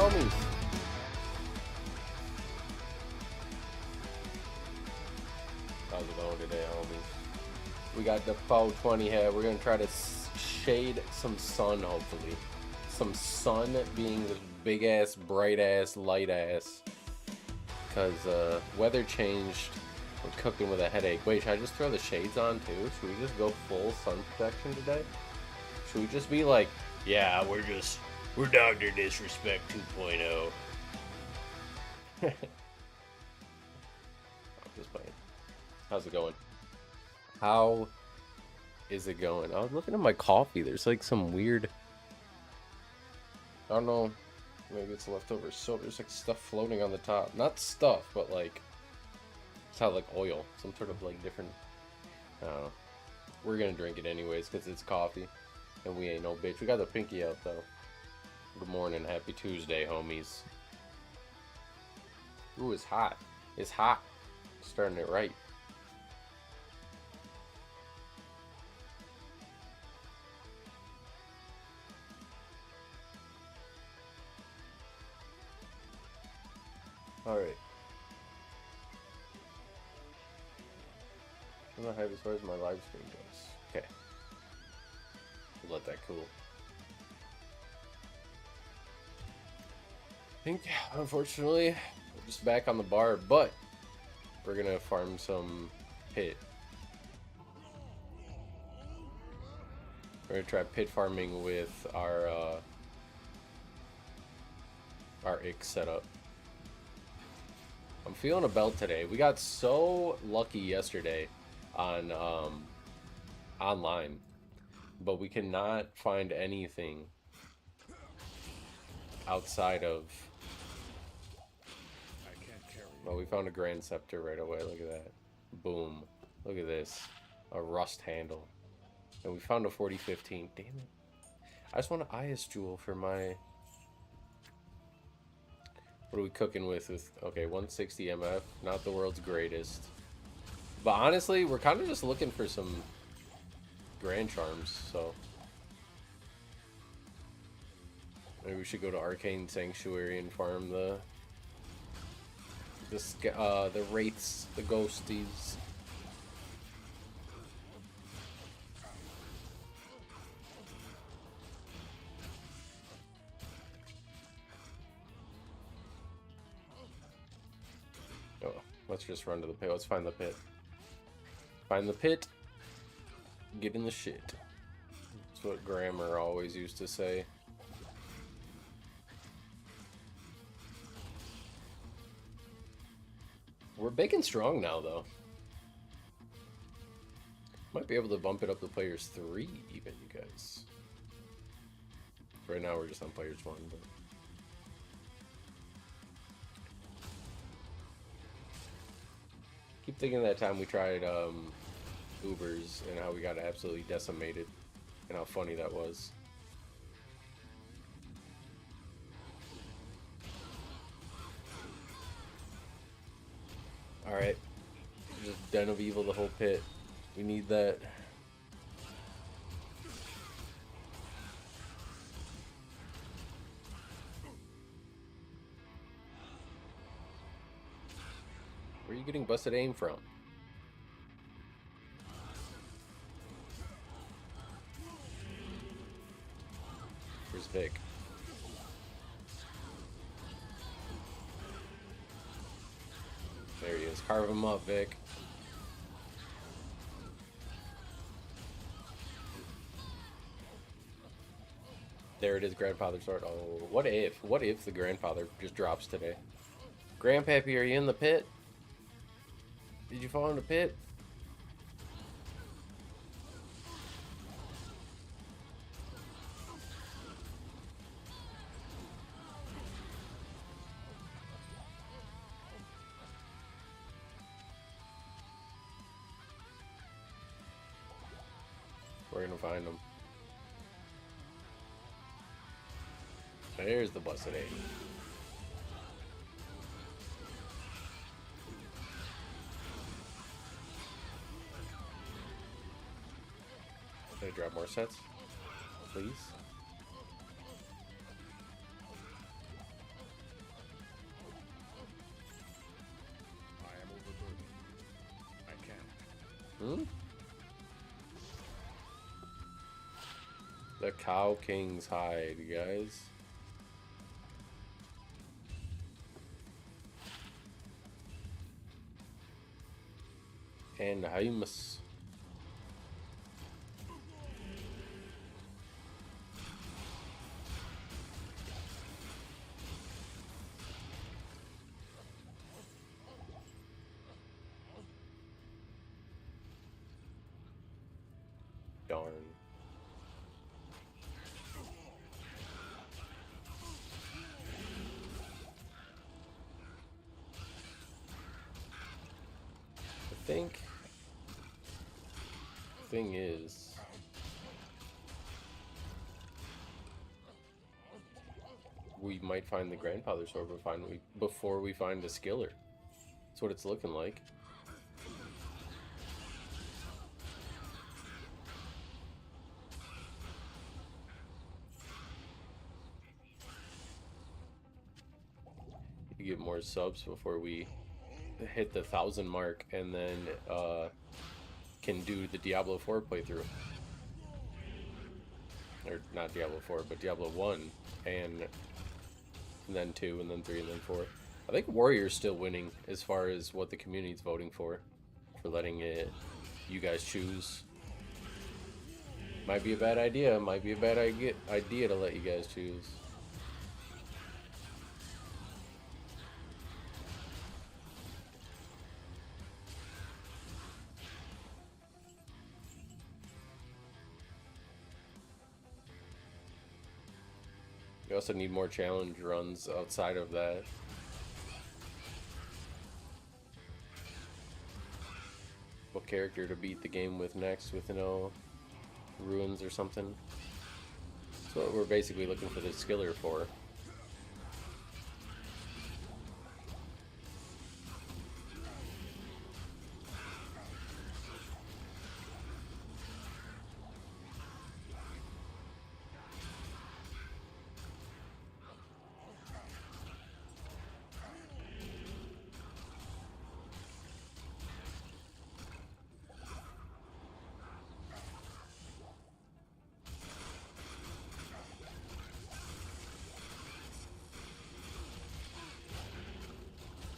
homies. How's it going today, homies? We got the 420 here. We're gonna try to shade some sun, hopefully. Some sun being this big ass, bright ass, light ass. Because weather changed I'm cooking with a headache. Wait, should I just throw the shades on too? Should we just go full sun protection today? Should we just be like, yeah, we're Dr. Disrespect 2.0. I'm just playing. How's it going? How is it going? I was looking at my coffee. There's like some weird, I don't know, maybe it's leftover soap. There's like stuff floating on the top. Not stuff, but like, it's not like oil. Some sort of like different, I don't know. We're gonna drink it anyways because it's coffee. And we ain't no bitch. We got the pinky out though. Good morning. Happy Tuesday, homies. Ooh, it's hot. It's hot. Starting it right. Alright. I'm not hype as far as my live stream goes. Okay. We'll let that cool. I think, unfortunately, we're just back on the bar, but we're gonna farm some pit. We're gonna try pit farming with our Ick setup. I'm feeling a belt today. We got so lucky yesterday on online, but we cannot find anything outside of. Well, we found a Grand Scepter right away. Look at that. Boom. Look at this. A rust handle. And we found a 4015. Damn it. I just want an IS jewel for my. What are we cooking with? Okay, 160 MF. Not the world's greatest. But honestly, we're kind of just looking for some Grand Charms, so. Maybe we should go to Arcane Sanctuary and farm the wraiths, the ghosties. Oh, let's just run to the pit. Let's find the pit. Find the pit. Get in the shit. That's what Grammar always used to say. We're big and strong now, though. Might be able to bump it up to players 3, even, you guys. Right now, we're just on players 1, but. Keep thinking of that time we tried Ubers and how we got absolutely decimated and how funny that was. Alright. Just Den of Evil the whole pit. We need that. Where are you getting busted aim from? Where's Vic? There he is. Carve him up, Vic. There it is, Grandfather Sword. Oh, what if the Grandfather just drops today? Grandpappy, are you in the pit? Did you fall in the pit? We're gonna find him. There's the busted aim. Can I drop more sets? Please? I am overburdened. I can't. Hmm? The Cow King's hide, guys. and Heimus. Darn. I think the thing is, we might find the grandfather sword before we find the skiller. That's what it's looking like. You get more subs before we hit the 1,000 mark, and then can do the Diablo 4 playthrough. Or not Diablo 4, but Diablo 1, and then 2, and then 3, and then 4. I think Warrior's still winning as far as what the community's voting for letting you guys choose. Might be a bad idea. Might be a bad idea to let you guys choose. You also need more challenge runs outside of that. What character to beat the game with next, with, you know, ruins or something. That's what we're basically looking for the skiller for.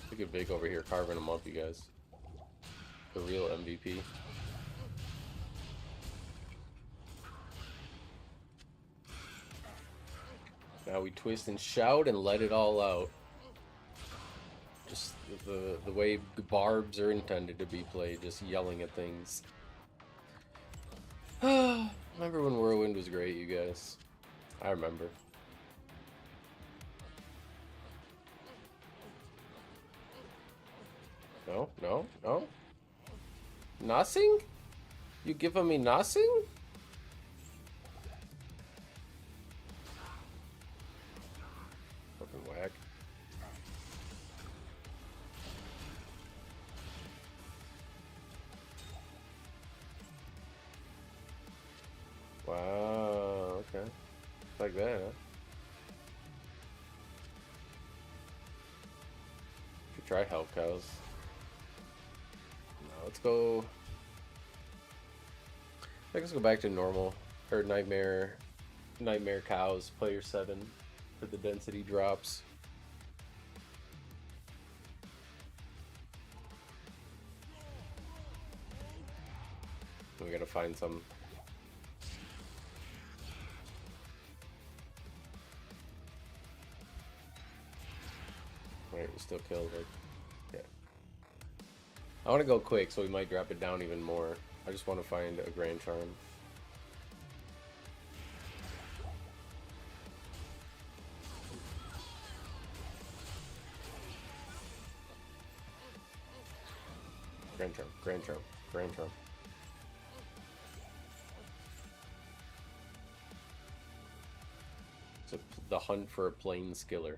Look at Vic over here carving them up, you guys. The real MVP. Now we twist and shout and let it all out. Just the way barbs are intended to be played, just yelling at things. Remember when Whirlwind was great, you guys? I remember. No, no, no. Nothing? You giving me nothing? Fucking whack. Wow, okay. Like that, huh? Could try Help Cows. Let's go. Let's go back to normal or nightmare cows. Player 7 for the density drops. We gotta find some. Right, we still killed it. Yeah. I want to go quick, so we might drop it down even more. I just want to find a Grand Charm. Grand Charm, Grand Charm, Grand Charm. So the hunt for a plain skiller.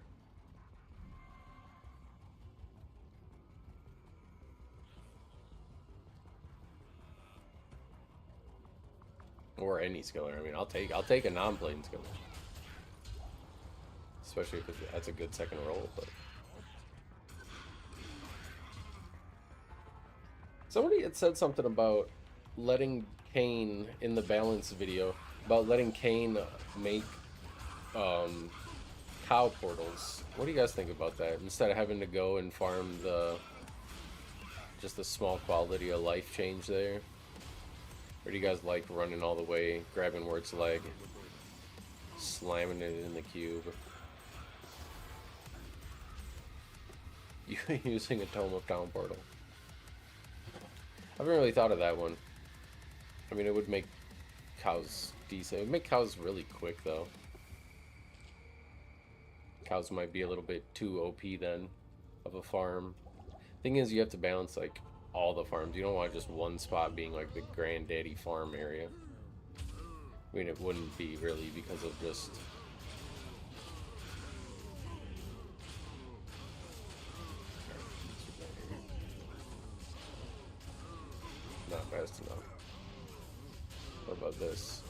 Or any skiller. I mean, I'll take a non-plain skiller. Especially if that's a good second roll, but somebody had said something about letting Kane in the balance video, about letting Kane make cow portals. What do you guys think about that? Instead of having to go and farm just a small quality of life change there? Or do you guys like running all the way, grabbing Word's leg, slamming it in the cube? You using a Tome of Town portal. I haven't really thought of that one. I mean, it would make cows decent. It would make cows really quick, though. Cows might be a little bit too OP then of a farm. Thing is, you have to balance, like, all the farms. You don't want just one spot being, like, the granddaddy farm area. I mean, it wouldn't be, really, because of just... not fast enough. What about this?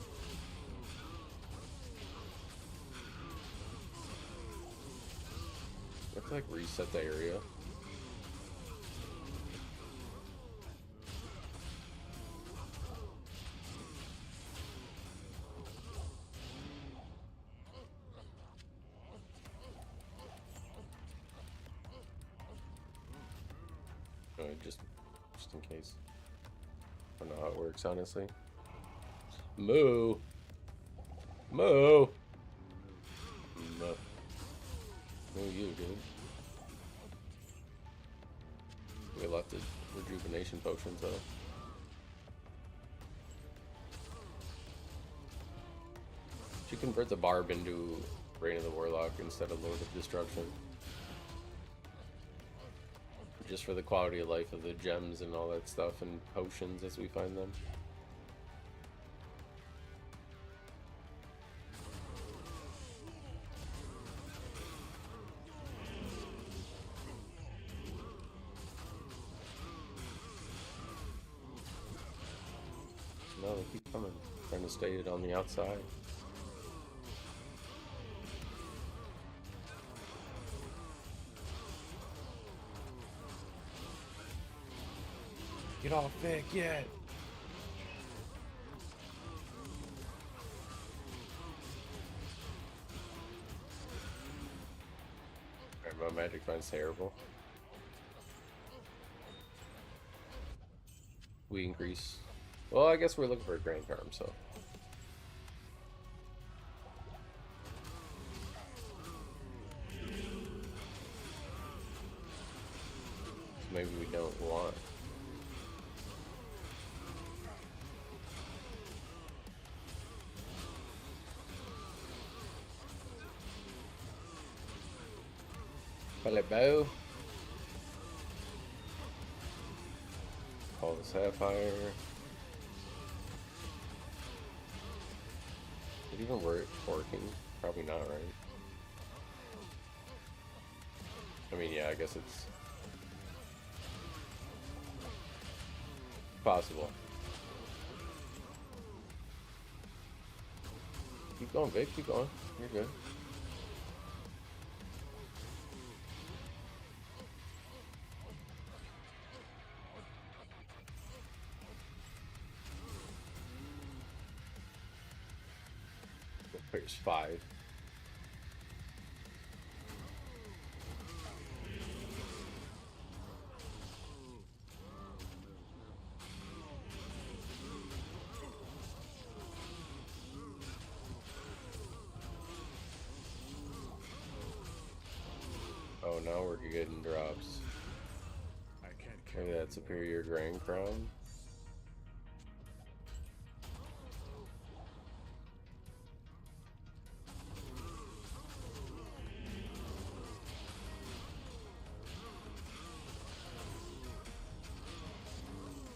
You have to, like, reset the area. Just in case. I don't know how it works, honestly. Moo! Moo! Moo. Moo you, dude. We left the rejuvenation potions, though. Should convert the Barb into Reign of the Warlock instead of Lord of Destruction. Just for the quality of life of the gems and all that stuff, and potions as we find them. No, they keep coming. Trying to stay on the outside. Get off Vic yet! Alright, my magic finds terrible. We increase. Well, I guess we're looking for a Grand Charm, so. Maybe we don't want. Hello, bow. Call the Sapphire. Did it even work working? Probably not, right? I mean, yeah, I guess it's possible. Keep going, Vic. Keep going. You're good. There's 5. Oh, now we're getting drops. I can't Maybe that Superior Grand Crown.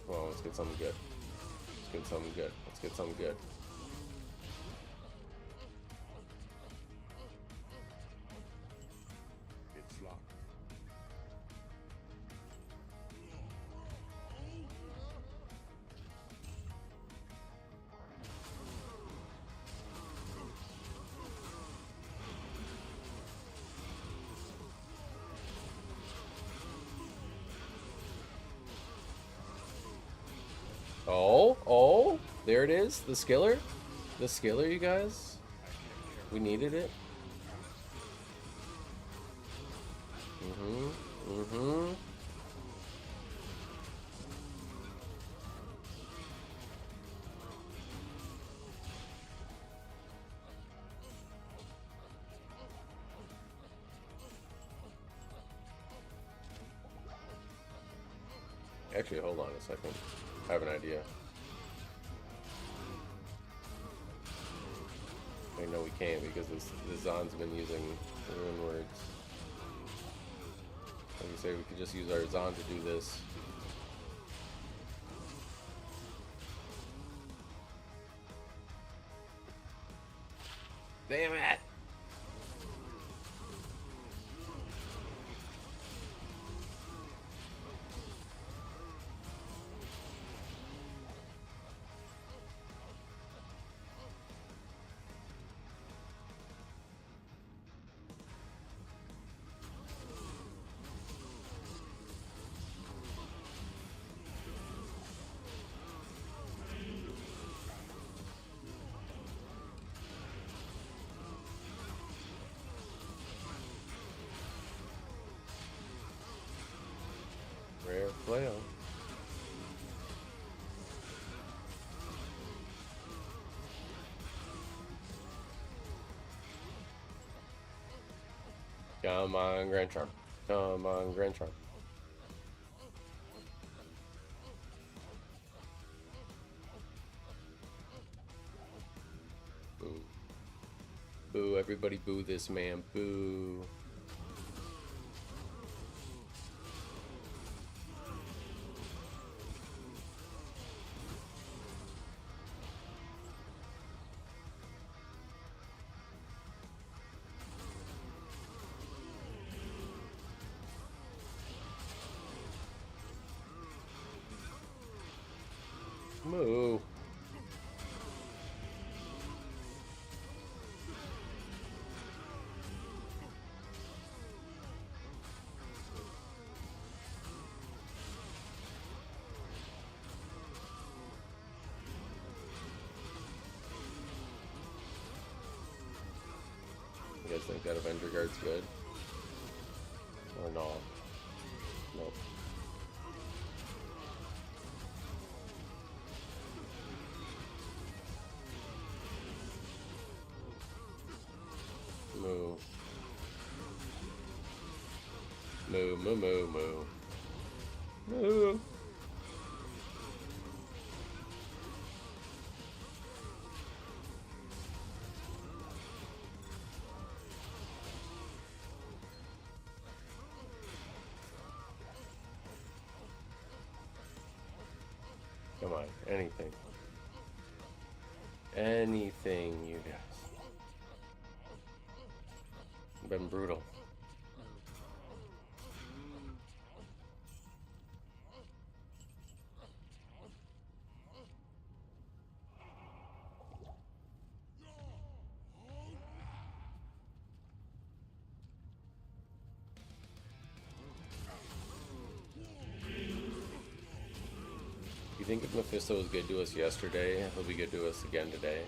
Well, let's get something good. Let's get something good. Let's get something good. It's locked. Oh, there it is. The skiller. The skiller, you guys. We needed it. Actually, hold on a second. I have an idea. I know we can't because the Zon's been using rune words. Like you say, we could just use our Zon to do this. Damn it! Rare flail. Come on, Grand Charm. Come on, Grand Charm. Boo. Boo, everybody boo this man. Boo. Moo. You guys think that Avenger Guard's good? Or not? Nope. Moo. Moo, moo, moo, moo. Moo. Come on, anything. Anything, you guys. Been brutal. You think if Mephisto was good to us yesterday, he'll be good to us again today?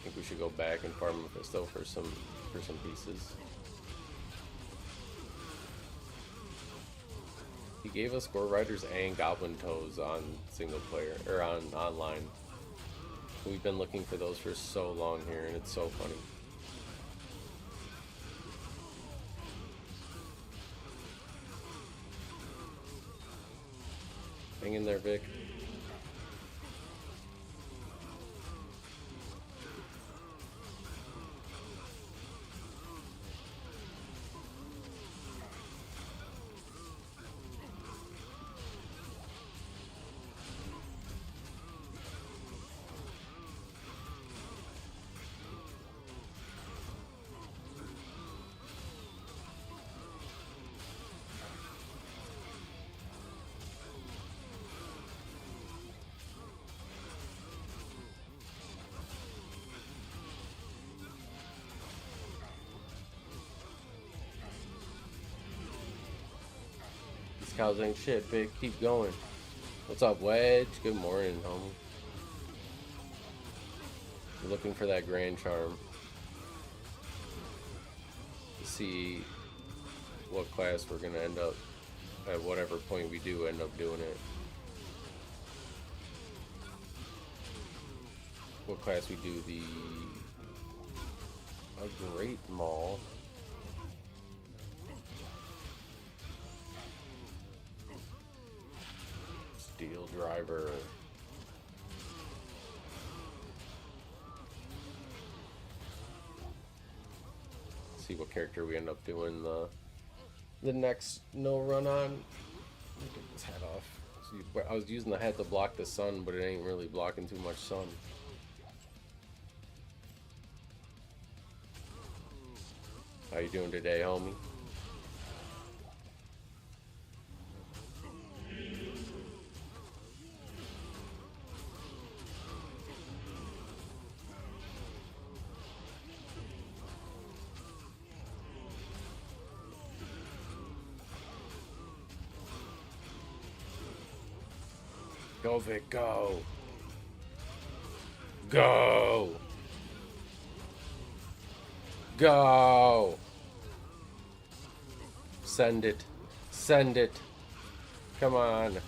I think we should go back and farm Mephisto for some pieces. He gave us Gore Riders and Goblin Toes on single player or on online. We've been looking for those for so long here, and it's so funny. Hang in there, Vic. Cows ain't shit, big. Keep going. What's up, Wedge? Good morning, homie. We're looking for that Grand Charm to see what class we're gonna end up at. Whatever point we do end up doing it. What class we do a Great Maul. Steel driver. See what character we end up doing the next no run on. Let me get this hat off. See, I was using the hat to block the sun, but it ain't really blocking too much sun. How you doing today, homie? Go, Vic, go. Go. Go. Send it. Send it. Come on.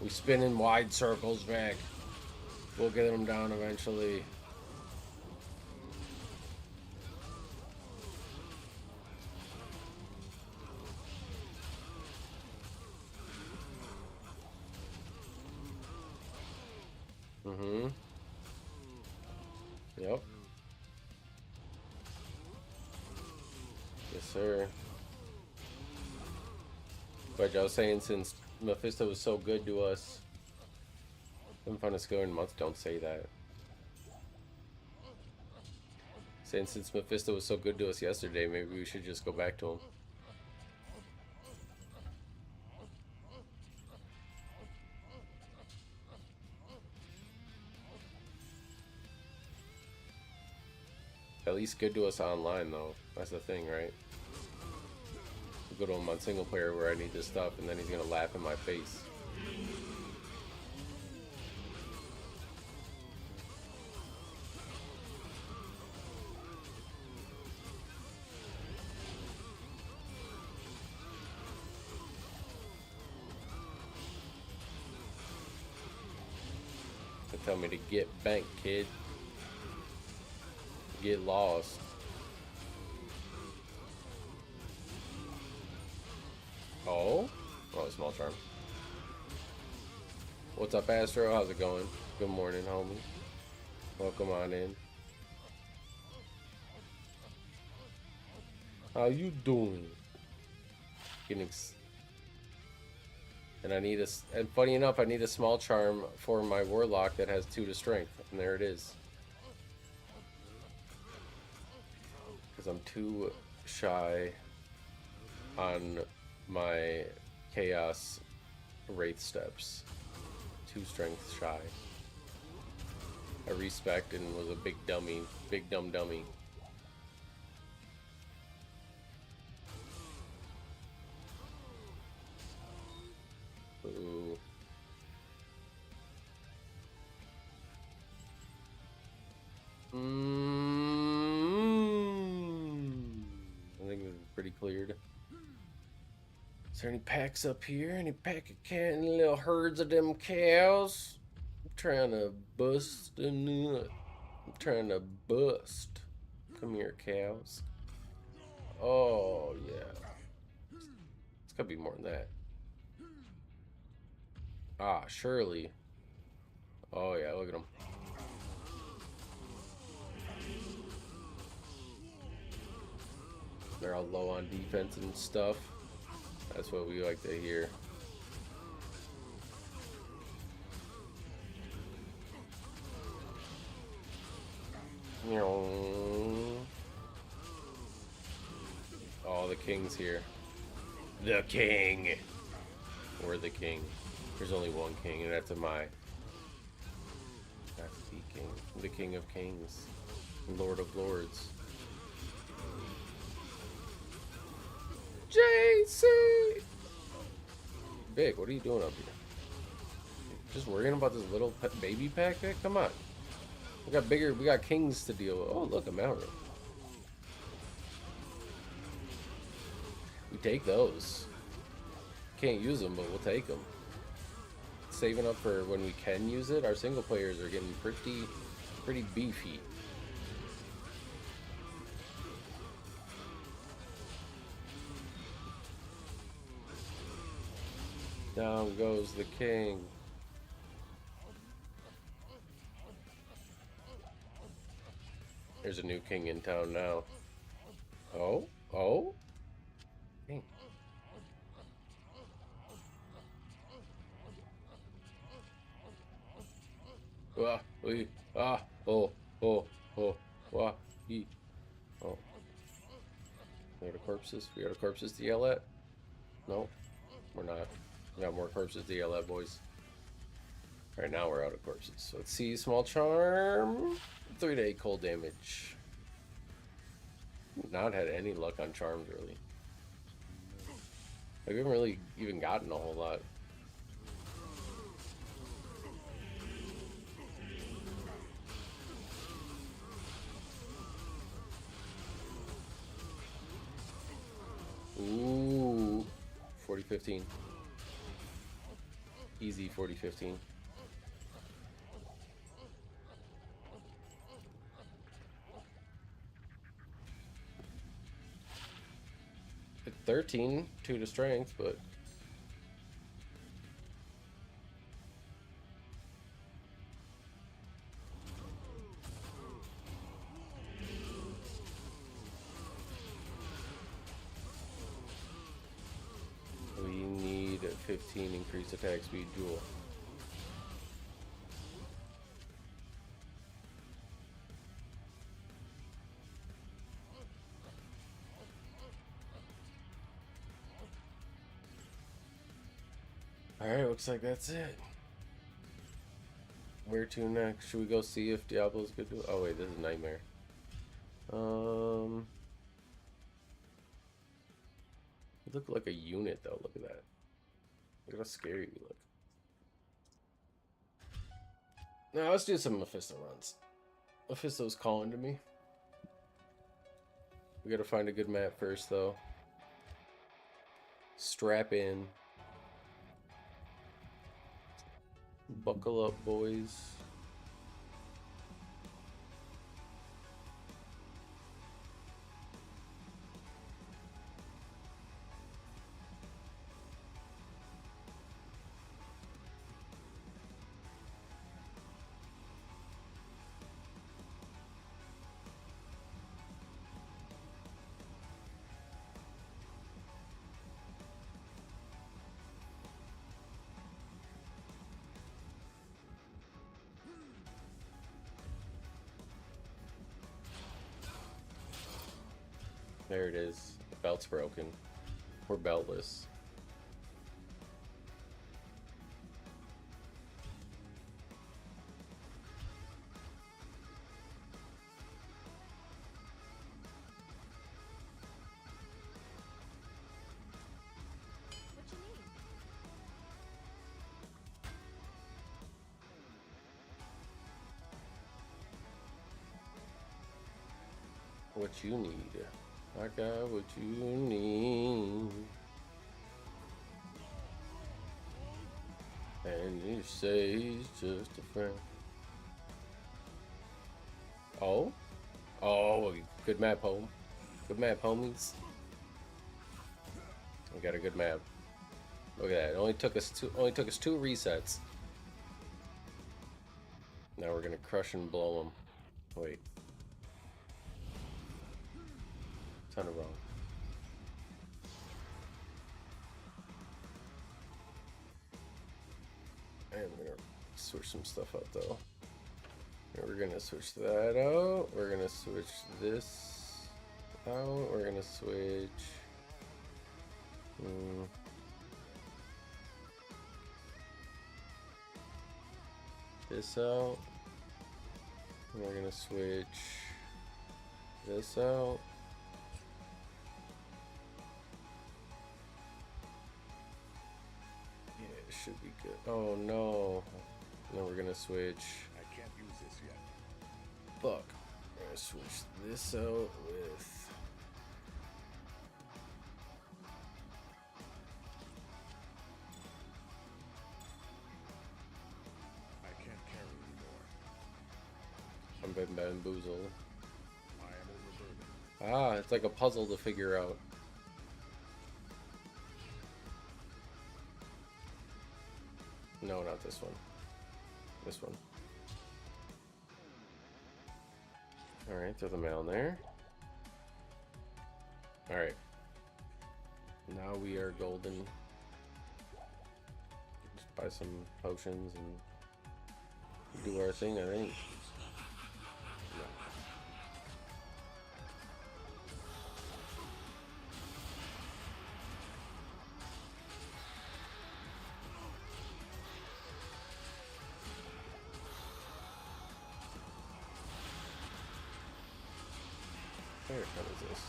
We spin in wide circles, Vic. We'll get them down eventually. Yep. Yes, sir. But I was saying, since Mephisto was so good to us, been fun to score in months. Don't say that. Saying since Mephisto was so good to us yesterday, maybe we should just go back to him. At least good to us online, though. That's the thing, right? Go to him on single player where I need this stuff, and then he's gonna laugh in my face. They tell me to get banked, kid. Get lost. Oh, small charm. What's up, Astro? How's it going? Good morning, homie. Welcome on in. How you doing? And I need and funny enough, I need a small charm for my warlock that has 2 to strength, and there it is. Because I'm too shy on my chaos wraith steps. 2 strength shy. I respect and was a big dummy, big dumb dummy. Ooh. I think this is pretty cleared. Is there any packs up here? Any pack of cat and little herds of them cows? I'm trying to bust a nut. I'm trying to bust. Come here, cows. Oh, yeah. It's gotta be more than that. Ah, Shirley. Oh, yeah, look at them. They're all low on defense and stuff. That's what we like to hear. Oh, the king's here. The king! We're the king. There's only one king, and that's Mai. That's the king. The king of kings. Lord of lords. JC! Big, what are you doing up here? Just worrying about this little baby pack? Come on. We got kings to deal with. Oh, look, a mountain. We take those. Can't use them, but we'll take them. Saving up for when we can use it. Our single players are getting pretty beefy. Down goes the king. There's a new king in town now. Oh, oh. Dang. Wah, wee, ah, oh, oh, oh, wah, ee. Oh. We got corpses? We got corpses to yell at? No, we're not. We got more corpses to yell at, boys. Alright, now we're out of corpses. So let's see, small charm. 3-day cold damage. Not had any luck on charms, really. Like, we haven't really even gotten a whole lot. Ooh, 40-15. Easy 40-15. At 13, 2 to strength, but we need 15 increased attack speed duel. Alright, looks like that's it. Where to next? Should we go see if Diablo's good to... Oh wait, this is Nightmare. You look like a unit though, look at that. Look how scary you look. Now let's do some Mephisto runs. Mephisto's calling to me. We gotta find a good map first though. Strap in. Buckle up, boys. There it is. The belt's broken. We're beltless. What you need? I got what you need. And you say he's just a friend. Oh? Oh, good map, home. Good map, homies. We got a good map. Look at that. It only took us two resets. Now we're gonna crush and blow them. Wait. Sounded wrong. And we're gonna switch some stuff up though. And we're gonna switch that out. We're gonna switch this out. We're gonna switch. This out. And we're gonna switch this out. Yeah, it should be good. Oh no. Now we're gonna switch. I can't use this yet. Fuck. We're gonna switch this out with. I can't carry anymore. I'm been bamboozled. I am overburdened. Ah, it's like a puzzle to figure out. No, not this one. This one. Alright, throw the mail in there. Alright. Now we are golden. Just buy some potions and do our thing, I think. No. Where the hell is this?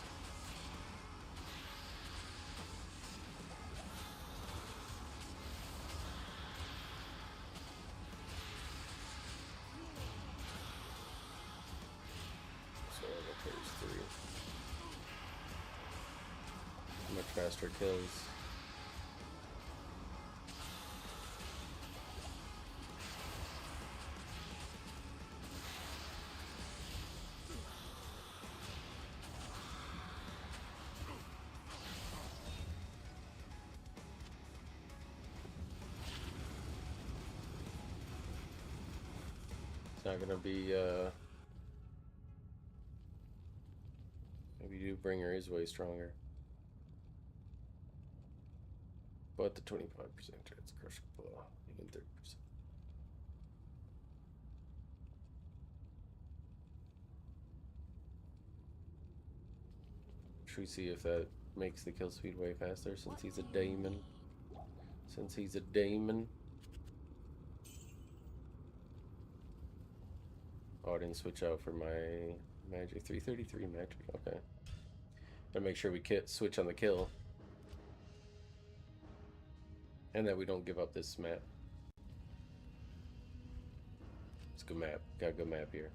So there's 3. Much faster kills. It's not gonna be, maybe do bringer is way stronger. But the 25% chance crush blow, even 30%. Should we see if that makes the kill speed way faster since he's a daemon? Since he's a daemon. Oh, I didn't switch out for my magic. 333 magic. Okay. Gotta make sure we switch on the kill. And that we don't give up this map. It's a good map. Got a good map here.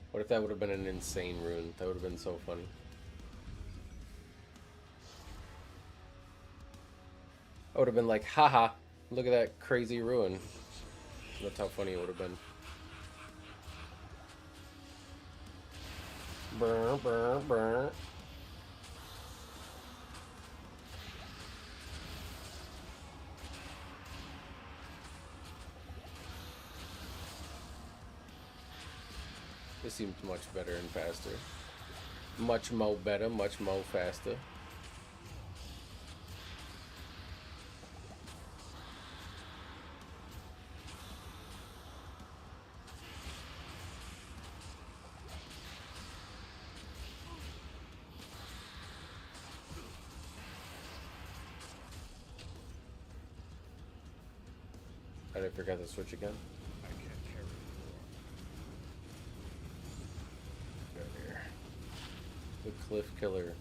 What if that would have been an insane rune? That would have been so funny. I would have been like, haha, look at that crazy rune. That's how funny it would have been. Brr, brr, brr. This seems much better and faster. Much more better, much more faster. I forgot to switch again. I can't carry anymore. Down here. The Cliff Killer.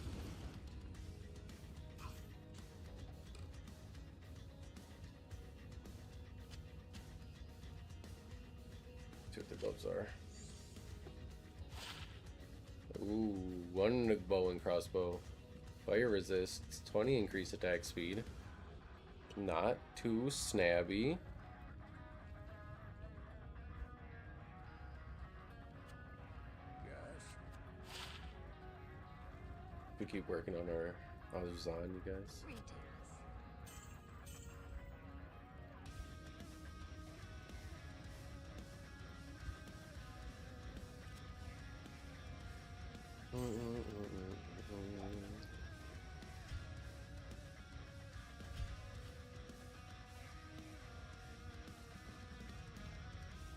See what the gloves are. Ooh, 1 bow and crossbow. Fire resists, 20 increased attack speed. Not too snabby. Yes. We keep working on our Azan, you guys.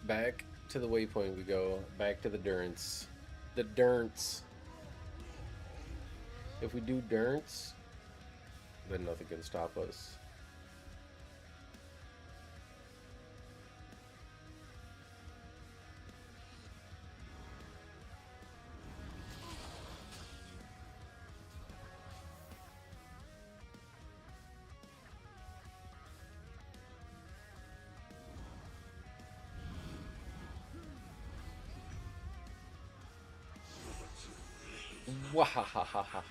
Back to the waypoint we go. Back to the Durance. The Durance. If we do Durance, then nothing can stop us. Wahahahahaha.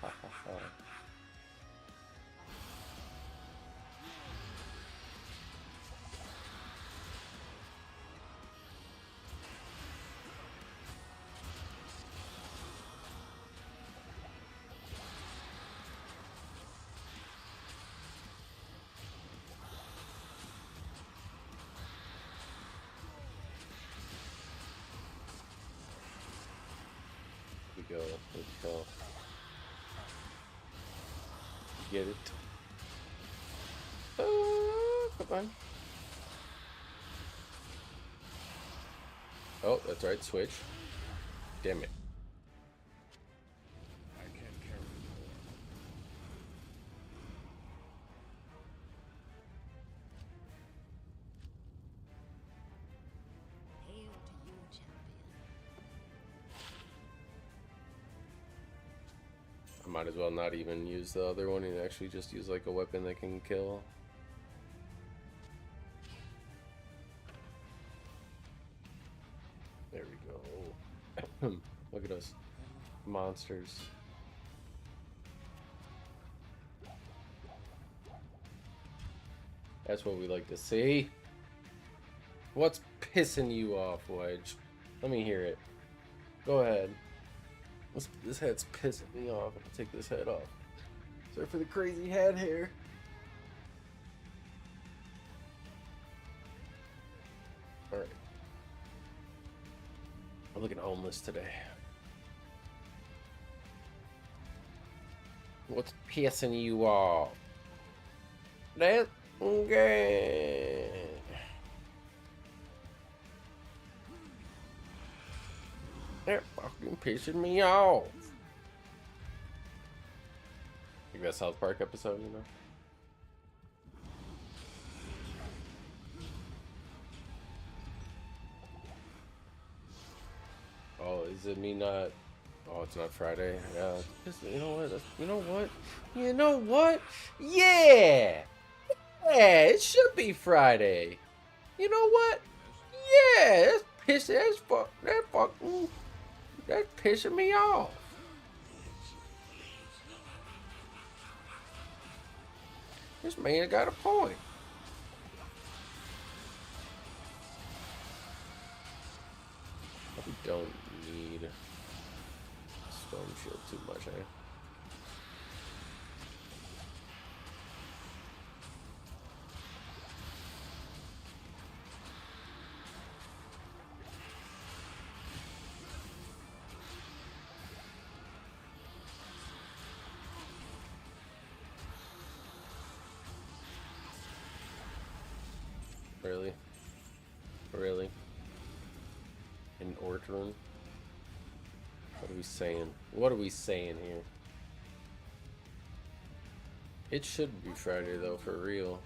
Get it? Come on. Oh, that's right. Switch. Damn it. I can't carry more. Hail to you, champion. I might as well not even use the other one and actually just use like a weapon that can kill. There we go. Look at us. Monsters. That's what we like to see. What's pissing you off, Wedge? Let me hear it. Go ahead. This head's pissing me off. I'll take this head off. Sorry for the crazy head hair. Alright. I'm looking homeless today. What's pissing you off? That okay. That fucking pissing me off. Like that South Park episode, you know? Oh, is it me not? Oh, it's not Friday. Yeah. You know what? You know what? You know what? Yeah! Yeah, it should be Friday. You know what? Yeah, that's pissing. That's pissing me off. This man got a point. We don't need Storm Shield too much, eh? Really? Really? In Ortron? What are we saying? What are we saying here? It should be Friday though, for real.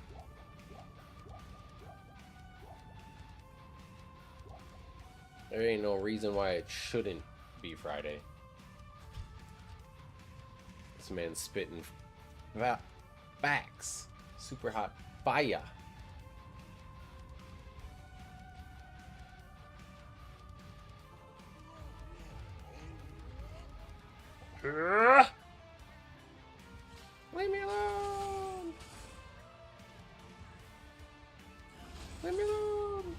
There ain't no reason why it shouldn't be Friday. This man's spitting facts. Super hot fire. Leave me alone. Leave me alone.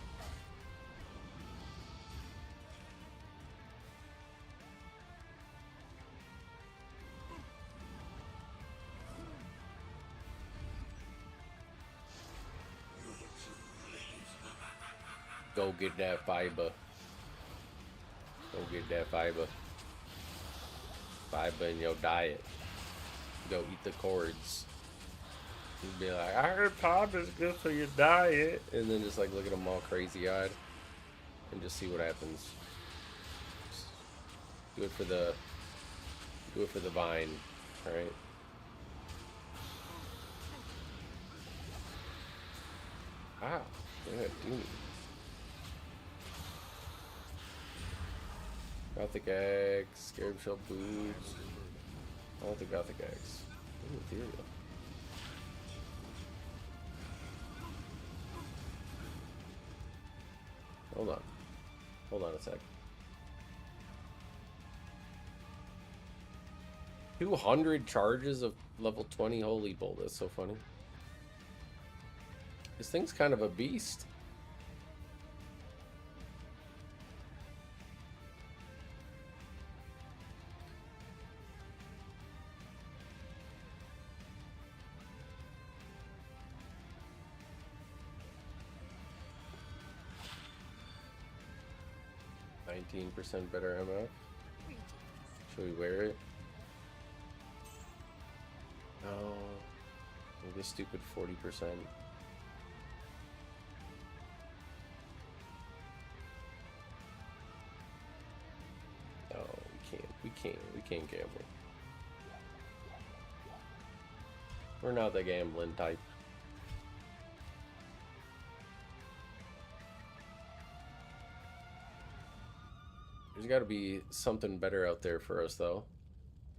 Go get that fiber. Go get that fiber. Fiber in your diet. Go eat the cords. You'd be like, I heard pop is good for your diet. And then just like look at them all crazy eyed. And just see what happens. Just do it for the vine. Alright? Wow. Yeah, dude. Gothic eggs, scarab shell boots. I want the Gothic eggs. Ooh, ethereal. Hold on. Hold on a sec. 200 charges of level 20. Holy bull, that's so funny. This thing's kind of a beast. %, better MF. Should we wear it? No. this stupid 40%. Oh, we can't gamble. We're not the gambling type. There's got to be something better out there for us, though.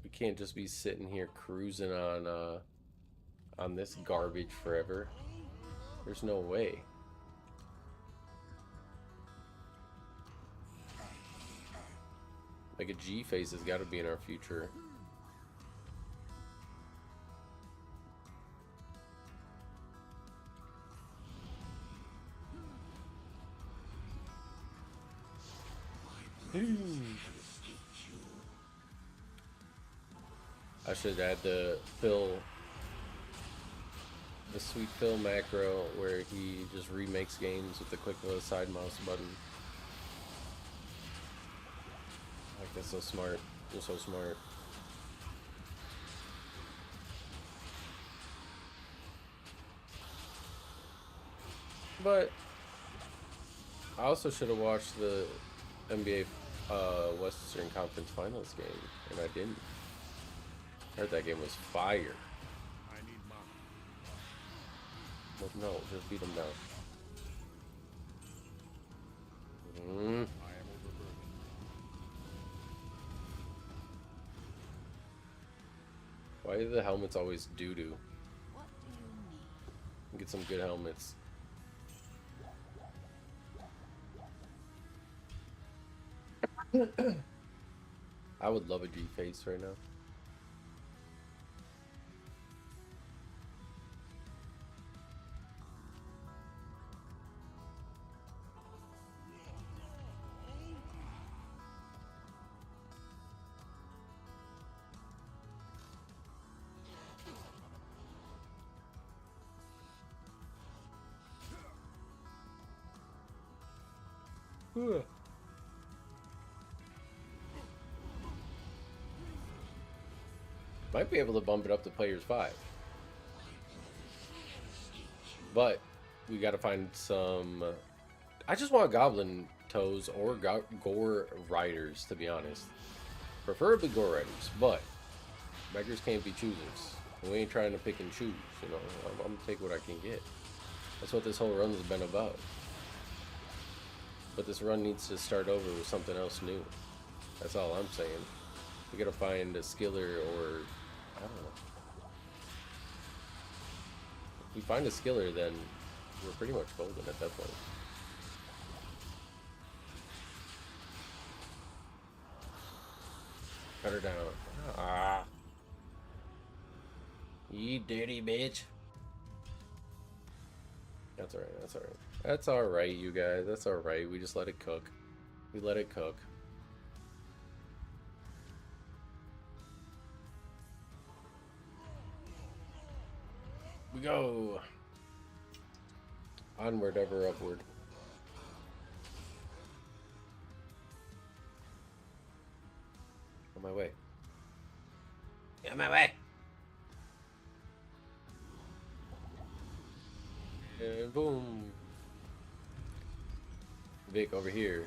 We can't just be sitting here cruising on this garbage forever. There's no way. Like a G face has got to be in our future. I should add the sweet Phil macro where he just remakes games with the quick little side mouse button. Like, that's so smart. You're so smart. But I also should have watched the NBA Western Conference Finals game, and I didn't. I heard that game was fire. I need mom. Well, no, just beat him down. I am overburdened. Why are the helmets always doo-doo? What do you need? Get some good helmets. I would love a G-face right now. Ugh. Might be able to bump it up to players 5. But we gotta find some... I just want goblin toes or gore riders, to be honest. Preferably gore riders, but beggars can't be choosers. We ain't trying to pick and choose, you know. I'm gonna take what I can get. That's what this whole run has been about. But this run needs to start over with something else new. That's all I'm saying. We gotta find a skiller or... I don't know. If we find a skiller, then we're pretty much golden at that point. Cut her down. Ah. You dirty bitch. That's alright, that's alright. That's alright, you guys. That's alright. We just let it cook. We let it cook. We go. Onward, ever upward. On my way. On my way. And boom. Vic over here.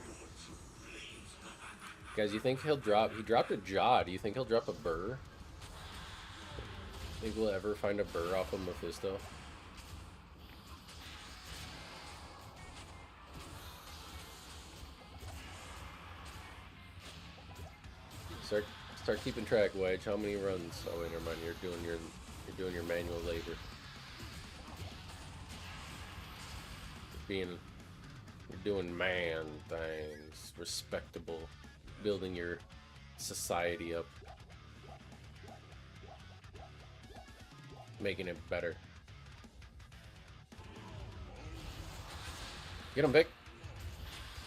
Guys, you think he'll drop... He dropped a jaw. Do you think he'll drop a burr? Think we'll ever find a burr off of Mephisto? Start keeping track, Wedge. How many runs? Oh wait, never mind. You're doing your manual labor. You're doing man things, respectable, building your society up, making it better. Get him, Vic.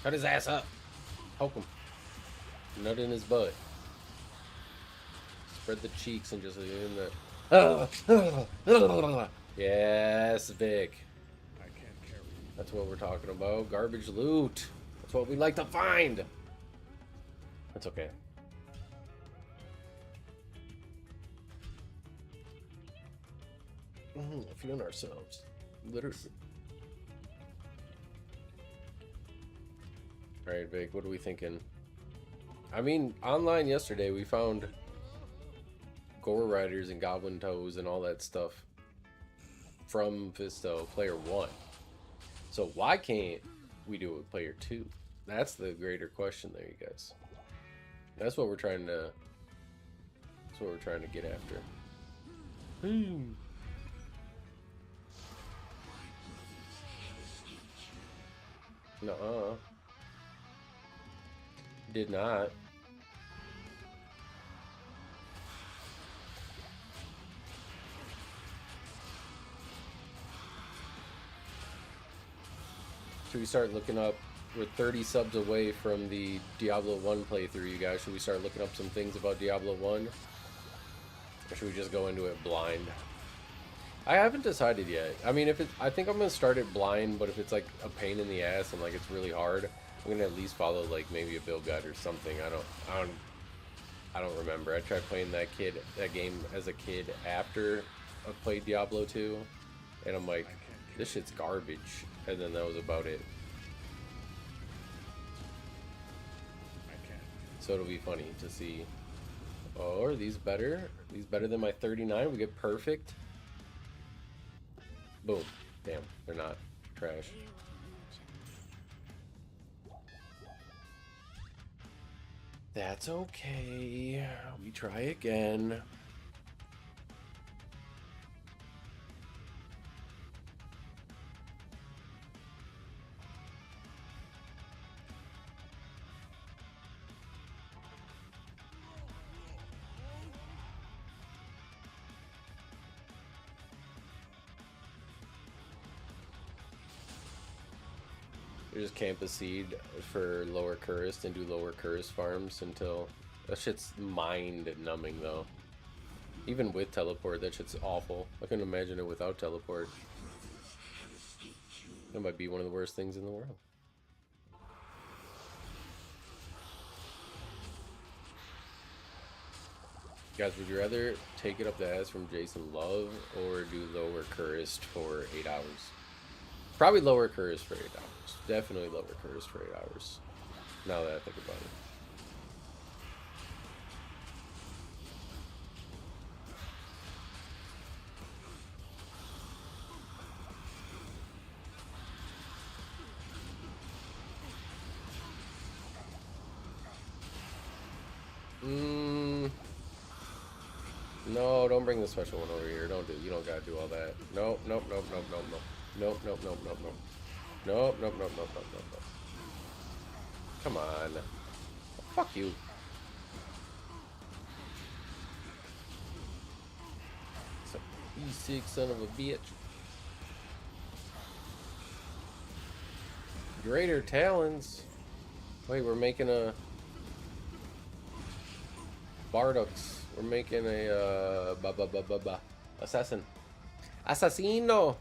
Cut his ass up. Poke him. Nut in his butt. Spread the cheeks and just in the. Yes, Vic. I can't carry. That's what we're talking about. Garbage loot. That's what we like to find. That's okay. Feeling ourselves. Literally. Alright, Vic, what are we thinking? I mean, online yesterday we found Gore Riders and Goblin Toes and all that stuff from Fisto Player 1. So why can't we do it with Player 2? That's the greater question there, you guys. That's what we're trying to... That's what we're trying to get after. Nuh-uh. Did not. Should we start looking up? We're 30 subs away from the Diablo 1 playthrough, you guys. Should we start looking up some things about Diablo 1? Or should we just go into it blind? I haven't decided yet. I mean, if it, I think I'm gonna start it blind, but if it's like a pain in the ass and like it's really hard, I'm gonna at least follow like maybe a build guide or something. I don't remember. I tried playing that game as a kid after I played Diablo 2, and I'm like, this shit's garbage. And then that was about it. So it'll be funny to see. Oh, are these better? Are these better than my 39? We get perfect. Boom. Damn, they're not. Trash. That's okay. We try again. We just camp a seed for lower Curist and do lower Curist farms until... That shit's mind-numbing, though. Even with teleport, that shit's awful. I couldn't imagine it without teleport. That might be one of the worst things in the world. Guys, would you rather take it up the ass from Jason Love or do lower Curist for 8 hours? Probably lower Curist for 8 hours. Definitely lower Curist for 8 hours. Now that I think about it. No, don't bring the special one over here. You don't gotta do all that. Nope, nope, nope, nope, nope, nope. Nope, nope, nope, nope, nope. Nope, nope, nope, nope, nope, nope, nope. Come on. Fuck you. Some E6 son of a bitch. Greater Talons. Wait, we're making a Bardock's. We're making a assassin. Assassino.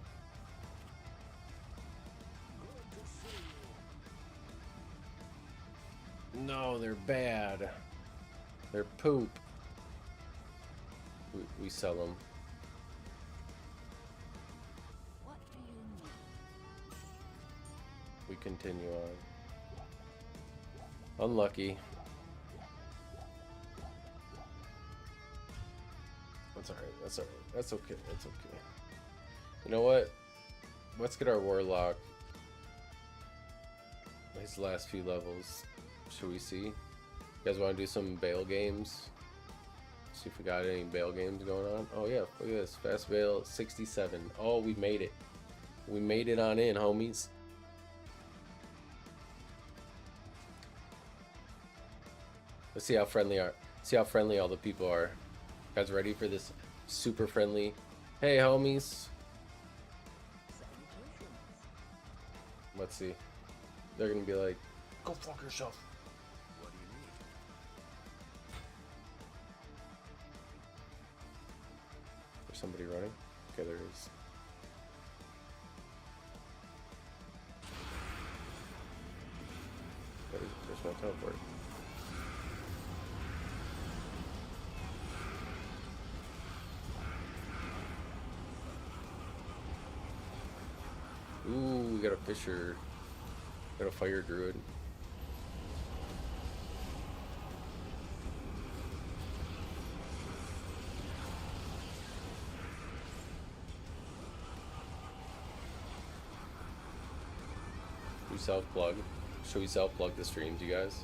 No, they're bad. They're poop. We sell them. What do you need? We continue on. Unlucky. That's alright. That's alright. That's okay. That's okay. You know what? Let's get our Warlock. His last few levels. Should we see? You guys want to do some Bale games? See if we got any Bale games going on. Oh yeah, look at this. Fast Bale 67. Oh, we made it. We made it on in, homies. Let's see how friendly all the people are. You guys ready for this super friendly? Hey homies. Let's see. They're gonna be like, go fuck yourself. What do you need? There's somebody running? Okay, there is. There's my teleport. got a fisher. Got a fire druid. We self-plug. Should we self-plug the streams, you guys?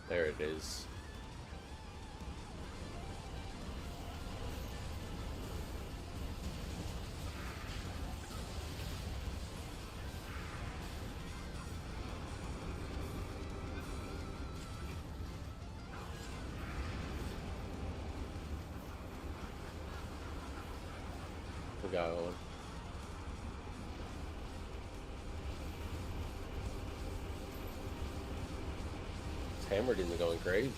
There it is. We got one. Hammered into going crazy.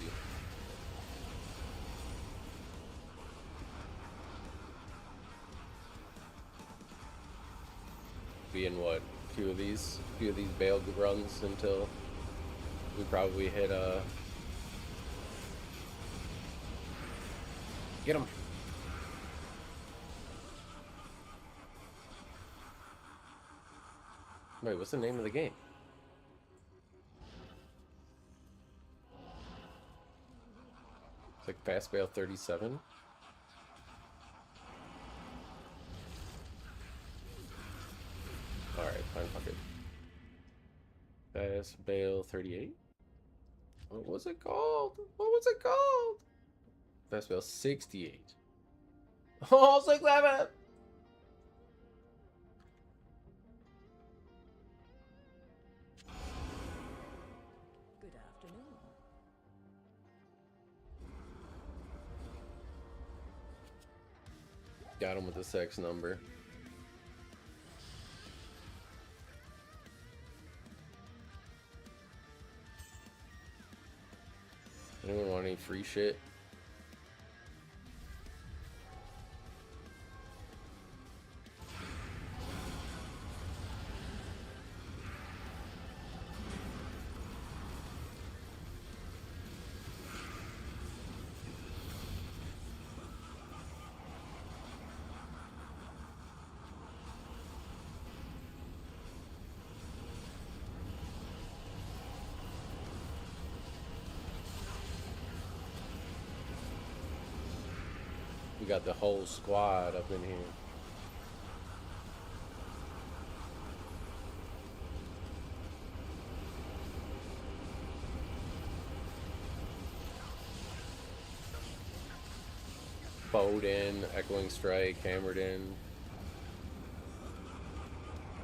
Being what? A few of these bail runs until we probably hit get him. Wait, what's the name of the game? It's like Fast Bail 37. Alright, fine, fuck it. Fast Bail 38? What was it called? What was it called? Fast Bail 68. Oh, 6-11! Good afternoon. Got him with the sex number. Anyone want any free shit? We got the whole squad up in here. Bowden, Echoing Strike, hammered in.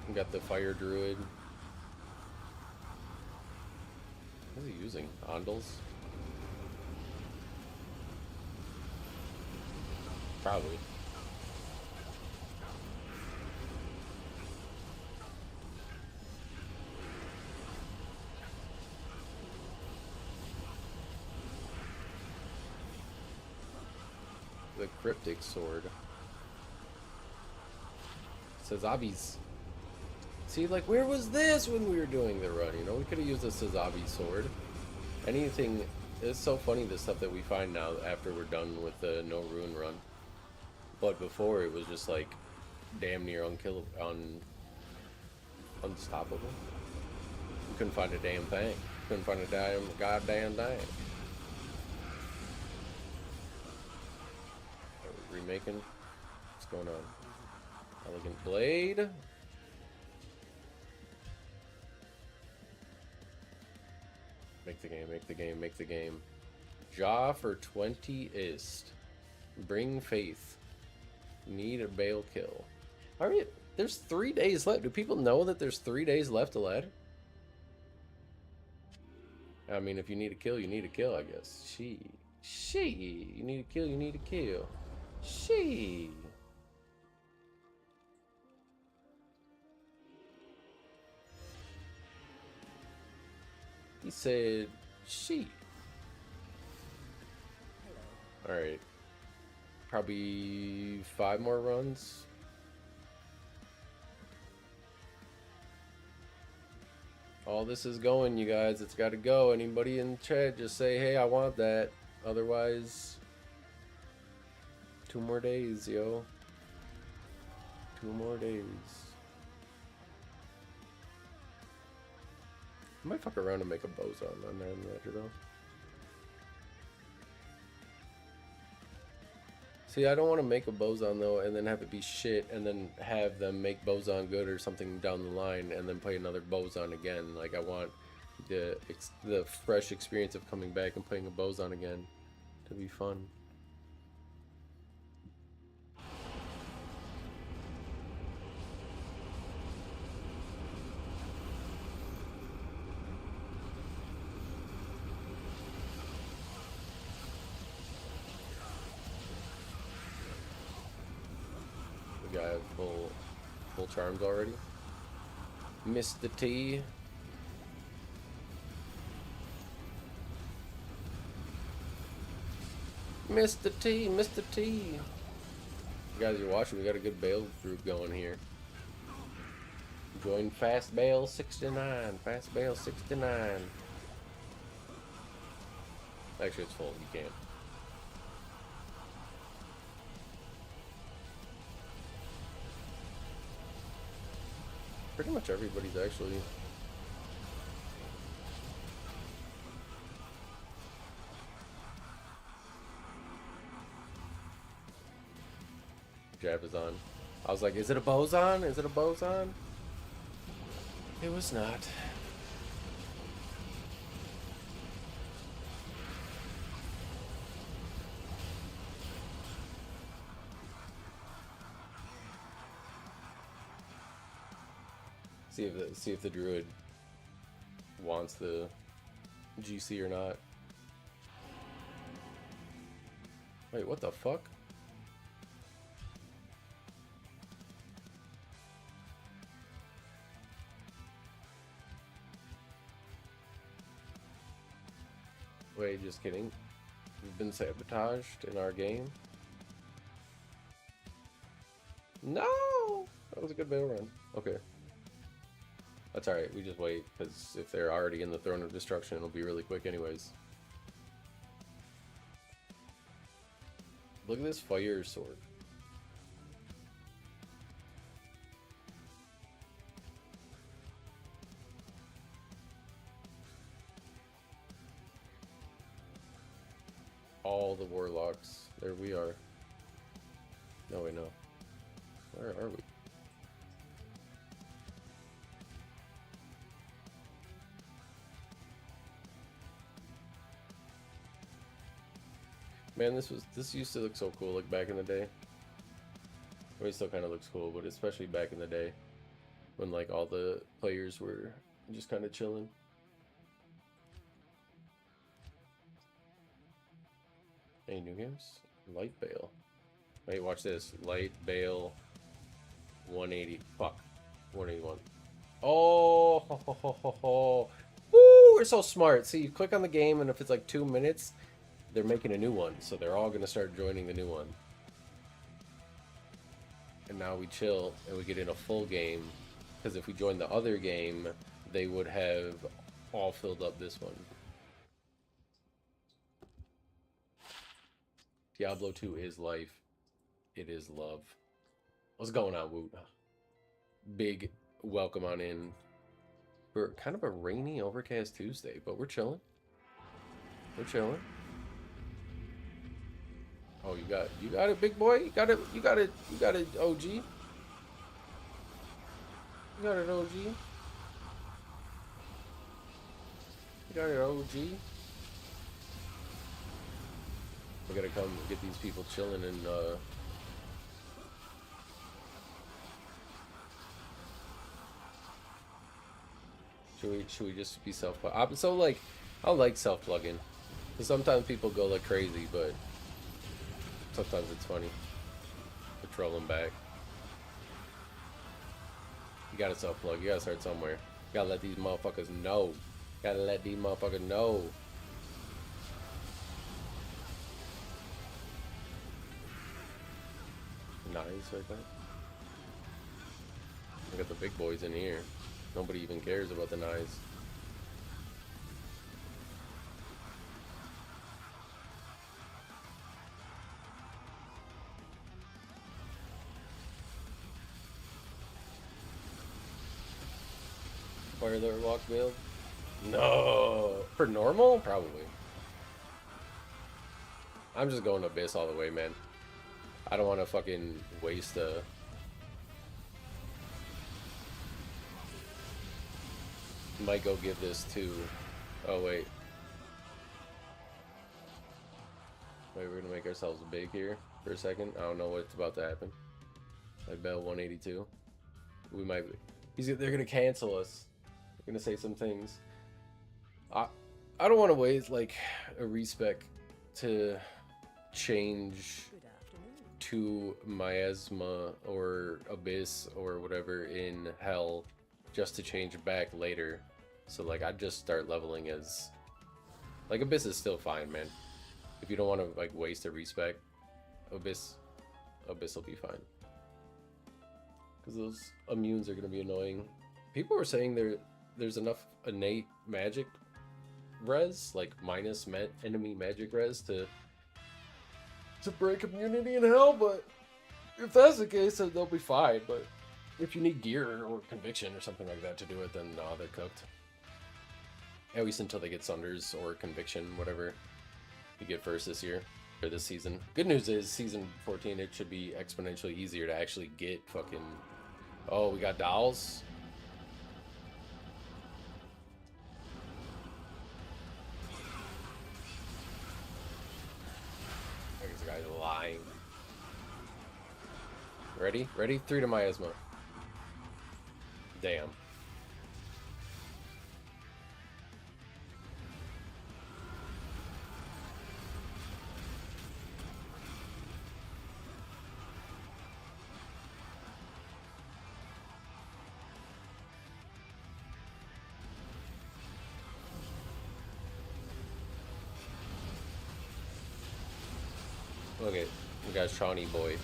We got the Fire Druid. What is he using? Ondals? Probably. The Cryptic Sword. Sazabi's. See, like, where was this when we were doing the run? You know, we could have used a Sazabi sword. Anything. It's so funny, the stuff that we find now after we're done with the No Ruin run. But before, it was just like damn near unkillable, unstoppable. We couldn't find a damn thing. Couldn't find a damn goddamn thing. Are we remaking? What's going on? Elegant Blade. Make the game, make the game, make the game. Jaw for 20 ist. Bring faith. Need a bail kill. Alright, there's 3 days left. Do people know that there's 3 days left to lead? I mean, if you need a kill, you need a kill, I guess. You need a kill, you need a kill. He said, Alright. Probably 5 more runs. All this is going, you guys. It's got to go. Anybody in chat, just say, hey, I want that. Otherwise, 2 more days, yo. 2 more days. I might fuck around and make a boson on there in the ledger, though. See, I don't want to make a boson, though, and then have it be shit, and then have them make boson good or something down the line, and then play another boson again. Like, I want the fresh experience of coming back and playing a boson again to be fun. We got full charms already. Mr. T. Mr. T, Mr. T. You guys are watching, we got a good bail group going here. Join Fast Bail 69. Fast Bail 69. Actually, it's full. You can't. Pretty much everybody's actually. Jab is on. I was like, is it a boson? Is it a boson? It was not. See if the druid wants the GC or not. Wait, what the fuck? Wait, just kidding. We've been sabotaged in our game. No! That was a good bail run. Okay. That's alright, we just wait, because if they're already in the Throne of Destruction, it'll be really quick anyways. Look at this fire sword. All the warlocks. There we are. No, wait, no. Where are we? Man, this used to look so cool, like back in the day. I mean, it still kind of looks cool, but especially back in the day, when like all the players were just kind of chilling. Any new games? Light Bail. Wait, watch this. Light Bail 180. Fuck. 181. Oh, ho, ho, ho, ho, ho. Woo, we're so smart. See, you click on the game, and if it's like 2 minutes, they're making a new one. So they're all going to start joining the new one. And now we chill, and we get in a full game. Because if we join the other game, they would have all filled up this one. Diablo 2 is life. It is love. What's going on, Woot? Big welcome on in. We're kind of a rainy, overcast Tuesday, but we're chilling. We're chilling. Oh, you got it, big boy. You got it, OG. You got it, OG. You got it, OG. We gotta come get these people chilling and should we just be self-plug? So like, I like self-plugging. Cause sometimes people go like crazy, but sometimes it's funny to troll them back. You gotta self-plug. You gotta start somewhere. You gotta let these motherfuckers know. Gotta let these motherfuckers know. Nice right there. We got the big boys in here. Nobody even cares about the knives. Fire Lord walk build? No. For normal? Probably. I'm just going Abyss all the way, man. I don't want to fucking waste a... Might go give this to... Oh, wait. Wait, we're gonna make ourselves big here for a second. I don't know what's about to happen. Like Bell 182. We might... They're gonna cancel us. They're gonna say some things. I don't want to waste, like, a respec to change Good afternoon. to Miasma or Abyss or whatever in Hell just to change back later. So like I'd just start leveling as like Abyss is still fine, man. If you don't want to like waste a respec, Abyss will be fine. Because those immunes are gonna be annoying. People were saying there's enough innate magic res, like minus enemy magic res to break immunity in Hell, but if that's the case, then they'll be fine. But if you need gear or conviction or something like that to do it, then nah, they're cooked. At least until they get Sunders or conviction, whatever you get first this year or this season. Good news is season 14, it should be exponentially easier to actually get fucking... Oh, we got dolls? This guy's lying. Ready? Ready? 3 to Miasma. Damn. Okay, we got Shawnee boy.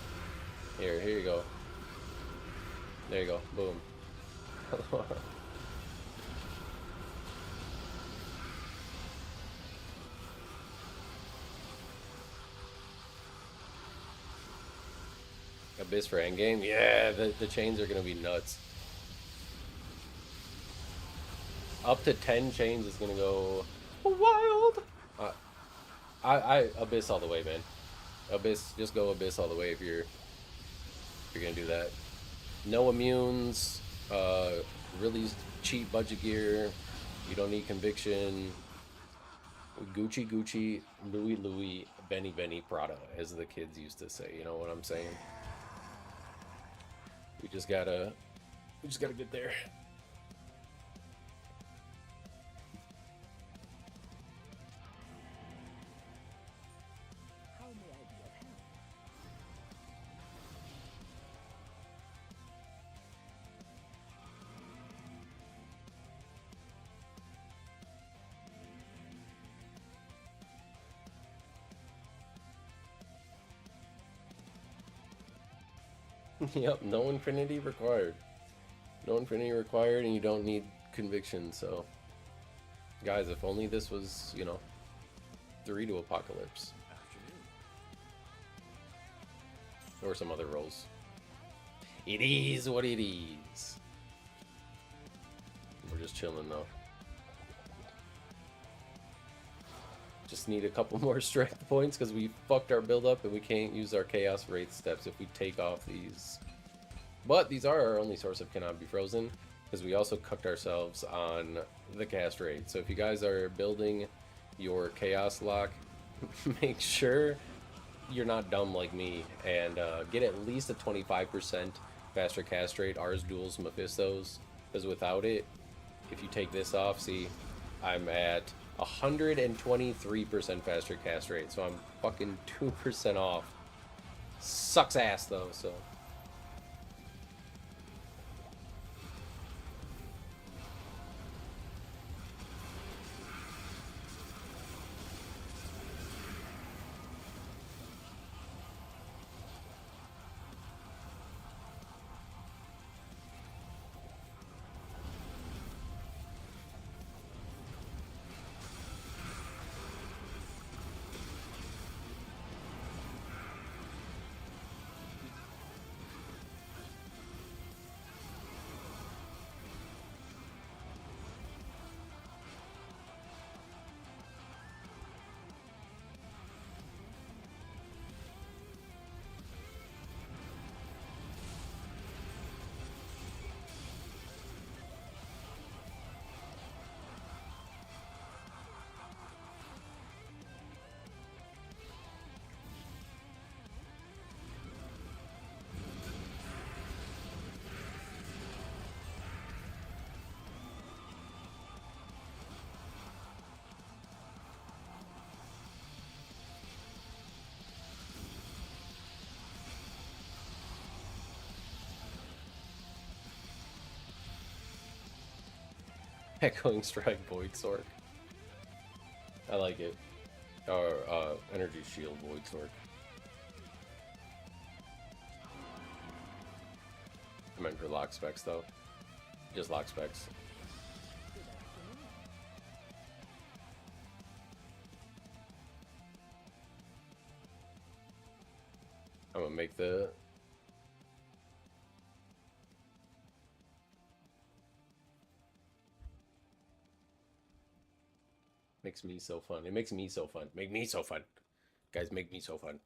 Here you go. There you go. Boom. Abyss for endgame? Yeah, the chains are gonna be nuts. Up to 10 chains is gonna go wild. Abyss all the way, man. Abyss, just go Abyss all the way if you're gonna do that. No immunes, really cheap budget gear. You don't need conviction. Gucci, Louis, Benny, Prada, as the kids used to say. You know what I'm saying? We just gotta get there. How may I be of help? Yep, no infinity required. No infinity required, and you don't need conviction, so... Guys, if only this was, you know, 3 to Apocalypse. Or some other rolls. It is what it is. We're just chilling, though. Just need a couple more strength points because we fucked our build up and we can't use our chaos rate steps if we take off these. But these are our only source of cannot be frozen because we also cooked ourselves on the cast rate. So if you guys are building your chaos lock, make sure you're not dumb like me and get at least a 25% faster cast rate. Ours duels Mephistos, because without it, if you take this off, see, I'm at 123% faster cast rate, so I'm fucking 2% off. Sucks ass though, so. Echoing Strike Void Sword. I like it. Or Energy Shield Void Sword. I meant for lock specs though. Just lock specs. Good afternoon. I'm gonna make the makes me so fun. It makes me so fun. Make me so fun. Guys, make me so fun.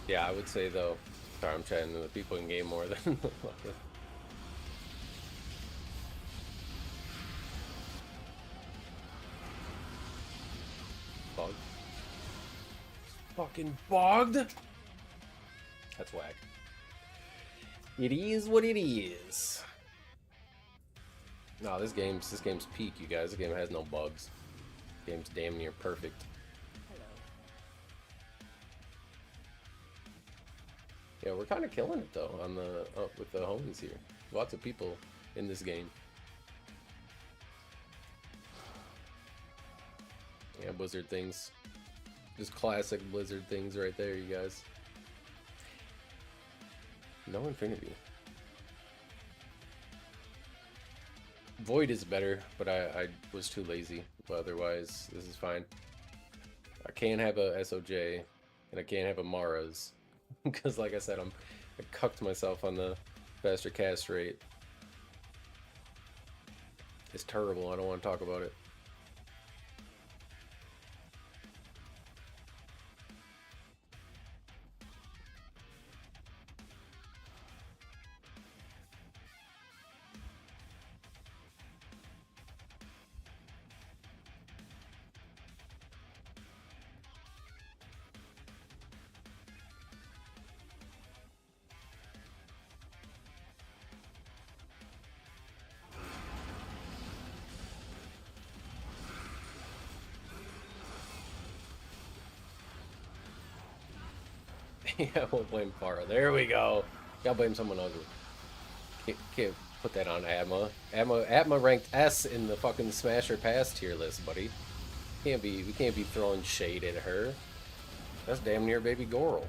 Yeah, I would say though. Sorry, I'm chatting to the people in game more than the fucking. Bug. Fucking bogged. That's whack. It is what it is. No, this game's peak, you guys. This game has no bugs. This game's damn near perfect. Hello. Yeah, we're kind of killing it though on the with the homies here. Lots of people in this game. Yeah, Blizzard things. Just classic Blizzard things right there, you guys. No Infinity. Void is better, but I was too lazy. But otherwise, this is fine. I can't have a SOJ, and I can't have a Mara's. Because like I said, I cucked myself on the faster cast rate. It's terrible, I don't want to talk about it. Yeah, I won't blame Farah. There we go. Gotta blame someone ugly. Can't put that on Atma. Atma ranked S in the fucking Smasher Pass tier list, buddy. We can't be throwing shade at her. That's damn near baby Goral.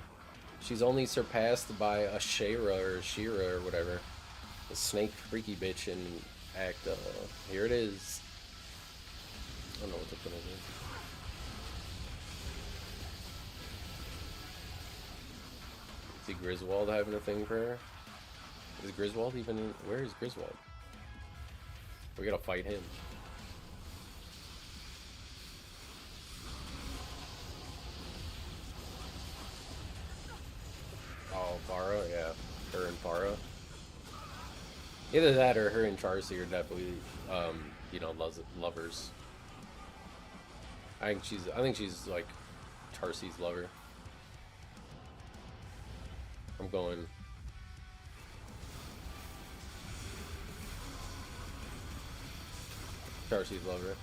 She's only surpassed by a Shayra or Shira or whatever. The snake freaky bitch in Act. Here it is. I don't know what to put in here. See Griswold having a thing for her? Is Griswold even in? Where is Griswold? We gotta fight him. Oh, Farah? Yeah. Her and Farah. Either that or her and Charcy are definitely, you know, lovers. I think she's like Charcy's lover. I'm going. Car seat lover.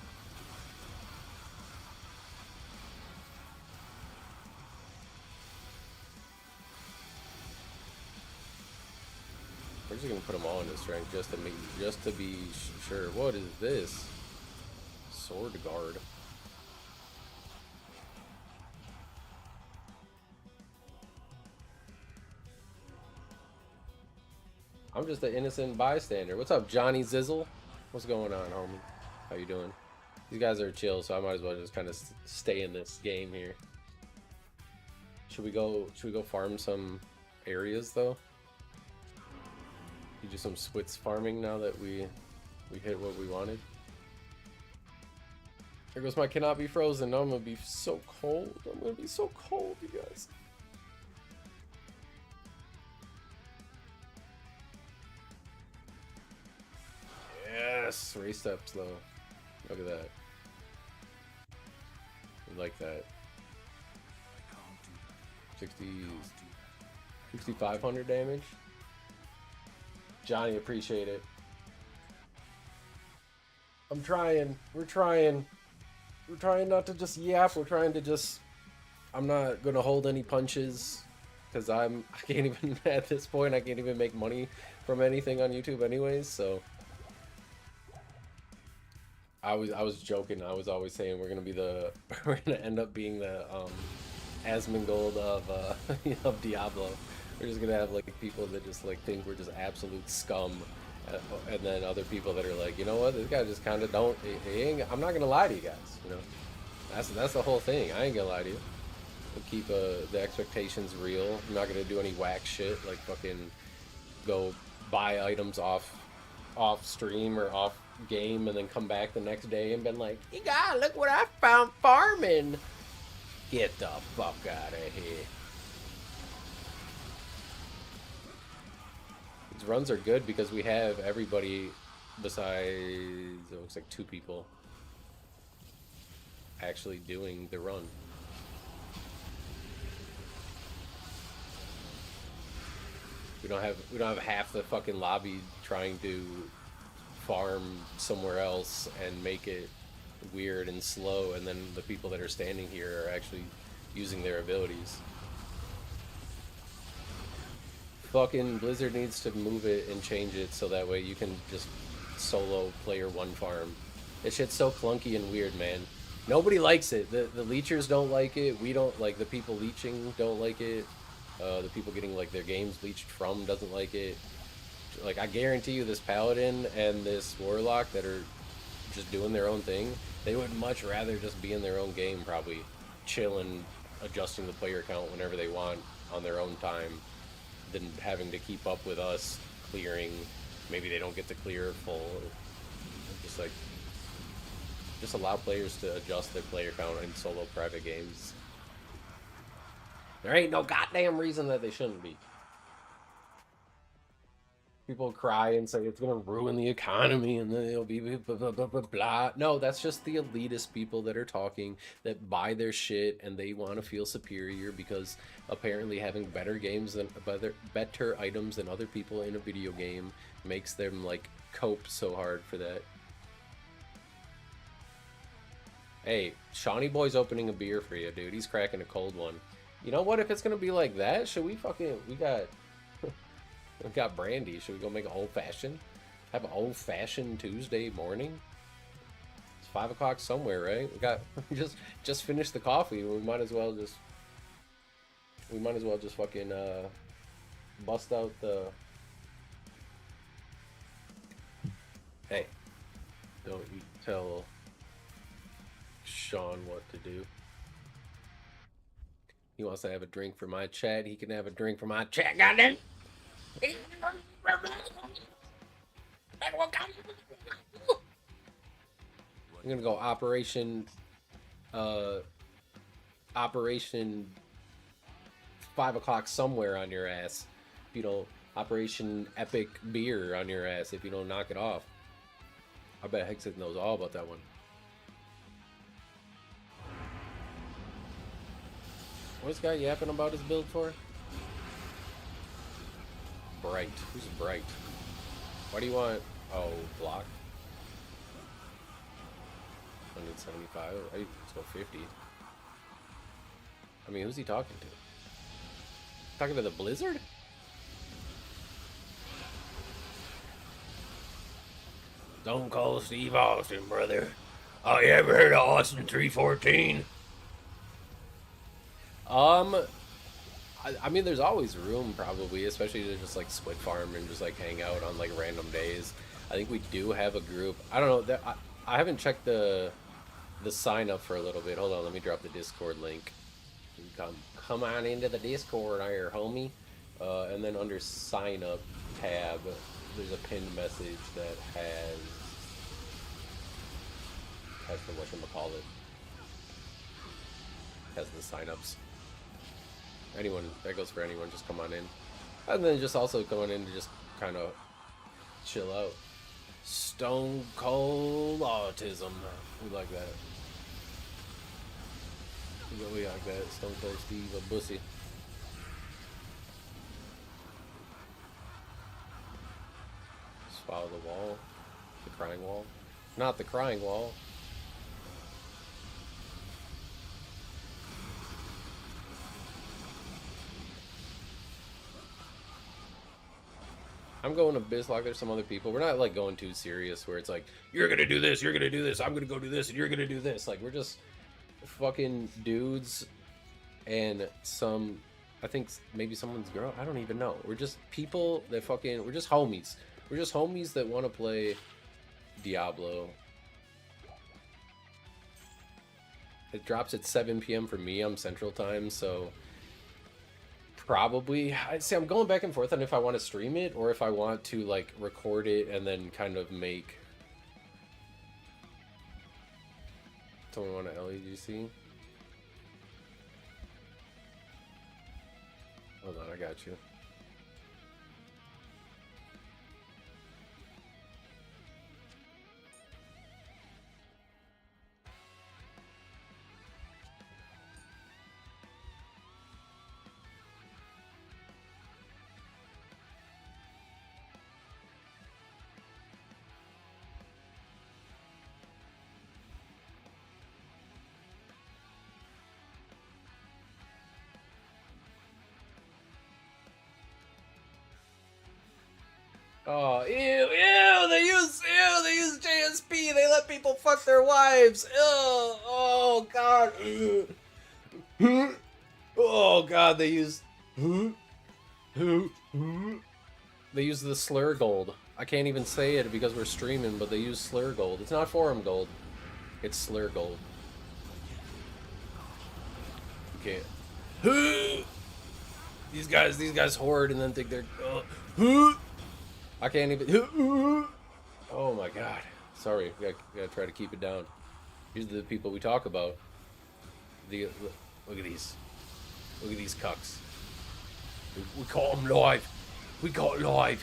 We're just gonna put them all into strength just to be sure. What is this? Sword guard. I'm just an innocent bystander. What's up, Johnny Zizzle? What's going on, homie? How you doing? These guys are chill, so I might as well just kind of stay in this game here. Should we go farm some areas though? You do some Switz farming now that we hit what we wanted. There goes my cannot be frozen. Now I'm gonna be so cold. I'm gonna be so cold, you guys. Yes, race up slow. Look at that. I like that. 6,500 damage. Johnny, appreciate it. I'm trying. We're trying. We're trying not to just yap. We're trying to just. I'm not gonna hold any punches because I can't even at this point. I can't even make money from anything on YouTube, anyways. So. I was joking. I was always saying we're gonna end up being the Asmongold of of Diablo. We're just gonna have like people that just like think we're just absolute scum, and then other people that are like, you know what, this guy just kind of don't. He ain't, I'm not gonna lie to you guys. You know, that's the whole thing. I ain't gonna lie to you. We'll keep the expectations real. I'm not gonna do any whack shit like fucking go buy items off stream or off game and then come back the next day and been like, you God, look what I found farming. Get the fuck out of here. These runs are good because we have everybody besides, it looks like 2 people actually doing the run. We don't have half the fucking lobby trying to farm somewhere else and make it weird and slow, and then the people that are standing here are actually using their abilities. Fucking Blizzard needs to move it and change it so that way you can just solo player 1 farm. This shit's so clunky and weird, man. Nobody likes it. The leechers don't like it. We don't like, the people leeching don't like it. The people getting like their games leached from doesn't like it. Like, I guarantee you this paladin and this warlock that are just doing their own thing, they would much rather just be in their own game, probably chilling, adjusting the player count whenever they want on their own time, than having to keep up with us clearing. Maybe they don't get to clear full. Just like, just allow players to adjust their player count in solo private games. There ain't no goddamn reason that they shouldn't be. People cry and say it's gonna ruin the economy and then it'll be blah, blah, blah, blah, blah. No, that's just the elitist people that are talking, that buy their shit and they want to feel superior because apparently having better games than better items than other people in a video game makes them like cope so hard for that. Hey, Shawnee Boy's opening a beer for you, dude. He's cracking a cold one. You know what? If it's gonna be like that, should we fucking, we got brandy. Should we go make an old fashioned? Have an old fashioned Tuesday morning? It's 5 o'clock somewhere, right? We got just finished the coffee. We might as well just fucking bust out the. Hey, don't you tell Sean what to do. He wants to have a drink for my chat. He can have a drink for my chat. Goddamn. I'm gonna go Operation 5 o'clock somewhere on your ass. If you don't, Operation Epic Beer on your ass if you don't knock it off. I bet Hexit knows all about that one. What's this guy yapping about his build for? Bright. Who's Bright? What do you want? Oh, block. 175. Right, let's go 50. I mean, who's he talking to? Talking to the Blizzard? Stone Cold Steve Austin, brother. Oh, you ever heard of Austin 314? I mean, there's always room, probably, especially to just like split farm and just like hang out on like random days. I think we do have a group. I don't know. I haven't checked the sign up for a little bit. Hold on, let me drop the Discord link. You come on into the Discord, here, homie. And then under sign up tab, there's a pinned message that has the whatchamacallit. Has the sign-ups. Anyone, that goes for anyone, just come on in. And then just also going in to just kind of chill out. Stone Cold Autism. We like that. We like that. Stone Cold Steve, a bussy. Just follow the wall. The crying wall. Not the crying wall. I'm going to Bislock. There's some other people. We're not like going too serious where it's like, you're gonna do this, you're gonna do this, I'm gonna go do this, and you're gonna do this. Like, we're just fucking dudes and some, I think maybe someone's girl. I don't even know. We're just people that fucking, we're just homies. We're just homies that want to play Diablo. It drops at 7 p.m. for me. I'm Central Time, so probably, I'd say I'm going back and forth on if I want to stream it or if I want to like record it and then kind of make. Someone want an LEGC? Hold on, I got you. Oh, ew, they use JSP, they let people fuck their wives, ew, oh god, oh god, they use the slur gold. I can't even say it because we're streaming, but they use slur gold. It's not forum gold, it's slur gold. Okay. These guys hoard and then think they're, I can't even. Oh my god. Sorry, gotta try to keep it down. These are the people we talk about. Look at these. Look at these cucks. We caught them live. We got live.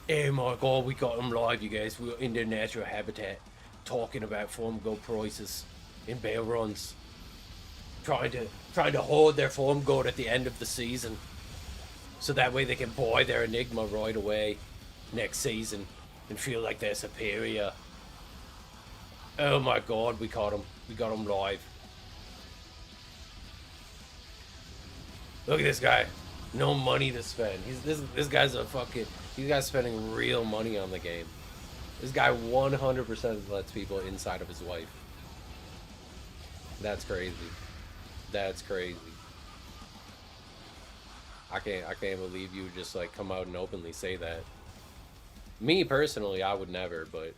Oh my god, we got them live, you guys. We were in their natural habitat, talking about farm gold prices in bear runs. Trying to hoard their farm gold at the end of the season, so that way they can buy their Enigma right away next season and feel like they're superior. Oh my god, we caught him. We got him live. Look at this guy. No money to spend. This guy's a fucking, this guy's spending real money on the game. This guy 100% lets people inside of his wife. That's crazy. That's crazy. I can't believe you just like come out and openly say that. Me personally, I would never, but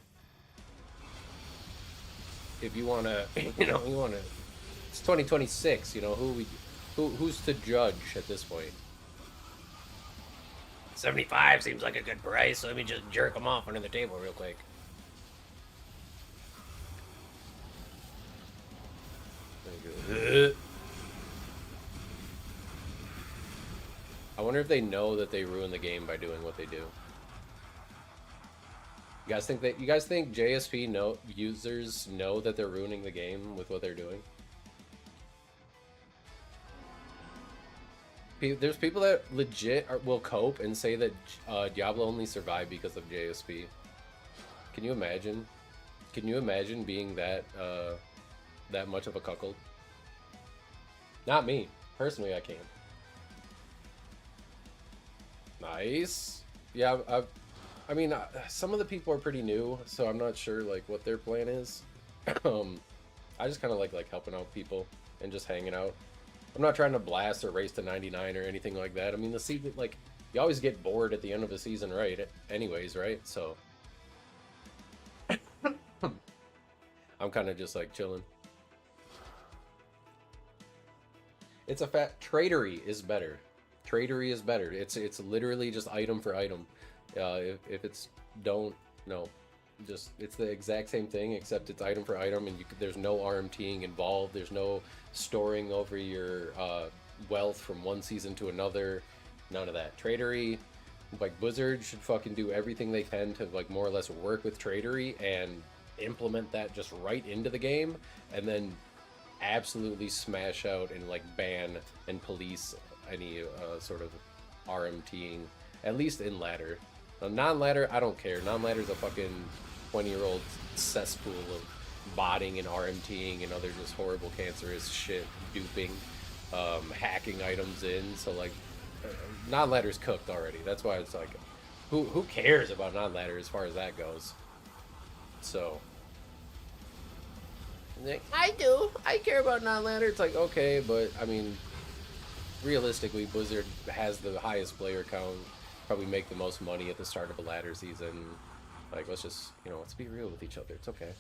if you wanna, you wanna, it's 2026, who's to judge at this point? 75 seems like a good price, so let me just jerk them off under the table real quick. I wonder if they know that they ruin the game by doing what they do. You guys think JSP users know that they're ruining the game with what they're doing? There's people that legit will cope and say that Diablo only survived because of JSP. Can you imagine? Can you imagine being that that much of a cuckold. Not me. Personally, I can't. Nice. Yeah, I mean, some of the people are pretty new, so I'm not sure like what their plan is. I just kind of like helping out people and just hanging out. I'm not trying to blast or race to 99 or anything like that. I mean, the season, like, you always get bored at the end of a season, right? Anyways, right? So I'm kind of just like chilling. It's a fat tradery is better. Tradery is better. It's literally just item for item. If it's don't no, just it's the exact same thing except it's item for item, and there's no RMTing involved. There's no storing over your wealth from one season to another. None of that. Tradery, like Blizzard should fucking do everything they can to like more or less work with Tradery and implement that just right into the game, and then absolutely smash out and like ban and police any sort of RMTing, at least in ladder. Non-ladder, I don't care. Non-ladder's a fucking 20-year-old cesspool of botting and RMTing and other just horrible cancerous shit, duping, hacking items in. So like, non-ladder's cooked already. That's why it's like, who cares about non-ladder as far as that goes? So, like, I do. I care about non-ladder. It's like, okay, but I mean, realistically, Blizzard has the highest player count. Probably make the most money at the start of a ladder season. Like, let's just, let's be real with each other. It's okay.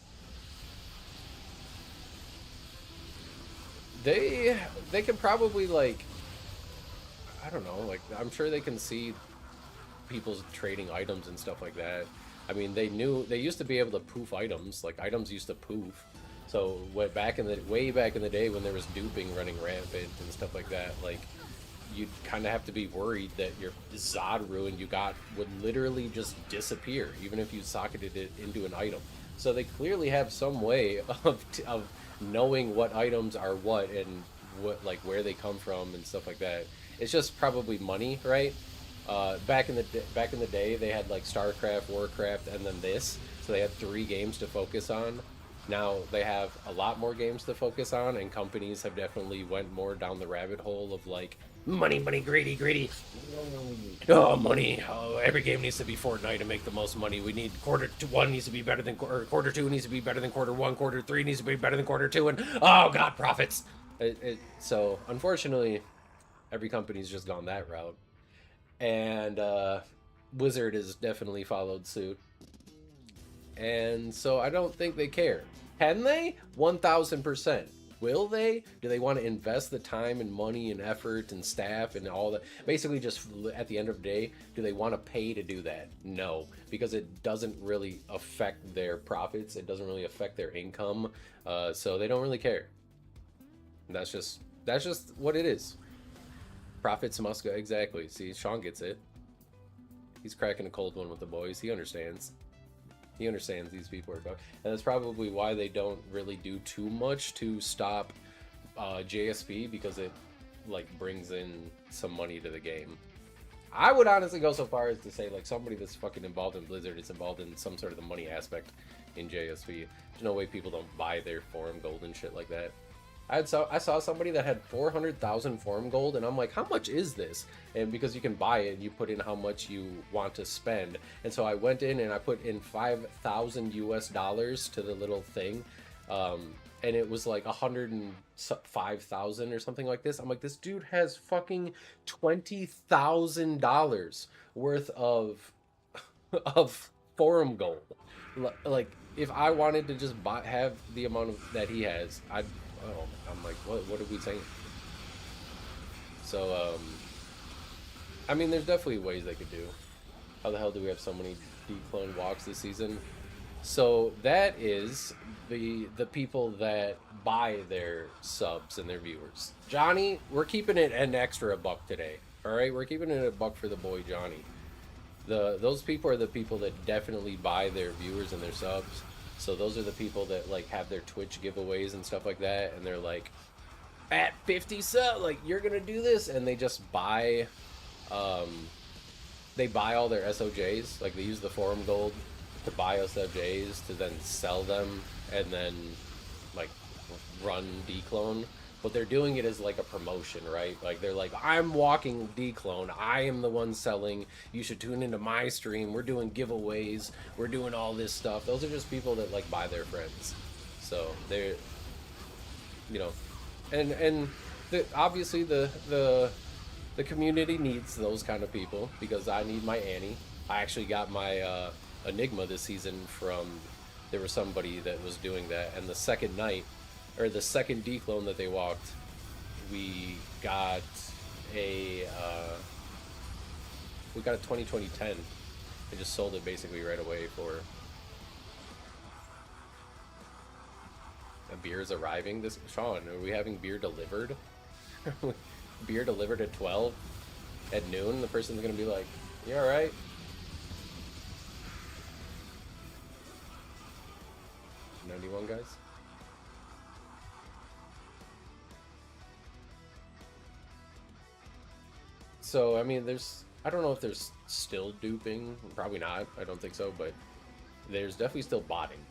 They can probably, like, I don't know, like, I'm sure they can see people's trading items and stuff like that. I mean, they used to be able to poof items. Like, items used to poof. So, way back in the day when there was duping running rampant and stuff like that, like, you'd kind of have to be worried that your Zod ruin you got would literally just disappear, even if you socketed it into an item. So they clearly have some way of knowing what items are what and what, like, where they come from and stuff like that. It's just probably money, right? Back in the day, they had like StarCraft, Warcraft, and then this, so they had 3 games to focus on. Now they have a lot more games to focus on, and companies have definitely went more down the rabbit hole of like, money, greedy. Oh, money. Oh, every game needs to be Fortnite to make the most money. We need quarter 1 needs to be better than quarter 2 needs to be better than quarter 1. Quarter 3 needs to be better than quarter 2. And oh god, profits. So unfortunately, every company's just gone that route, and Blizzard has definitely followed suit. And so I don't think they care. Can they? 1000%. Will they? Do they want to invest the time and money and effort and staff and all that? Basically, just at the end of the day, do they want to pay to do that? No, because it doesn't really affect their profits. It doesn't really affect their income. So they don't really care. That's just what it is. Profits must go. Exactly. See, Sean gets it. He's cracking a cold one with the boys. He understands. He understands these people are going, and that's probably why they don't really do too much to stop JSP, because it like brings in some money to the game. I would honestly go so far as to say like somebody that's fucking involved in Blizzard is involved in some sort of the money aspect in JSP. There's no way people don't buy their forum gold and shit like that. I saw somebody that had 400,000 forum gold, and I'm like, how much is this? And because you can buy it, you put in how much you want to spend. And so I went in and I put in $5,000 to the little thing, and it was like 105,000 or something like this. I'm like, this dude has fucking $20,000 worth of forum gold. Like, if I wanted to just have the amount of that he has, I'm like, what are we saying? So, I mean, there's definitely ways they could do. How the hell do we have so many decloned walks this season? So that is the people that buy their subs and their viewers. Johnny, we're keeping it an extra $1 today. All right, we're keeping it $1 for the boy Johnny. Those people are the people that definitely buy their viewers and their subs. So those are the people that like have their Twitch giveaways and stuff like that, and they're like, at 50 subs, like, you're gonna do this, and they just buy, they buy all their SOJs. Like, they use the forum gold to buy SOJs to then sell them, and then like run declone, but they're doing it as like a promotion, right? Like they're like, I'm walking declone, I am the one selling, you should tune into my stream, we're doing giveaways, we're doing all this stuff. Those are just people that like buy their friends. So they're, you know, and obviously the community needs those kind of people, because I need my Annie. I actually got my Enigma this season from, there was somebody that was doing that, and the second night, or the second declone that they walked, we got a 2010. I just sold it basically right away for. A beer is arriving. This Sean, are we having beer delivered? Beer delivered at 12 at noon. The person's gonna be like, "You all right?" 91 guys. So I mean, I don't know if there's still duping. Probably not. I don't think so. But there's definitely still botting.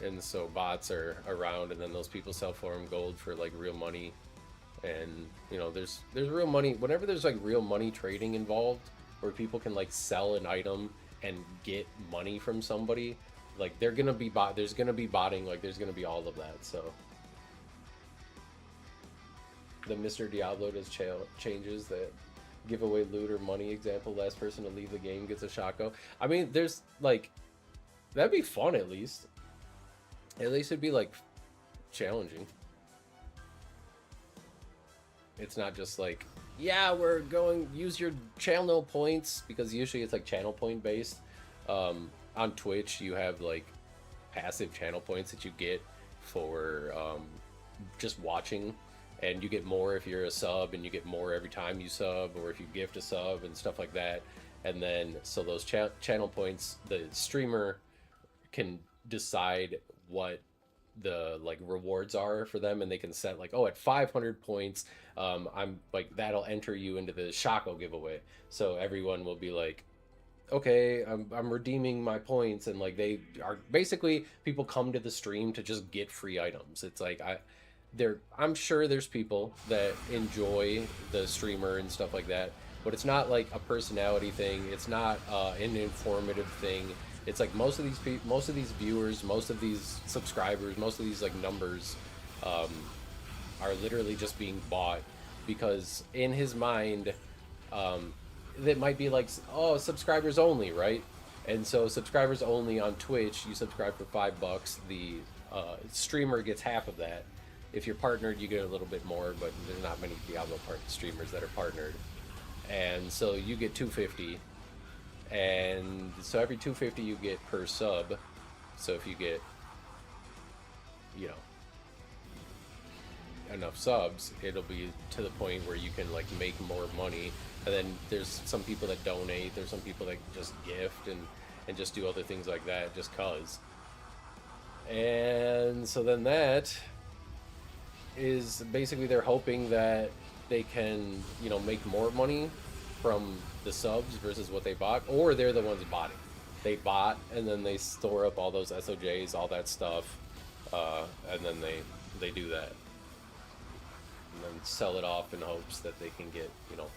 And so bots are around, and then those people sell forum gold for like real money. And you know, there's real money whenever there's like real money trading involved, where people can like sell an item and get money from somebody. Like there's gonna be botting, like there's gonna be all of that. So the Mr. Diablo does changes that give away loot or money. Example: last person to leave the game gets a shotgun. I mean, there's like, that'd be fun at least. At least it'd be like challenging. It's not just like, yeah, we're going use your channel points, because usually it's like channel point based. On Twitch, you have like passive channel points that you get for just watching, and you get more if you're a sub, and you get more every time you sub, or if you gift a sub and stuff like that. And then so those channel points, the streamer can decide what the like rewards are for them, and they can set like, oh, at 500 points, I'm like, that'll enter you into the Shaco giveaway. So everyone will be like, okay, I'm redeeming my points, and like they are basically, people come to the stream to just get free items. It's like I'm sure there's people that enjoy the streamer and stuff like that, but it's not like a personality thing. It's not an informative thing. It's like most of these viewers, most of these subscribers, most of these like numbers are literally just being bought, because in his mind, that might be like, oh, subscribers only, right? And so subscribers only on Twitch, you subscribe for $5. The streamer gets half of that. If you're partnered, you get a little bit more, but there's not many Diablo streamers that are partnered. And so you get $2.50. And so every $2.50 you get per sub. So if you get, you know, enough subs, it'll be to the point where you can like make more money. And then there's some people that donate, there's some people that just gift and just do other things like that just cause. And so then that is basically, they're hoping that they can, you know, make more money from the subs versus what they bought, or they're the ones botting. They bought, and then they store up all those SOJs, all that stuff, and then they do that, and then sell it off in hopes that they can get, you know,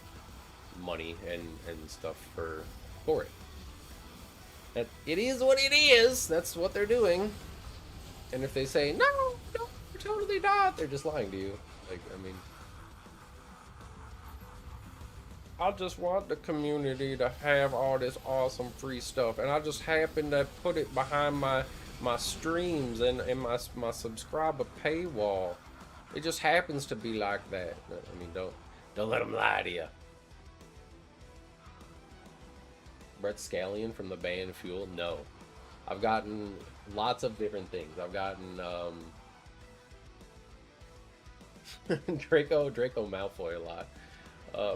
money and stuff for it. That it is what it is. That's what they're doing. And if they say no, you're totally not, they're just lying to you. Like, I mean, I just want the community to have all this awesome free stuff, and I just happen to put it behind my streams and my subscriber paywall. It just happens to be like that. I mean, don't let them lie to you. Brett Scallion from the band Fuel? No. I've gotten lots of different things. I've gotten Draco Malfoy a lot.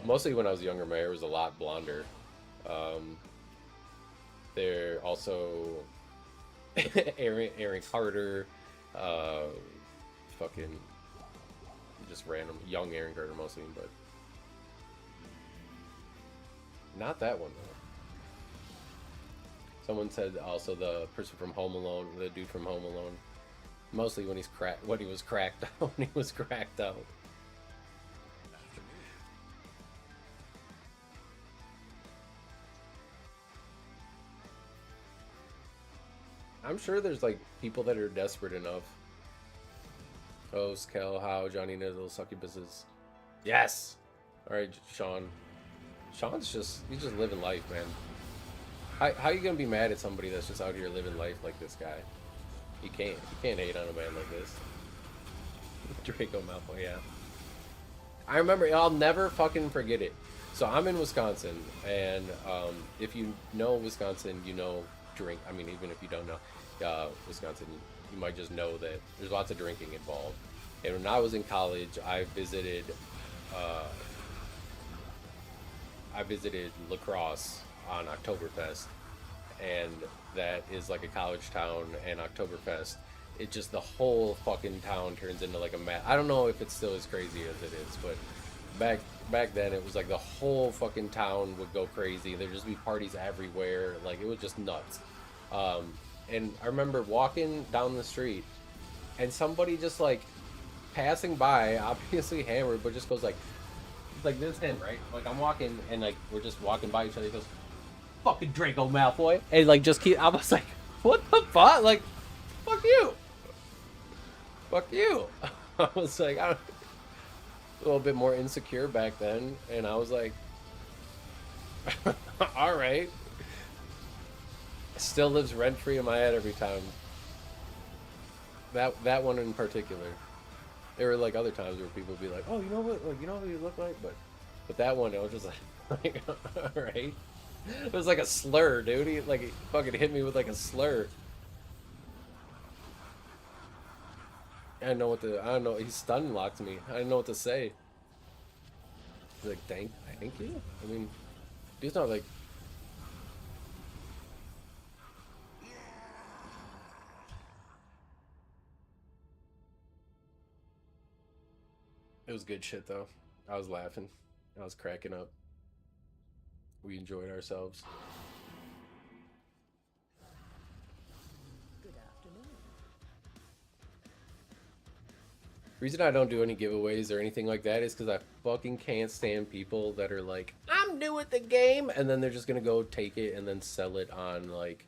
Mostly when I was younger, my hair was a lot blonder. They're also Aaron Carter, fucking just random young Aaron Carter mostly, but not that one though. Someone said also the person from Home Alone, the dude from Home Alone. Mostly when he's cracked, when he was cracked out, when he was cracked out. I'm sure there's like people that are desperate enough. Host, Kel, How, Johnny Nizzle, Succubuses. Yes! Alright, Sean. Sean's just, he's just living life, man. How you gonna be mad at somebody that's just out here living life like this guy? You can't hate on a man like this. Draco Malfoy, yeah. I remember, I'll never fucking forget it. So I'm in Wisconsin, and if you know Wisconsin, you know drink. I mean, even if you don't know Wisconsin, you might just know that there's lots of drinking involved. And when I was in college, I visited La Crosse on Oktoberfest, and that is like a college town, and Oktoberfest, it just, the whole fucking town turns into like a mad. I don't know if it's still as crazy as it is, but back then it was like the whole fucking town would go crazy. There'd just be parties everywhere. Like, it was just nuts. And I remember walking down the street, and somebody just like passing by, obviously hammered, but just goes like this in, right? Like, I'm walking, and like we're just walking by each other. He goes, "Fucking Draco Malfoy," and like just keep. I was like, "What the fuck?" Like, "Fuck you, fuck you." I was like, a little bit more insecure back then, and I was like, "All right." Still lives rent free in my head every time. That one in particular. There were like other times where people would be like, "Oh, you know what? Like, you know what you look like," but that one, it was just like, all right. It was like a slur, dude. He fucking hit me with like a slur. I don't know. He stun locked me. I didn't know what to say. He's like, thank you. I mean, he's not like. It was good shit though. I was laughing. I was cracking up. We enjoyed ourselves. Good afternoon. Reason I don't do any giveaways or anything like that is because I fucking can't stand people that are like, "I'm new at the game," and then they're just gonna go take it and then sell it on like,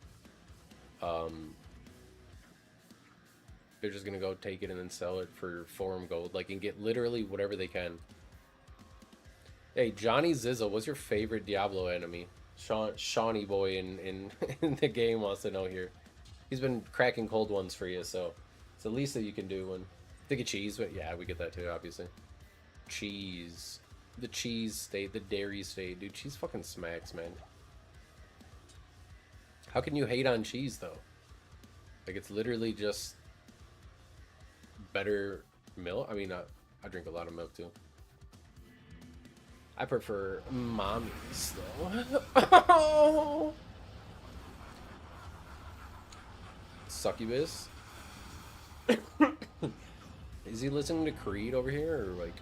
they're just gonna go take it and then sell it for forum gold, like, and get literally whatever they can. Hey, Johnny Zizzle, what's your favorite Diablo enemy? Shawnee boy in in the game wants to know here. He's been cracking cold ones for you, so it's the least that you can do. When think of cheese, but yeah, we get that too, obviously. Cheese, the cheese state, the dairy state, dude. Cheese fucking smacks, man. How can you hate on cheese though? Like, it's literally just better milk. I mean, I drink a lot of milk too. I prefer mommies though. Succubus. Is he listening to Creed over here, or like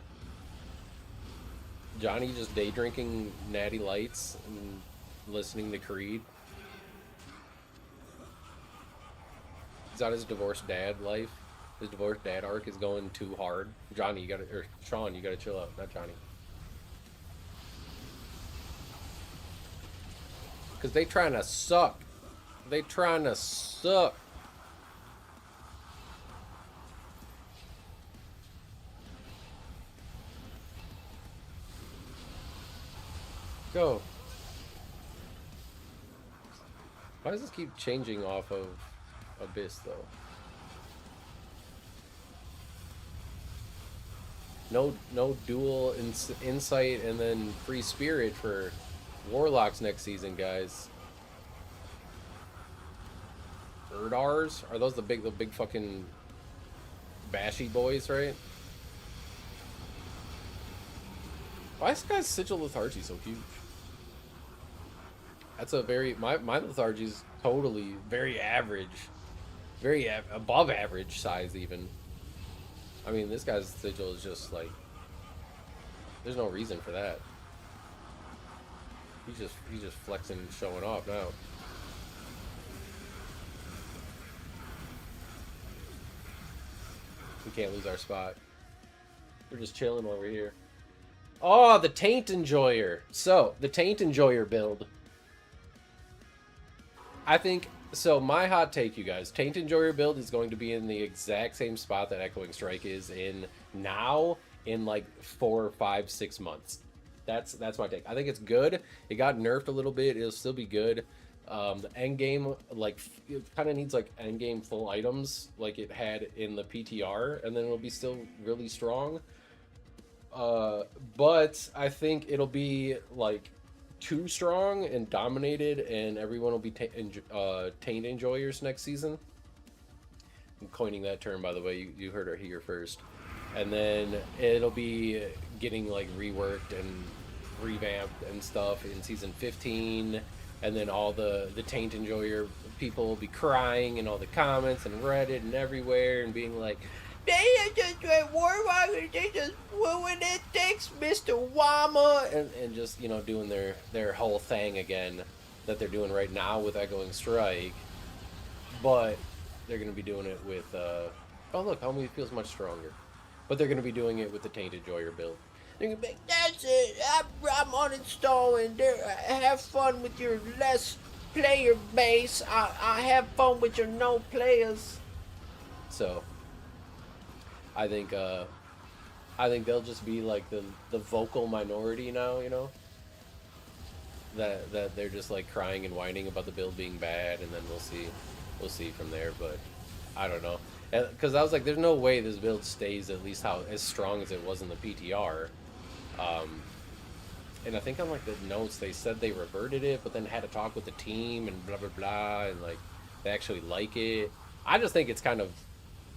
Johnny just day drinking Natty Lights and listening to Creed? He's on his divorced dad life. His divorced dad arc is going too hard. Johnny, you gotta, or Sean, you gotta chill out, not Johnny. Because they trying to suck. They trying to suck. Go. Why does this keep changing off of Abyss, though? No dual insight and then free spirit for Warlocks next season, guys. Erdars? Are those the big fucking bashy boys, right? Why is this guy's Sigil Lethargy so huge? That's a very... My Lethargy's totally very average. Very above average size, even. I mean, this guy's Sigil is just like... There's no reason for that. He's just flexing and showing off now. We can't lose our spot. We're just chilling over here. Oh, the Taint Enjoyer. So, the Taint Enjoyer build. I think, so my hot take, you guys, Taint Enjoyer build is going to be in the exact same spot that Echoing Strike is in now in like 4, 5, 6 months. That's my take. I think it's good. It got nerfed a little bit. It'll still be good. The end game, like, it kind of needs like end game full items like it had in the PTR, and then it'll be still really strong. But I think it'll be like too strong and dominated, and everyone will be taint enjoyers next season. I'm coining that term, by the way. You heard it here first. And then it'll be getting like reworked and revamped and stuff in season 15. And then all the taint enjoyer people will be crying in all the comments and Reddit and everywhere and being like, they just Warwalker, they just ruined it, thanks Mr. Wama, and just, you know, doing their whole thing again that they're doing right now with Echoing Strike. But they're going to be doing it with, oh look, Homie feels much stronger. But they're going to be doing it with the Taint Enjoyer build. They're going to be like, that's it, I'm uninstalling, have fun with your less player base, I have fun with your no players. So, I think they'll just be like the vocal minority now, you know? That they're just like crying and whining about the build being bad, and then we'll see from there. But I don't know, because I was like, there's no way this build stays at least as strong as it was in the PTR. And I think on like the notes they said they reverted it, but then had to talk with the team and blah blah blah, and like they actually like it. I just think it's kind of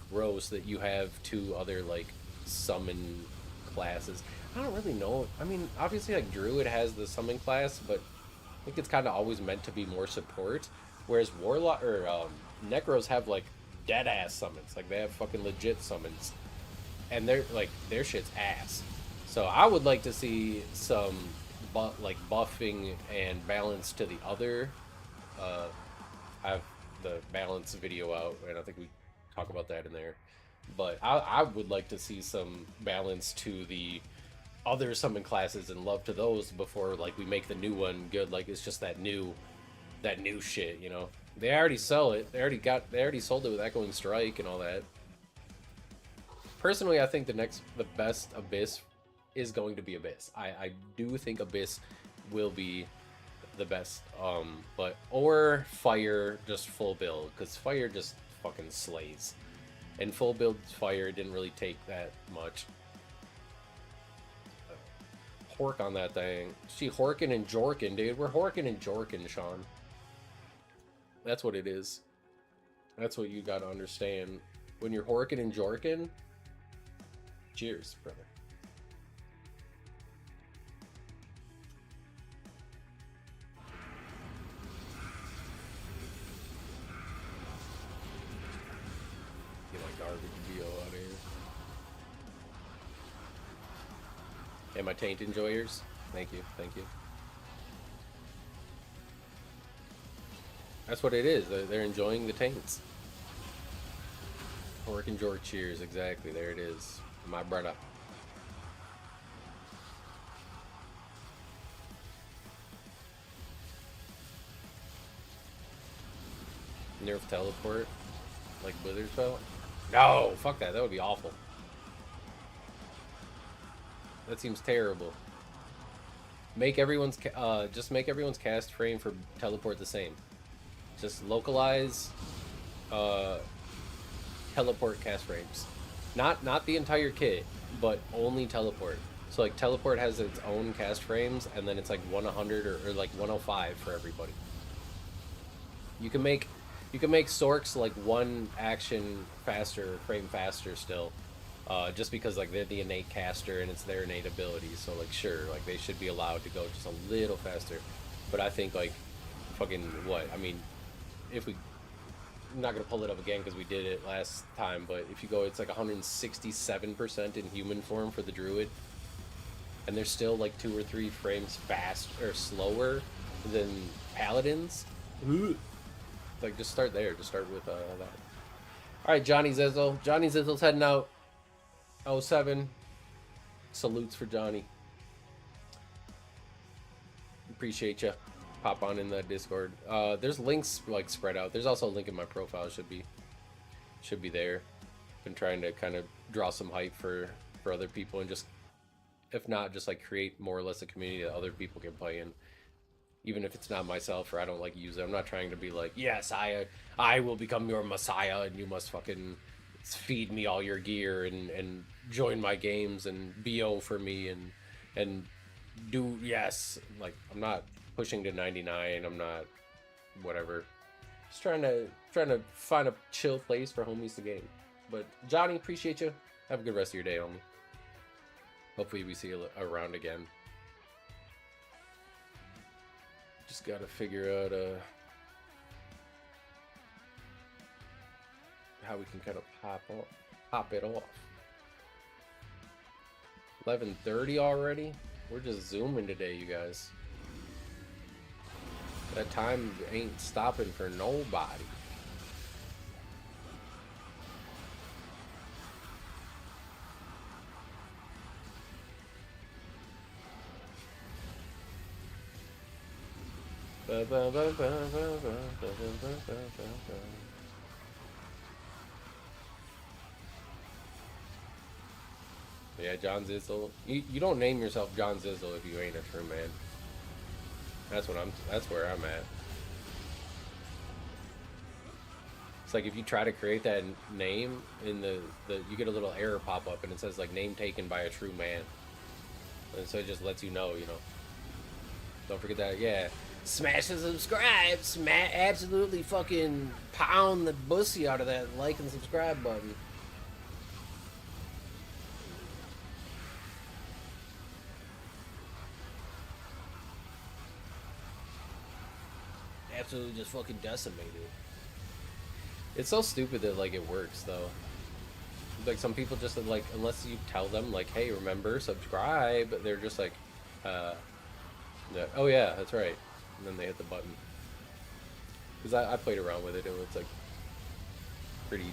gross that you have two other like summon classes. I don't really know. I mean, obviously like Druid has the summon class, but I think it's kind of always meant to be more support, whereas Warlock or Necros have like dead ass summons. Like they have fucking legit summons, and they're like their shit's ass. So I would like to see some like buffing and balance to the other. I have the balance video out, and I think we talk about that in there. But I would like to see some balance to the other summon classes and love to those before like we make the new one good. Like it's just that new shit, you know. They already sell it. They already sold it with Echoing Strike and all that. Personally, I think the best Abyss is going to be Abyss. I do think Abyss will be the best. But or Fire just full build, because Fire just fucking slays. And full build Fire didn't really take that much. Hork on that thing. She horking and jorking, dude. We're horking and jorking, Sean. That's what it is. That's what you gotta understand. When you're horking and jorking, cheers, brother. Get my garbage VO out of here. And my taint enjoyers. Thank you, thank you. That's what it is. They're enjoying the taints. Hork and jork cheers, exactly. There it is. My brother. Nerf teleport? Like Blizzard spell? No! Fuck that. That would be awful. That seems terrible. Make everyone's just make everyone's cast frame for teleport the same. Just localize teleport cast frames. Not the entire kit, but only teleport. So like teleport has its own cast frames, and then it's like 100 or like 105 for everybody. You can make Sorks like one action faster, frame faster still. Just because like they're the innate caster and it's their innate ability, so like sure, like they should be allowed to go just a little faster. But I think like fucking what? I mean, if I'm not gonna pull it up again because we did it last time, but if you go, it's like 167% in human form for the druid, and they're still like 2 or 3 frames fast or slower than paladins. Like just start there. Just start with that. All right, Johnny Zizzle. Johnny Zizzle's heading out. Oh 07. Salutes for Johnny. Appreciate you. Pop on in the Discord. There's links like spread out. There's also a link in my profile. Should be there. Been trying to kind of draw some hype for other people and just, if not, just like create more or less a community that other people can play in. Even if it's not myself or I don't like use it. I'm not trying to be like, yes, I will become your messiah and you must fucking feed me all your gear and join my games and BO for me and do, yes. Like, I'm not pushing to 99. I'm not whatever. Just trying to find a chill place for homies to game. But Johnny, appreciate you. Have a good rest of your day, homie. Hopefully we see you around again. Just gotta figure out how we can kind of pop it off. 11:30 already? We're just zooming today, you guys. That time ain't stopping for nobody. Yeah, John Zizzle. You don't name yourself John Zizzle if you ain't a true man. That's where I'm at. It's like if you try to create that name in the you get a little error pop up and it says like name taken by a true man. And so it just lets you know. Don't forget that, yeah. Smash and subscribe. Absolutely fucking pound the pussy out of that like and subscribe button. Absolutely just fucking decimated. It's so stupid that like it works though. Like some people just like, unless you tell them like, hey, remember, subscribe, they're just like, yeah, oh yeah, that's right. And then they hit the button. Because I played around with it, and it's like pretty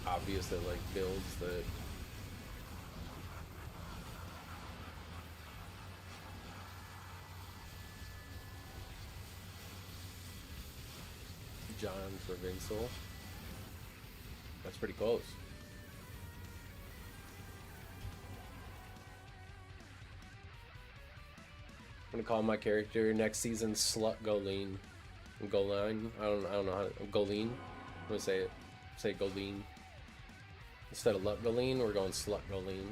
obvious that like builds that. John Provincial. That's pretty close. I'm gonna call my character next season Slut Goleen. Goline. I don't know how to, Goleen. I'm gonna say it. Say Goleen. Instead of Lut Goleen, we're going Slut Goleen.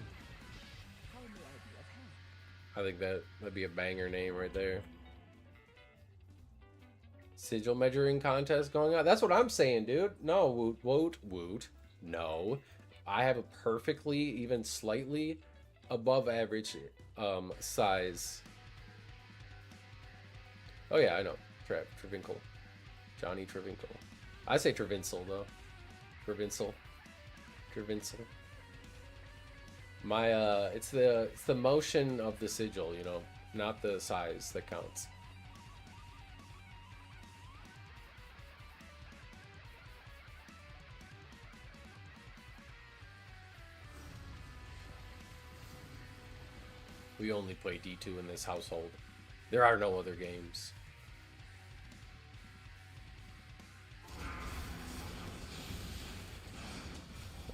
How may I be of help? I think that'd be a banger name right there. Sigil measuring contest going on. That's what I'm saying, dude. No, woot. No. I have a perfectly, even slightly above average size. Oh yeah, I know. Trevinkle. Johnny Trevinkle. I say Trevinsel though. Trevinsel. My it's the motion of the sigil, not the size that counts. We only play D2 in this household. There are no other games.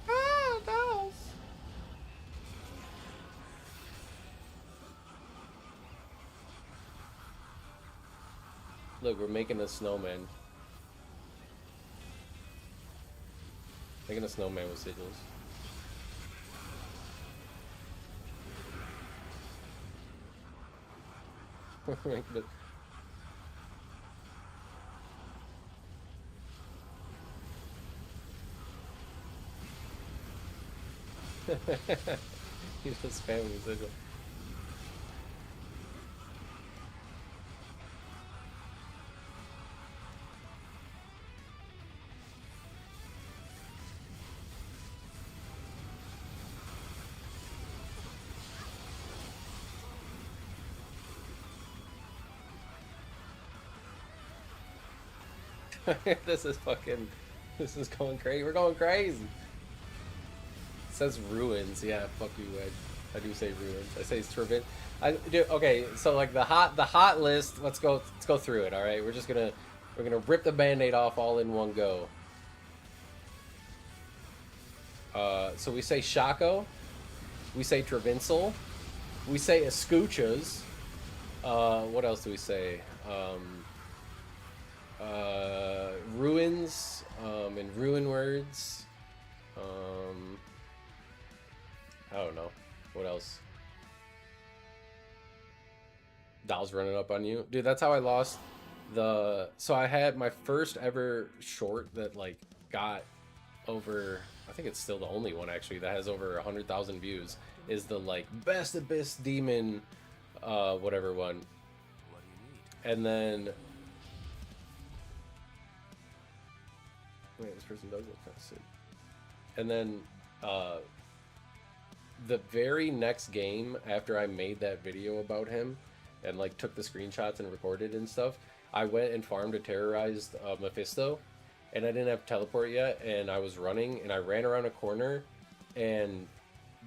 Ah, dolls! Look, we're making a snowman. Making a snowman with sigils. But he's just spamming sigil. This is fucking This is going crazy. We're going crazy. It says ruins. Yeah, fuck you, Wedge. I do say ruins. I say Trevin. I do. Okay, so like the hot list. Let's go through it. All right, we're gonna rip the band-aid off all in one go. So we say Shaco. We say Travinsel. We say Escuchas. What else do we say? Ruins. And ruin words. I don't know. What else? Dolls running up on you. Dude, that's how I lost the... So I had my first ever short that, like, got over... I think it's still the only one, actually, that has over 100,000 views. Is the, like, best abyss demon, whatever one. And then... Wait, this person does look kind of sick. And then, the very next game after I made that video about him and like took the screenshots and recorded and stuff, I went and farmed a terrorized Mephisto, and I didn't have teleport yet, and I was running and I ran around a corner and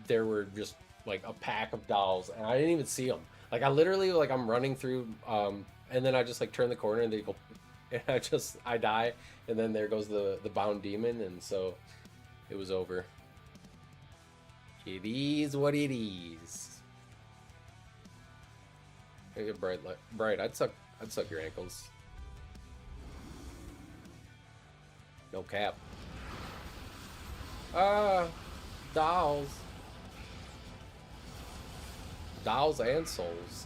there were just like a pack of dolls and I didn't even see them. Like I literally, like I'm running through and then I just like turn the corner and they go and I die, and then there goes the bound demon, and so it was over. It is what it is. Hey, Bright, I'd suck your ankles. No cap. Dolls. Dolls and souls.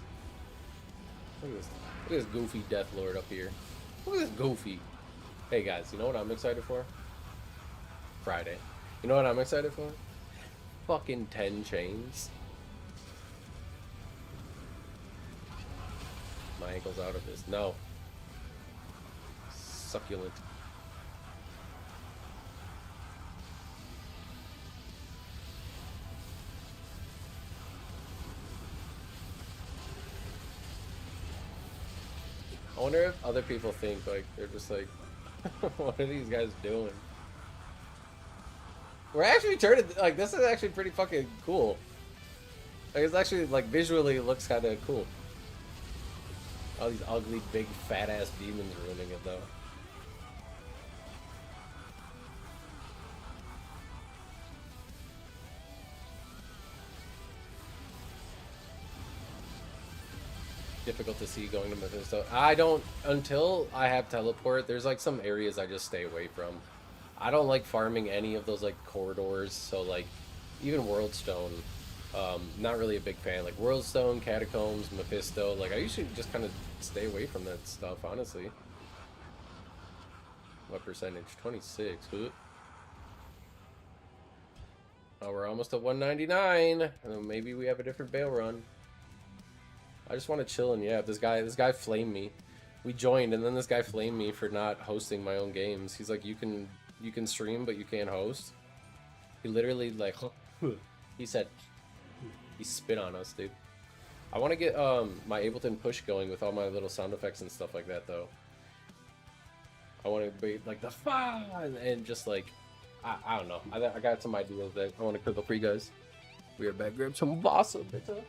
Look at this goofy Death Lord up here. Look at this goofy. Hey guys, you know what I'm excited for? Friday. You know what I'm excited for? Fucking 10 chains. My ankle's out of this. No. Succulent. I wonder if other people think, like, they're just like, what are these guys doing? We're actually turning, like, this is actually pretty fucking cool. Like, it's actually, like, visually it looks kind of cool. All these ugly, big, fat-ass demons ruining it, though. Difficult to see going to Mephisto. I don't, until I have teleport, there's, like, some areas I just stay away from. I don't like farming any of those, like, corridors, so, like, even Worldstone, not really a big fan. Like, Worldstone, Catacombs, Mephisto, like, I usually just kind of stay away from that stuff, honestly. What percentage? 26. Ooh. Oh, we're almost at 199. Maybe we have a different bail run. I just want to chill, and yeah, this guy flamed me. We joined, and then this guy flamed me for not hosting my own games. He's like, you can stream, but you can't host. He literally, like, he said, he spit on us, dude. I want to get my Ableton push going with all my little sound effects and stuff like that, though. I want to be like the fun and just like, I don't know. I got some ideas that I want to cook up for you guys. We are back, grab some Vasa, bitte.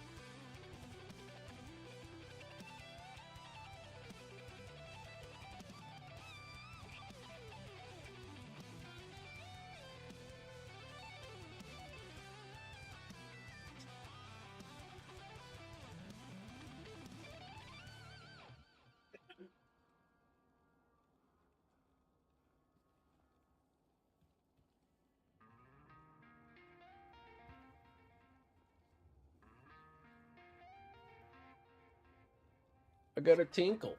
I got a tinkle.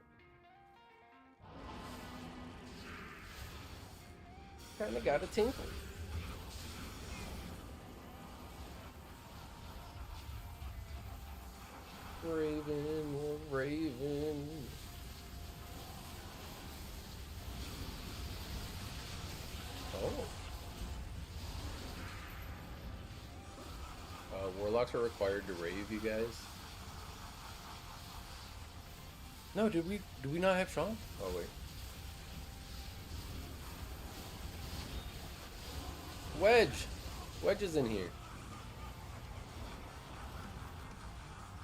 Kinda got a tinkle. Raven, Raven. Oh. Warlocks are required to rave, you guys. No, do we not have Sean? Oh wait. Wedge! Wedge is in here.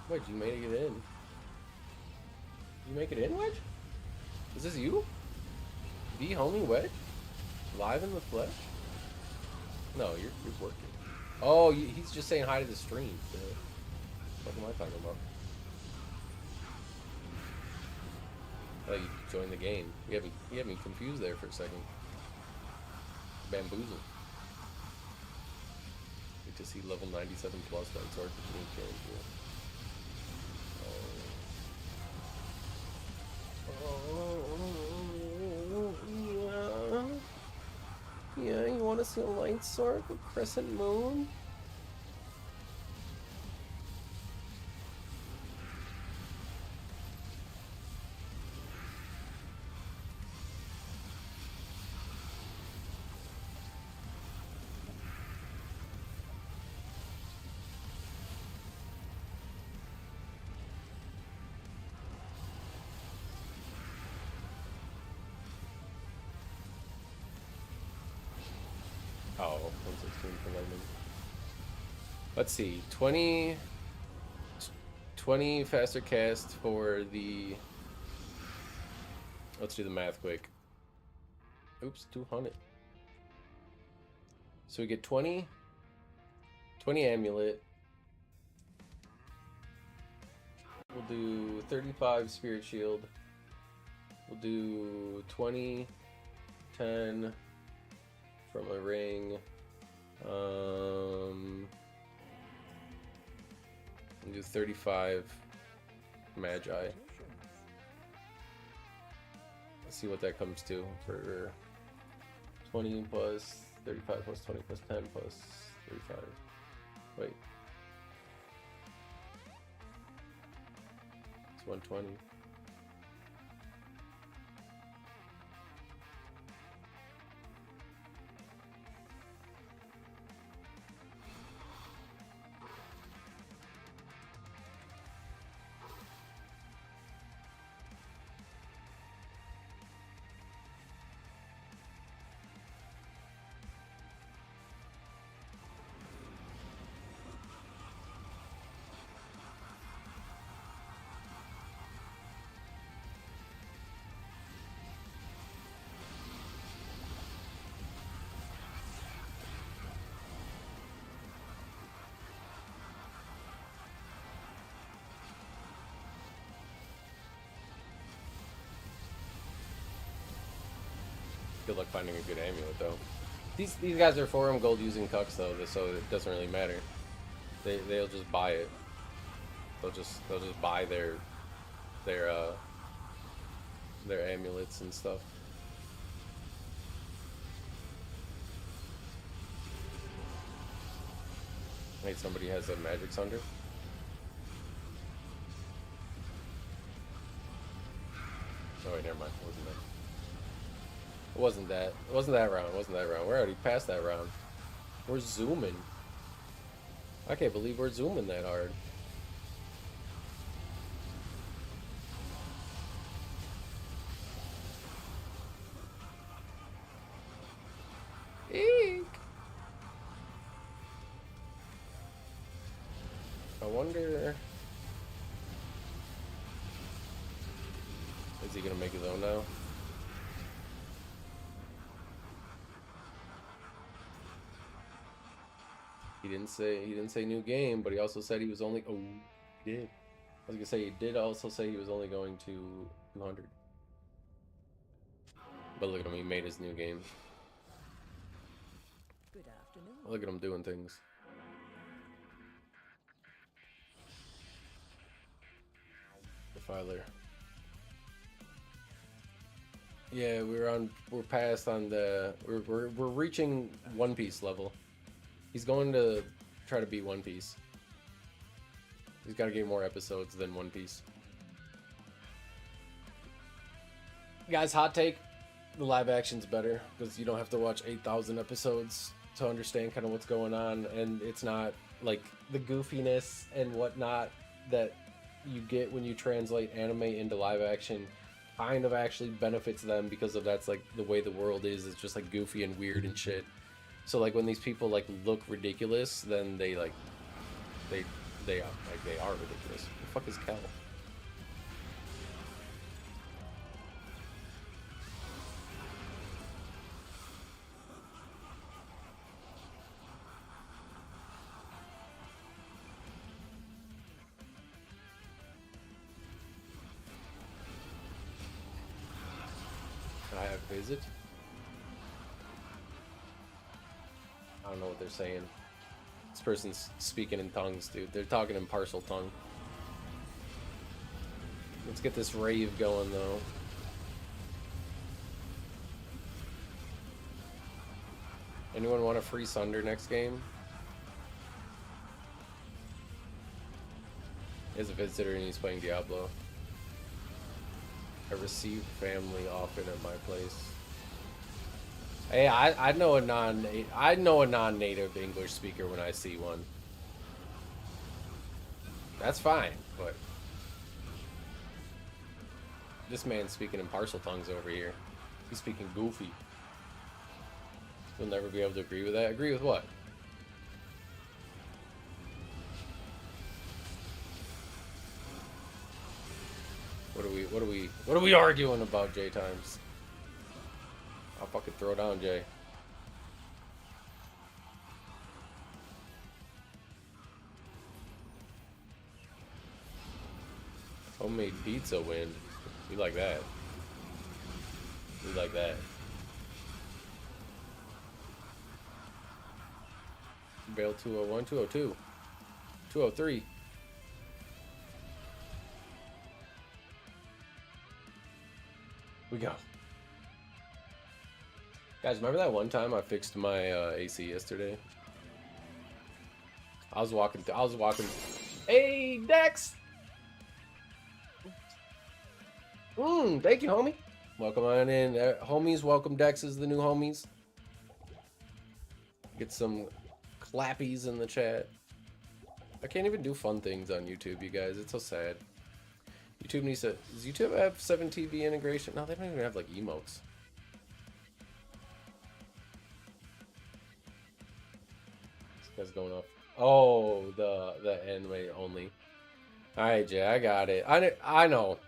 Wedge, you made it in. You make it in, Wedge? Is this you? The homie Wedge? Live in the flesh? No, you're working. Oh, he's just saying hi to the stream. What am I talking about? I thought you joined the game. You had me confused there for a second. Bamboozled. Need to see level 97 plus light sword between characters. Yeah, you want to see a light sword with crescent moon? Oh, 116 for lightning. Let's see, 20 faster cast for the... Let's do the math quick. Oops, 200. So we get 20 amulet. We'll do 35 spirit shield. We'll do 20, 10... from a ring. And do 35 magi. Let's see what that comes to for 20 plus 35 plus 20 plus 10 plus 35. Wait. It's 120. Good luck finding a good amulet, though. These guys are 4M gold using cucks, though, so it doesn't really matter. They'll just buy it. They'll just buy their amulets and stuff. Hey, somebody has a magic sunder. Oh wait, never mind. It wasn't that. It wasn't that. It wasn't that round. It wasn't that round. We're already past that round. We're zooming. I can't believe we're zooming that hard. Eek. I wonder... Is he gonna make his own now? He didn't say new game, but he also said he was only... Oh, he did. I was gonna say he did also say he was only going to 200. But look at him, he made his new game. Good afternoon. Look at him doing things. Defiler. Yeah, we're past on the we're reaching One Piece level. He's going to try to beat One Piece. He's got to get more episodes than One Piece. Guys, hot take: the live action's better because you don't have to watch 8,000 episodes to understand kind of what's going on, and it's not like the goofiness and whatnot that you get when you translate anime into live action. Kind of actually benefits them because of that's like the way the world is. It's just like goofy and weird and shit. So like when these people like look ridiculous, then they like they they are like they are ridiculous. The fuck is Kel? I have visit. I don't know what they're saying. This person's speaking in tongues, dude. They're talking in partial tongue. Let's get this rave going, though. Anyone want a free Sunder next game? He has a visitor and he's playing Diablo. I receive family often at my place. Hey, I know a non-native English speaker when I see one. That's fine, but this man's speaking in partial tongues over here. He's speaking goofy. You'll never be able to agree with that. Agree with what? What are we arguing about, J Times? I'll fucking throw down, Jay. Homemade pizza win. We like that. We like that. Bail 201, 202, 203. We go. Guys, remember that one time I fixed my AC yesterday? I was walking. Hey, Dex! Thank you, homie. Welcome on in. Homies, welcome Dex as the new homies. Get some clappies in the chat. I can't even do fun things on YouTube, you guys. It's so sad. YouTube needs to... Does YouTube have 7TV integration? No, they don't even have, like, emotes. This guy's going off. Oh, the anime only. Alright, Jay, I got it. I know.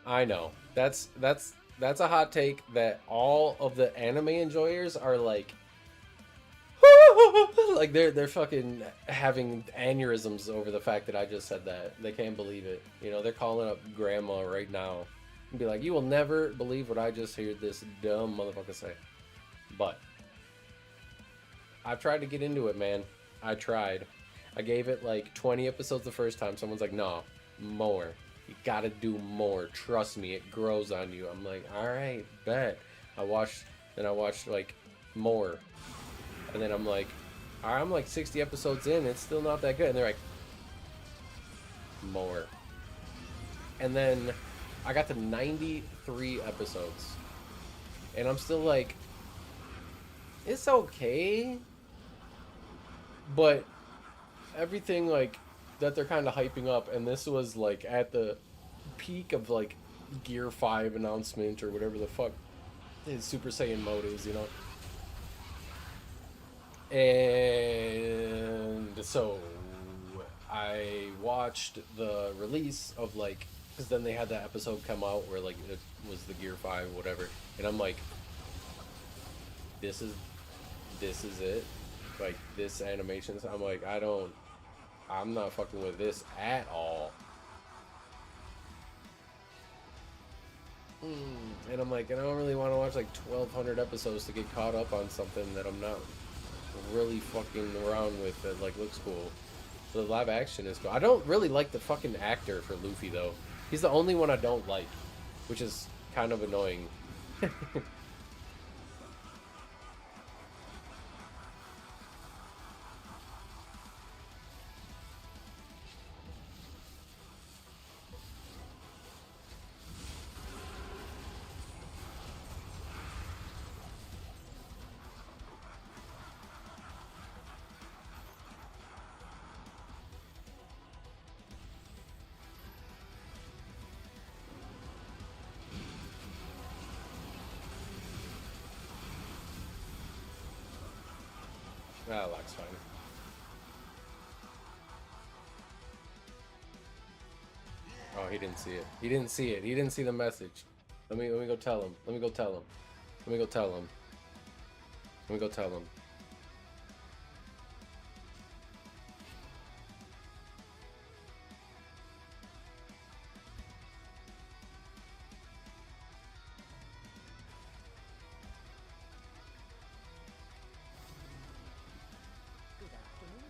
That's a hot take that all of the anime enjoyers are like... like they're fucking having aneurysms over the fact that I just said that. They can't believe it. You know, they're calling up grandma right now and be like, you will never believe what I just heard this dumb motherfucker say. But I've tried to get into it, man. I tried. I gave it like 20 episodes the first time. Someone's like, no, more. You gotta do more. Trust me, it grows on you. I'm like, alright, bet. I watched like more. And then I'm like, alright, I'm like 60 episodes in, it's still not that good. And they're like, more. And then I got to 93 episodes. And I'm still like, it's okay. But everything like that they're kind of hyping up, and this was like at the peak of like Gear 5 announcement or whatever the fuck his Super Saiyan mode is, you know? And so I watched the release of like, because then they had that episode come out where like it was the Gear 5 whatever, and I'm like, this is it, like this animation. I'm like, I'm not fucking with this at all. And I'm like, I don't really want to watch like 1,200 episodes to get caught up on something that I'm not really fucking around with that like looks cool. So the live action is cool. I don't really like the fucking actor for Luffy though. He's the only one I don't like, which is kind of annoying. Ah, lock's fine. Oh, he didn't see it. He didn't see it. He didn't see the message. Let me go tell him. Let me go tell him. Let me go tell him. Let me go tell him. Good afternoon.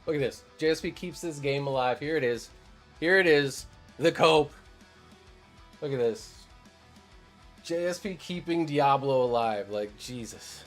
Look at this. JSP keeps this game alive. Here it is. Here it is. The cope. Look at this. JSP keeping Diablo alive. Like, Jesus.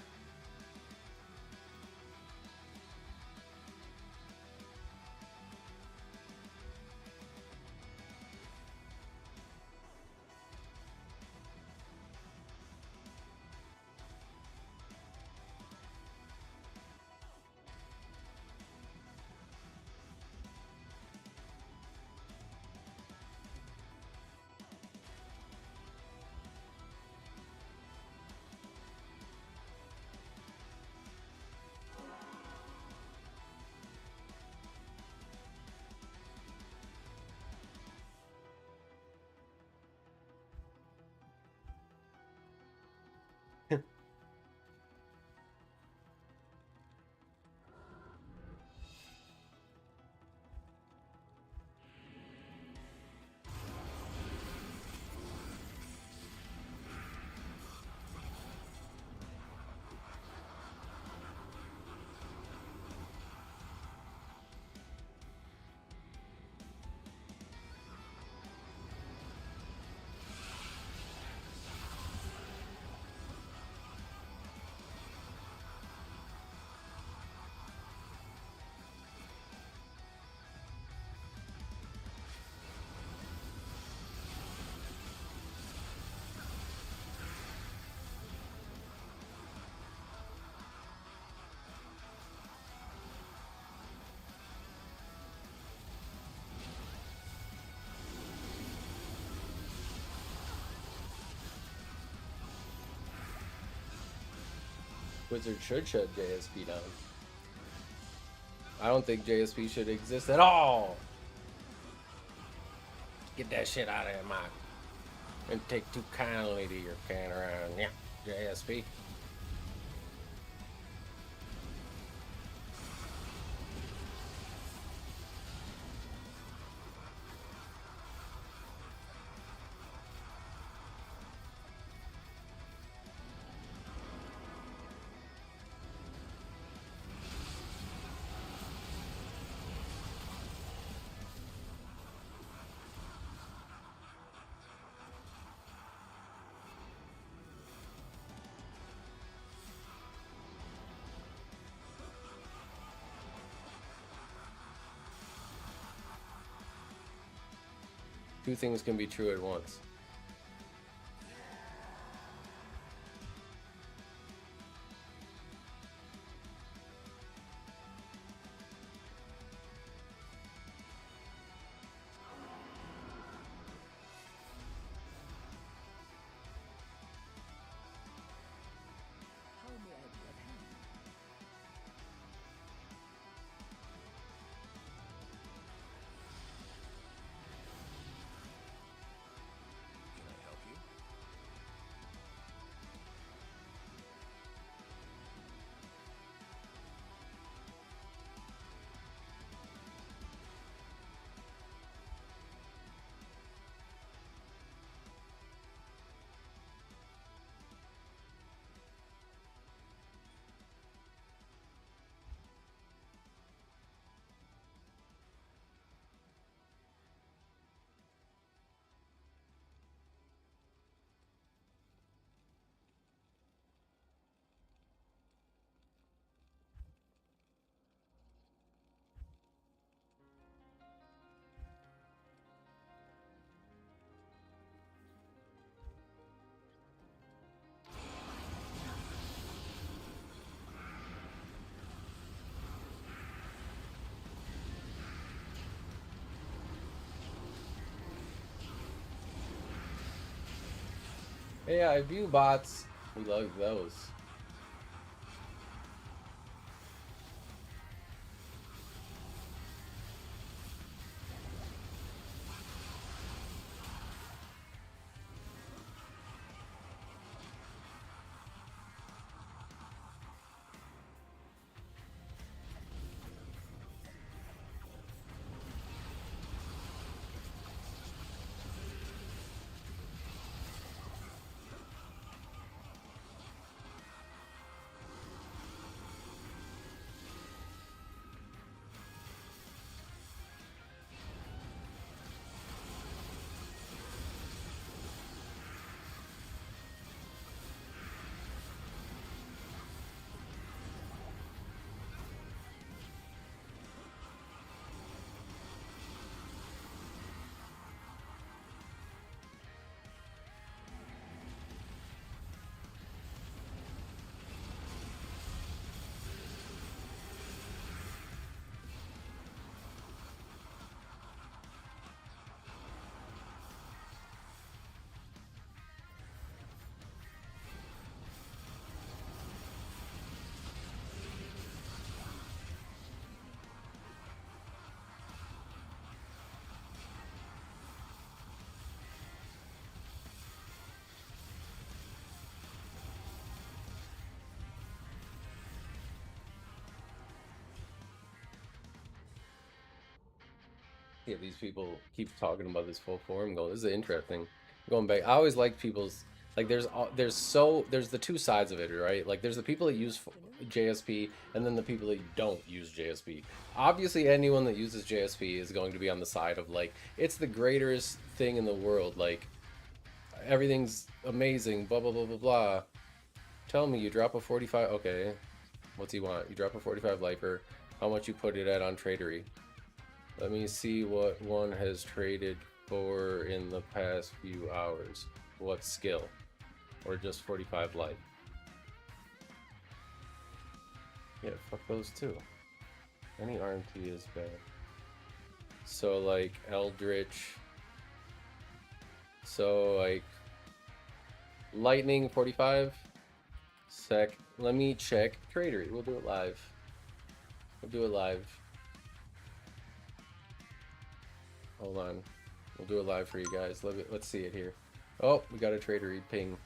Wizard should shut JSP down. I don't think JSP should exist at all. Get that shit out of here, Mike. And take too kindly to your can around. Yeah, JSP. Two things can be true at once. How may I be of help? AI view bots. We love those. Yeah, these people keep talking about this full form. Going, this is interesting. Going back, I always like people's like. There's the two sides of it, right? Like there's the people that use JSP, and then the people that don't use JSP. Obviously, anyone that uses JSP is going to be on the side of like it's the greatest thing in the world. Like everything's amazing. Blah blah blah blah blah. Tell me, you drop a 45. Okay, what's he want? You drop a 45 lifer. How much you put it at on Tradery? Let me see what one has traded for in the past few hours. What skill? Or just 45 life? Yeah, fuck those too. Any RMT is bad. So like Eldritch. So like Lightning 45. Sec. Let me check Tradery. We'll do it live. We'll do it live. Hold on. We'll do it live for you guys. Let's see it here. Oh, we got a Tradery ping.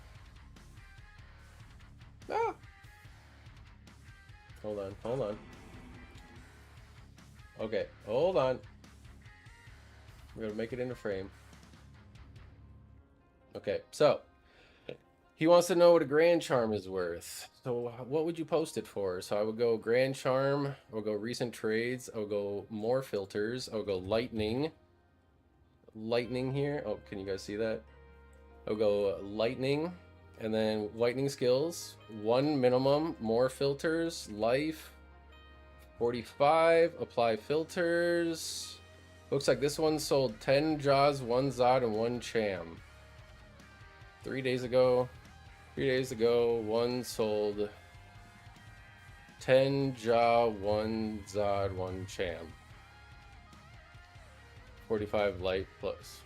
Ah! Hold on, hold on. Okay, hold on. We're gonna make it into frame. Okay, so he wants to know what a Grand Charm is worth. So what would you post it for? So I would go Grand Charm, I would go recent trades, I would go more filters, I would go lightning. Lightning here. Oh, can you guys see that? I would go lightning, and then lightning skills, 1 minimum, more filters, life, 45, apply filters. Looks like this one sold 10 Jaws, 1 Zod, and 1 Cham. 3 days ago, one sold 10 Jaw, 1 Zod, 1 Cham. 45 light plus.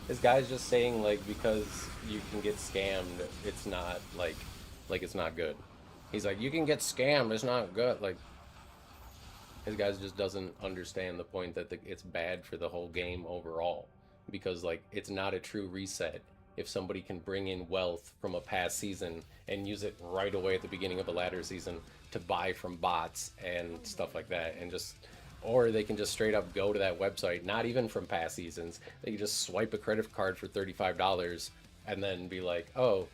This guy's just saying like because you can get scammed, it's not like it's not good. He's like you can get scammed, it's not good. Like his guys just doesn't understand the point that it's bad for the whole game overall because like it's not a true reset. if somebody can bring in wealth from a past season and use it right away at the beginning of a latter season to buy from bots and stuff like that, and just, or they can just straight up go to that website, not even from past seasons. They can just swipe a credit card for $35 and then be like, oh,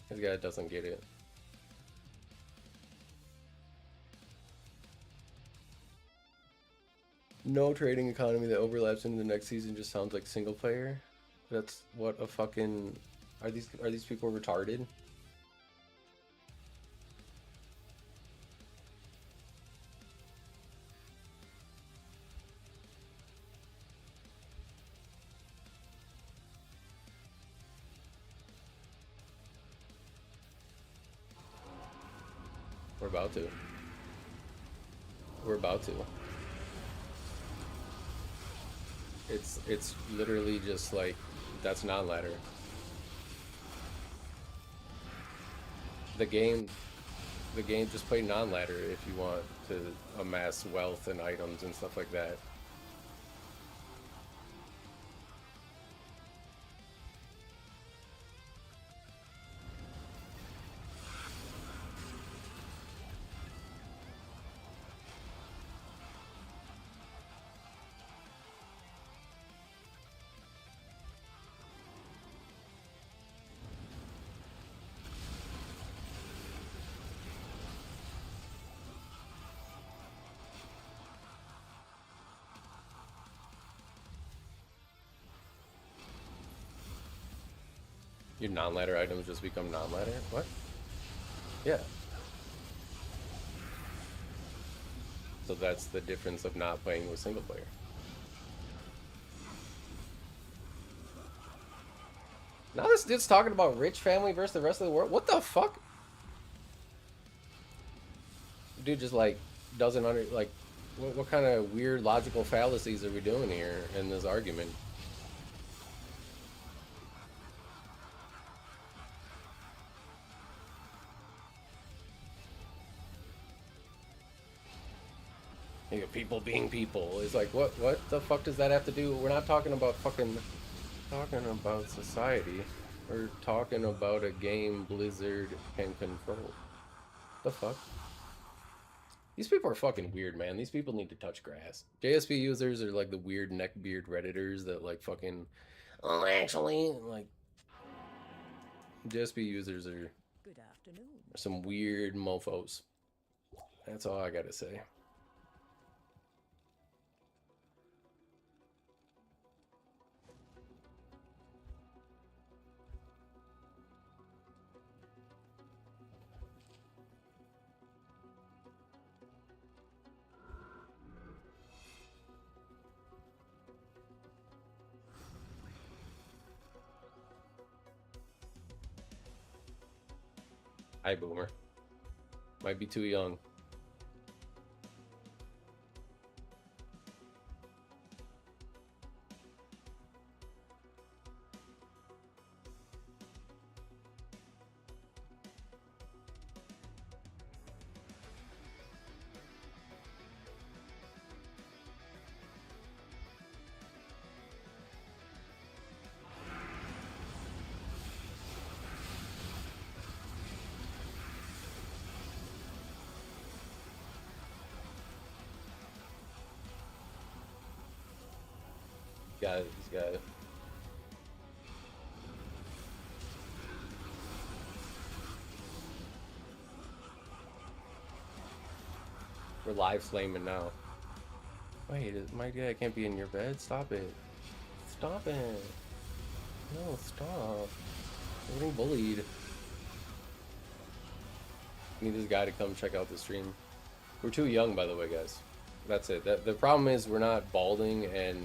this guy doesn't get it. No trading economy that overlaps into the next season just sounds like single player. That's what a fucking, are these people retarded? We're about to. We're about to. It's literally just like, that's non-ladder. The game just play non-ladder if you want to amass wealth and items and stuff like that. Your non-ladder items just become non-ladder? What? Yeah. So that's the difference of not playing with single player. Now this dude's talking about rich family versus the rest of the world. What the fuck? Dude just like doesn't like what kind of weird logical fallacies are we doing here in this argument? You know, people being people. It's like, what the fuck does that have to do? We're not talking about fucking, talking about society. We're talking about a game Blizzard can control. The fuck? These people are fucking weird, man. These people need to touch grass. JSP users are like the weird neckbeard redditors that like fucking, oh, actually, like, JSP users are Good afternoon. some weird mofos. That's all I gotta say. Hi, Boomer. Might be too young. Got it. He's got it. We're live flaming now. Wait, my guy can't be in your bed? Stop it. Stop it. No, stop. I'm getting bullied. I need this guy to come check out the stream. We're too young, by the way, guys. That's it. The problem is we're not balding and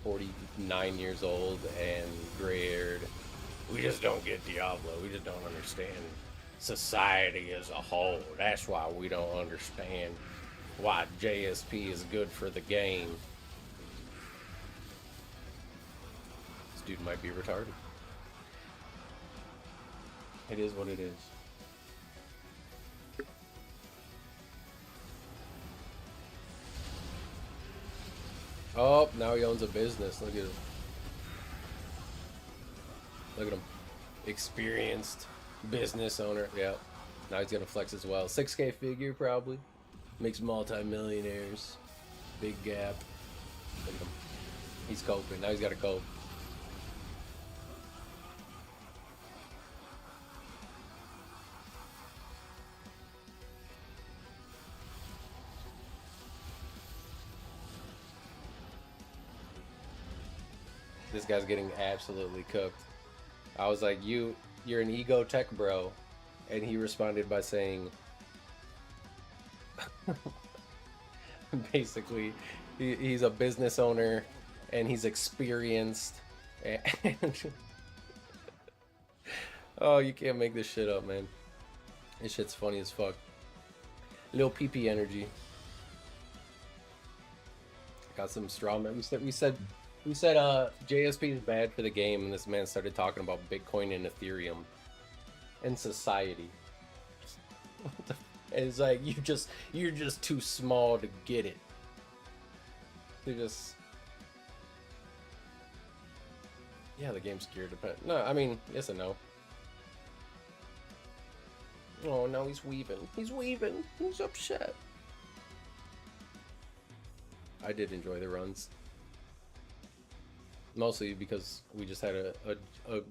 49 years old and gray-haired. We just don't get Diablo. We just don't understand society as a whole. That's why we don't understand why JSP is good for the game. This dude might be retarded. It is what it is. Oh, now he owns a business. Look at him. Look at him. Experienced business owner. Yep. Now he's gonna flex as well. 6K figure probably. Makes multi-millionaires. Big gap. Look at him. He's coping. Now he's got to cope. This guy's getting absolutely cooked. I was like, you're an ego tech bro. And he responded by saying, basically, he's a business owner and he's experienced. And oh, you can't make this shit up, man. This shit's funny as fuck. Little PP energy. Got some straw man. We said JSP is bad for the game, and this man started talking about Bitcoin and Ethereum and society. And it's like you're just too small to get it. They're just, yeah, the game's geared to. No, I mean, yes and no. Oh, now he's weaving. He's weaving. He's upset. I did enjoy the runs. Mostly because we just had a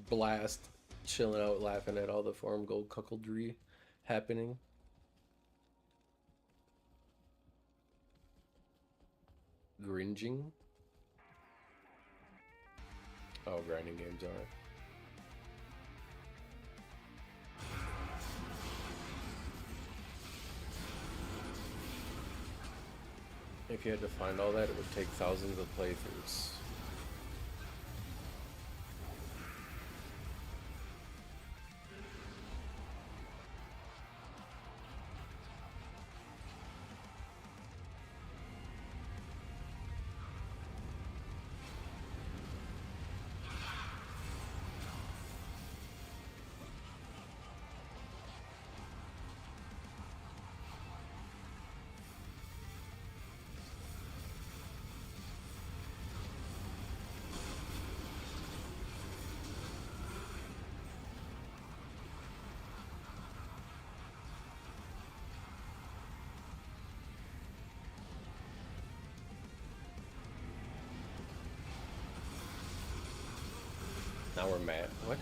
blast chilling out laughing at all the farm gold cuckoldry happening. Gringing? Oh, grinding games are. If you had to find all that, it would take thousands of playthroughs. Now we're mad. What?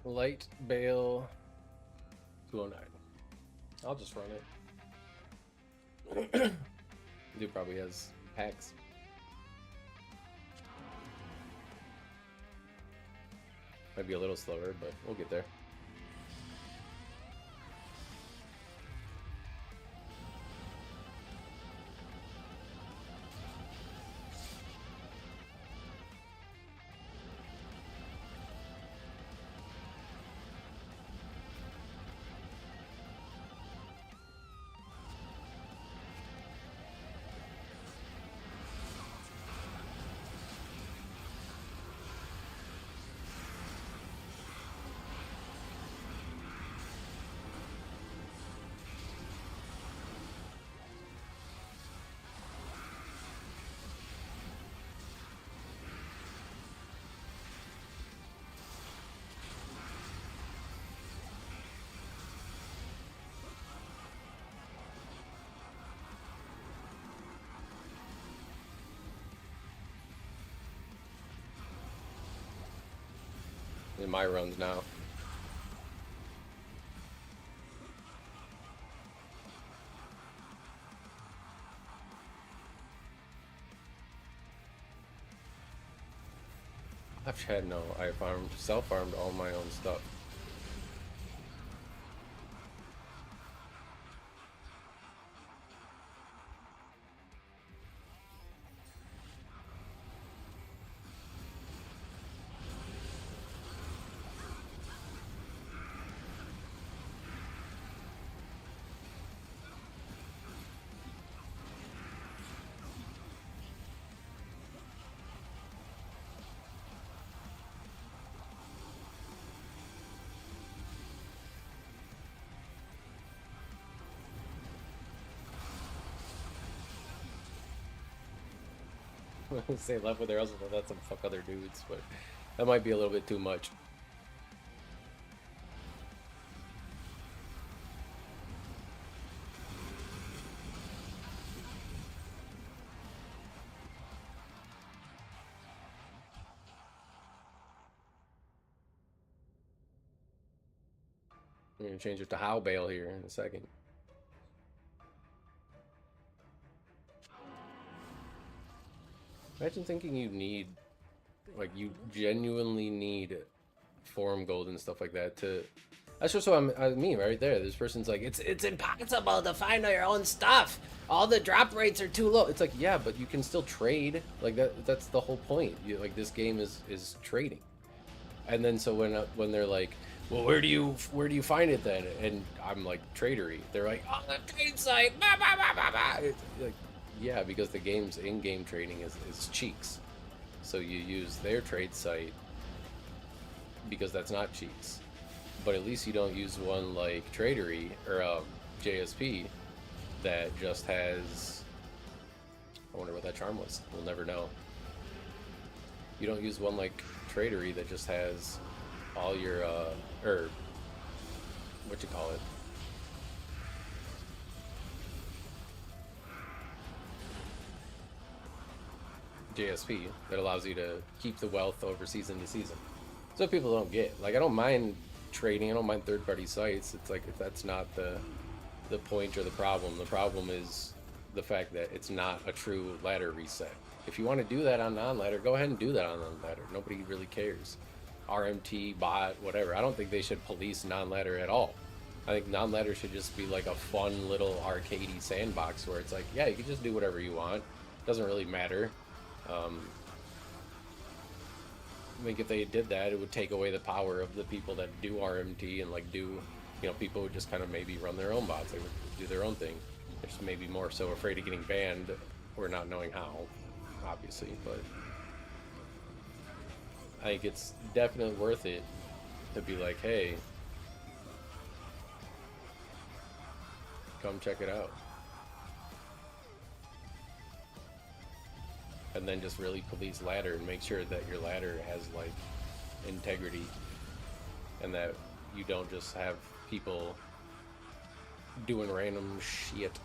Light Bale 209. I'll just run it. Dude probably has packs. Might be a little slower, but we'll get there. in my runs now. I've had no. I self-farmed all my own stuff. Say left with their husband, let them fuck other dudes, but that might be a little bit too much. I'm gonna change it to how bail here in a second. Imagine thinking you need, like, you genuinely need forum gold and stuff like that to. That's just what I mean right there. This person's like, it's impossible to find your own stuff. All the drop rates are too low. It's like, yeah, but you can still trade. Like that's the whole point. Like this game is trading. And then so when they're like, well, where do you find it then? And I'm like, tradery. They're like, on the trade site. Bah, bah, bah, bah, bah. It's like, yeah, because the game's in-game trading is cheeks. So you use their trade site because that's not cheeks. But at least you don't use one like Tradery or JSP that just has. I wonder what that charm was. We'll never know. You don't use one like Tradery that just has all your or what you call it. JSP that allows you to keep the wealth over season to season. So people don't get. Like I don't mind trading, I don't mind third-party sites. It's like if that's not the point or the problem. The problem is the fact that it's not a true ladder reset. If you want to do that on non-ladder, go ahead and do that on non-ladder. Nobody really cares. RMT, bot, whatever. I don't think they should police non-ladder at all. I think non-ladder should just be like a fun little arcadey sandbox where it's like, yeah, you can just do whatever you want. Doesn't really matter. I think if they did that, it would take away the power of the people that do RMT and like do, you know, people would just kind of maybe run their own bots. They would do their own thing. They're just maybe more so afraid of getting banned or not knowing how, obviously. But I think it's definitely worth it to be like, hey, come check it out. And then just really police ladder and make sure that your ladder has like integrity and that you don't just have people doing random shit.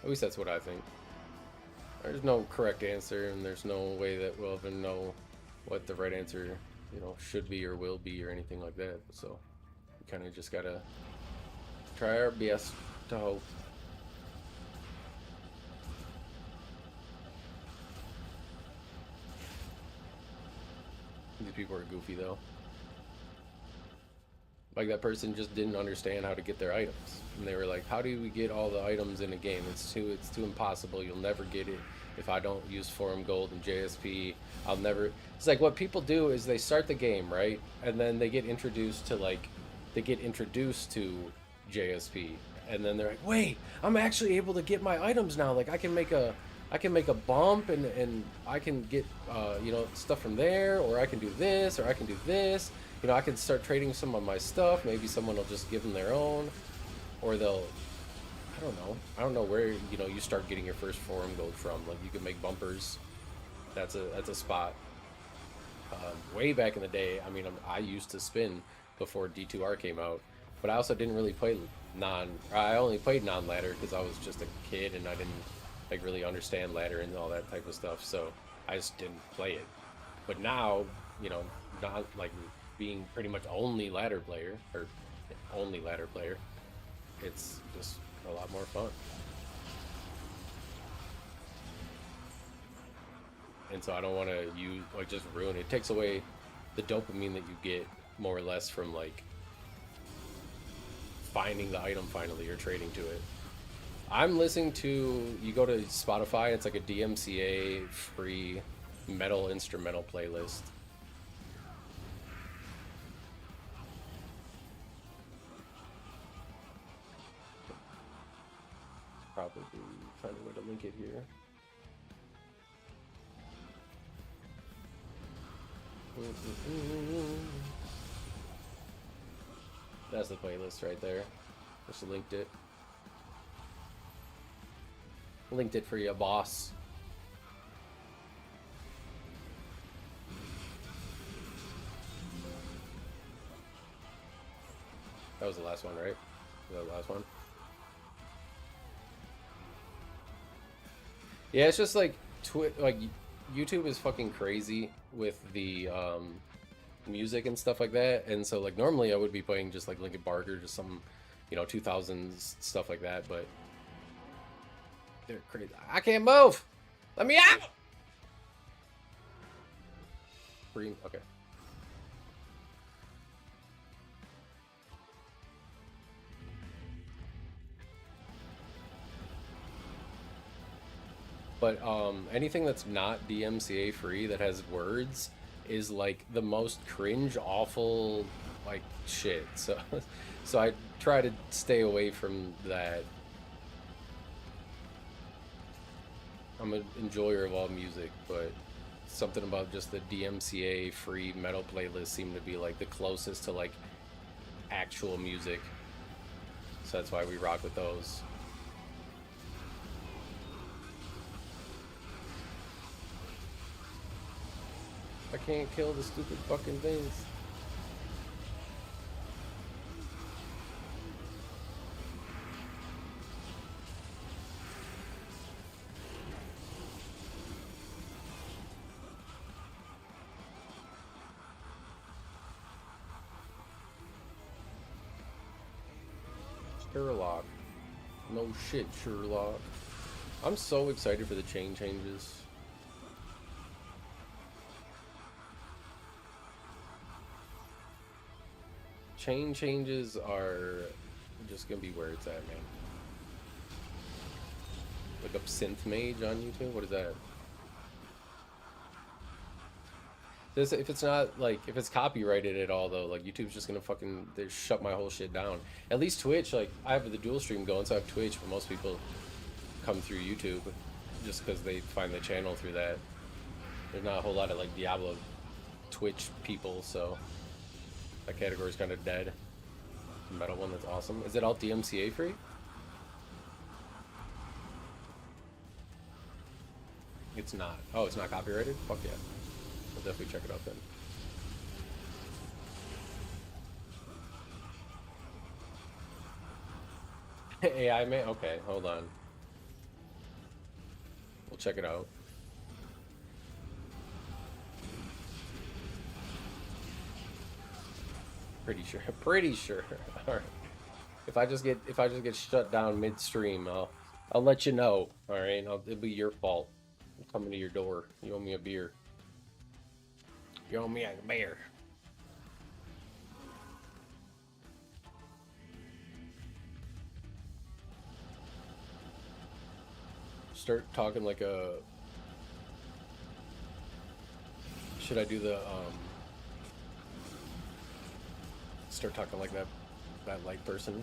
At least that's what I think. There's no correct answer, and there's no way that we'll ever know what the right answer, you know, should be or will be or anything like that. So we kind of just gotta try our best to hope. These people are goofy though. Like that person just didn't understand how to get their items, and they were like, "How do we get all the items in a game? It's too impossible. You'll never get it if I don't use Forum Gold and JSP. I'll never." It's like what people do is they start the game right, and then they get introduced to JSP, and then they're like, "Wait, I'm actually able to get my items now. Like I can make a bump and I can get you know, stuff from there, or I can do this, or I can do this." You know, I can start trading some of my stuff. Maybe someone will just give them their own, or they'll, I don't know where, you know, you start getting your first forum gold from. Like you can make bumpers. That's a spot. way back in the day. I mean, I used to spin before D2R came out, but I also didn't really play I only played non-ladder because I was just a kid and I didn't like really understand ladder and all that type of stuff. So I just didn't play it. But now, you know, not like being pretty much only ladder player or only ladder player, it's just a lot more fun. And so I don't want to use like just ruin it. It takes away the dopamine that you get more or less from like finding the item finally or trading to it. I'm listening to, you go to Spotify, it's like a DMCA free metal instrumental playlist. Probably find a way to link it here. That's the playlist right there. Just linked it. Linked it for you, boss. That was the last one, right? Was that the last one? Yeah, it's just like like YouTube is fucking crazy with the music and stuff like that, and so like normally I would be playing just like Linkin Park or just some, you know, 2000s stuff like that, but they're crazy. I can't move. Let me out. Green. Okay. But anything that's not DMCA free that has words is like the most cringe, awful, like shit. So, so I try to stay away from that. I'm an enjoyer of all music, but something about just the DMCA free metal playlists seem to be like the closest to like actual music. So that's why we rock with those. I can't kill the stupid fucking things. Sherlock. No shit, Sherlock. I'm so excited for the chain changes. Chain changes are just gonna be where it's at, man. Look up Synth Mage on YouTube. What is that? This, if it's not like, if it's copyrighted at all though, like YouTube's just gonna fucking, they shut my whole shit down. At least Twitch, like I have the dual stream going, so I have Twitch, but most people come through YouTube just because they find the channel through that. There's not a whole lot of like Diablo Twitch people, so that category's kind of dead. Metal one, that's awesome. Is it all DMCA free? It's not. Oh, it's not copyrighted? Fuck yeah. I'll definitely check it out then. AI man? Okay, hold on. We'll check it out. Pretty sure. Pretty sure. All right. If I just get shut down midstream, I'll let you know. All right. It'll be your fault. I'm coming to your door. You owe me a beer. You owe me a beer. Start talking like a. Should I do the start talking like that light person?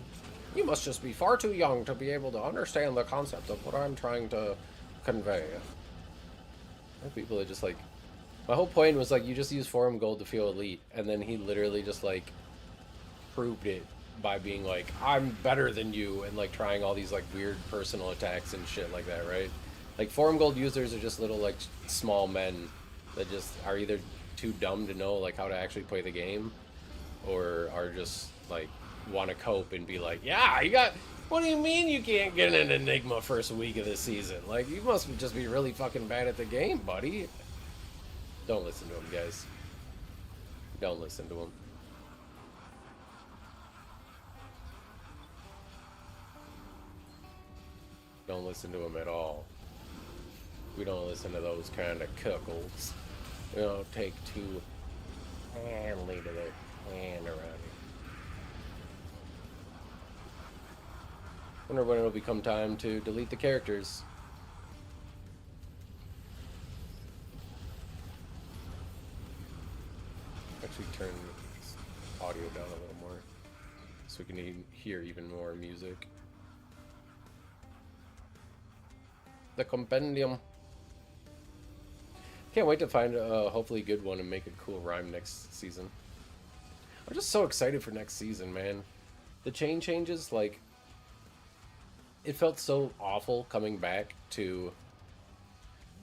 You must just be far too young to be able to understand the concept of what I'm trying to convey. I have people that just like, my whole point was like, you just use forum gold to feel elite, and then he literally just like proved it by being like, I'm better than you, and like trying all these like weird personal attacks and shit like that, right? Like forum gold users are just little like small men that just are either too dumb to know like how to actually play the game, or are just like want to cope and be like, yeah, you got. What do you mean you can't get an Enigma first week of the season? Like, you must just be really fucking bad at the game, buddy. Don't listen to him, guys. Don't listen to him. Don't listen to him at all. We don't listen to those kind of cuckolds. We don't take too handly to their hand around here. Wonder when it'll become time to delete the characters. Actually turn this audio down a little more so we can hear even more music. The compendium. Can't wait to find a hopefully good one and make a cool rhyme next season. I'm just so excited for next season, man. The chain changes, like, it felt so awful coming back to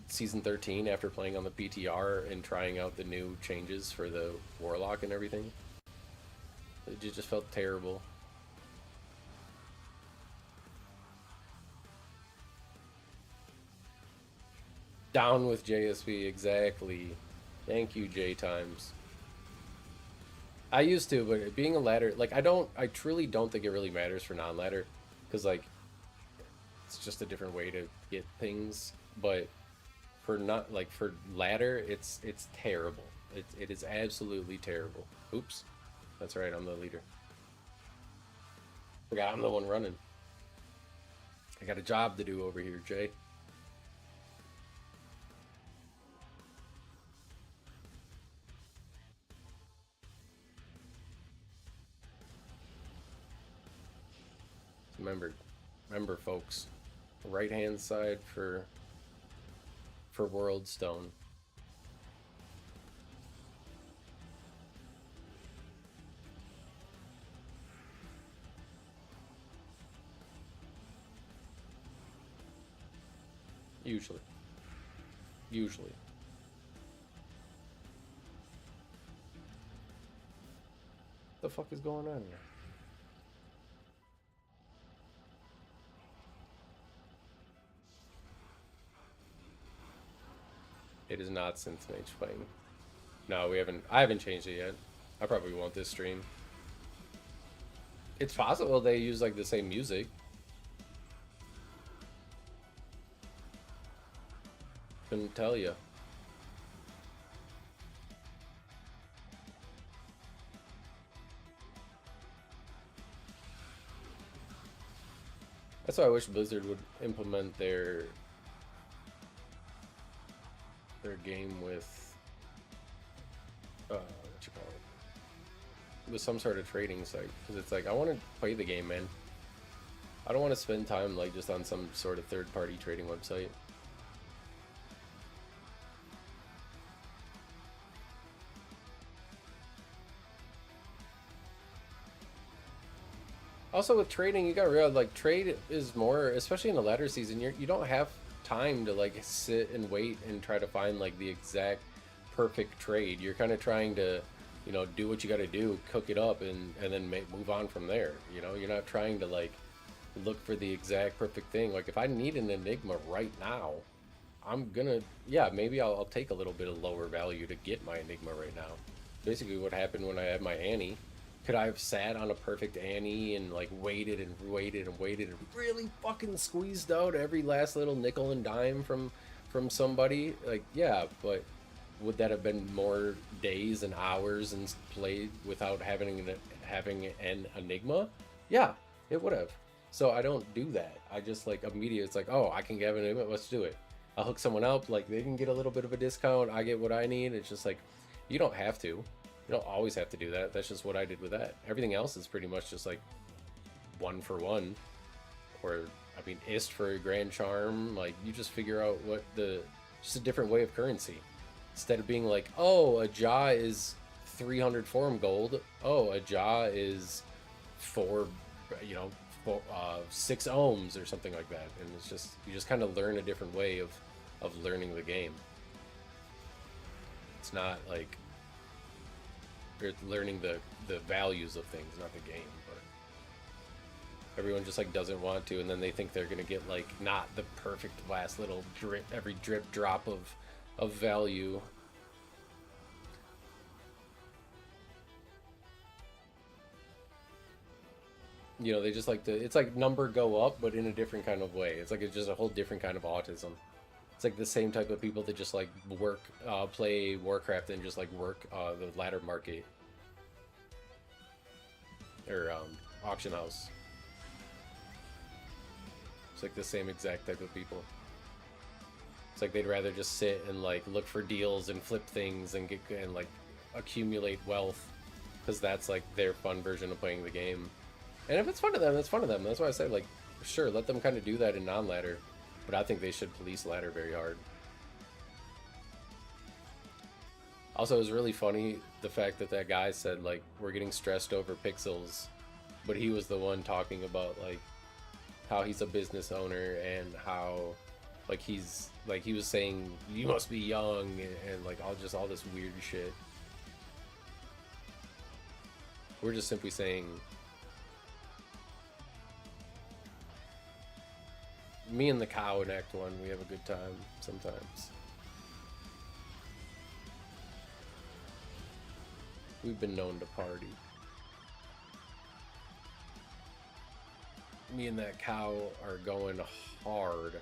season 13 after playing on the PTR and trying out the new changes for the Warlock and everything. It just felt terrible. Down with JSP, exactly. Thank you, J Times. I used to, but being a ladder, like, I truly don't think it really matters for non-ladder, because, like, it's just a different way to get things, but for not, like, for ladder, it's terrible. It is absolutely terrible. Oops. That's right, I'm the leader. Forgot I'm the one running. I got a job to do over here, Jay. Remember, folks, right hand side for World Stone. Usually. What the fuck is going on here? It is not Synth Mage playing. No, I haven't changed it yet. I probably won't this stream. It's possible they use like the same music. Couldn't tell you. That's why I wish Blizzard would implement their game with what you call it, with some sort of trading site, because it's like I want to play the game, man. I don't want to spend time like just on some sort of third-party trading website. Also with trading, you gotta realize like trade is more, especially in the latter season, you don't have time to like sit and wait and try to find like the exact perfect trade. You're kind of trying to, you know, do what you got to do, cook it up, and then move on from there. You know, you're not trying to like look for the exact perfect thing. Like if I need an Enigma right now, I'm gonna, yeah, maybe I'll take a little bit of lower value to get my Enigma right now. Basically what happened when I had my Annie. Could I have sat on a perfect Annie and like waited and really fucking squeezed out every last little nickel and dime from somebody? Like, yeah, but would that have been more days and hours and played without having an Enigma? Yeah, it would have. So I don't do that. I just like immediately, it's like, oh, I can get an Enigma, let's do it. I'll hook someone up, like they can get a little bit of a discount, I get what I need. It's just like, you don't have to. You don't always have to do that. That's just what I did with that. Everything else is pretty much just like 1 for 1. Or, I mean, ist for a Grand Charm. Like, you just figure out what just a different way of currency. Instead of being like, oh, a jaw is 300 forum gold. Oh, a jaw is 6 ohms or something like that. And it's just, you just kind of learn a different way of learning the game. It's not like or learning the values of things, not the game. But everyone just like doesn't want to, and then they think they're gonna get like not the perfect last little drip, every drip drop of value. You know, they just like to, it's like number go up, but in a different kind of way. It's like it's just a whole different kind of autism. It's like the same type of people that just like work, play Warcraft and just like work the ladder market or auction house. It's like the same exact type of people. It's like they'd rather just sit and like look for deals and flip things and get and like accumulate wealth, because that's like their fun version of playing the game. And if it's fun to them, it's fun to them. That's why I say, like, sure, let them kind of do that in non-ladder. But I think they should police ladder very hard. Also, it was really funny the fact that that guy said, like, we're getting stressed over pixels. But he was the one talking about, like, how he's a business owner and how, like, he's, like, he was saying, you must be young and like, all this weird shit. We're just simply saying, me and the cow in Act 1, we have a good time sometimes. We've been known to party. Me and that cow are going hard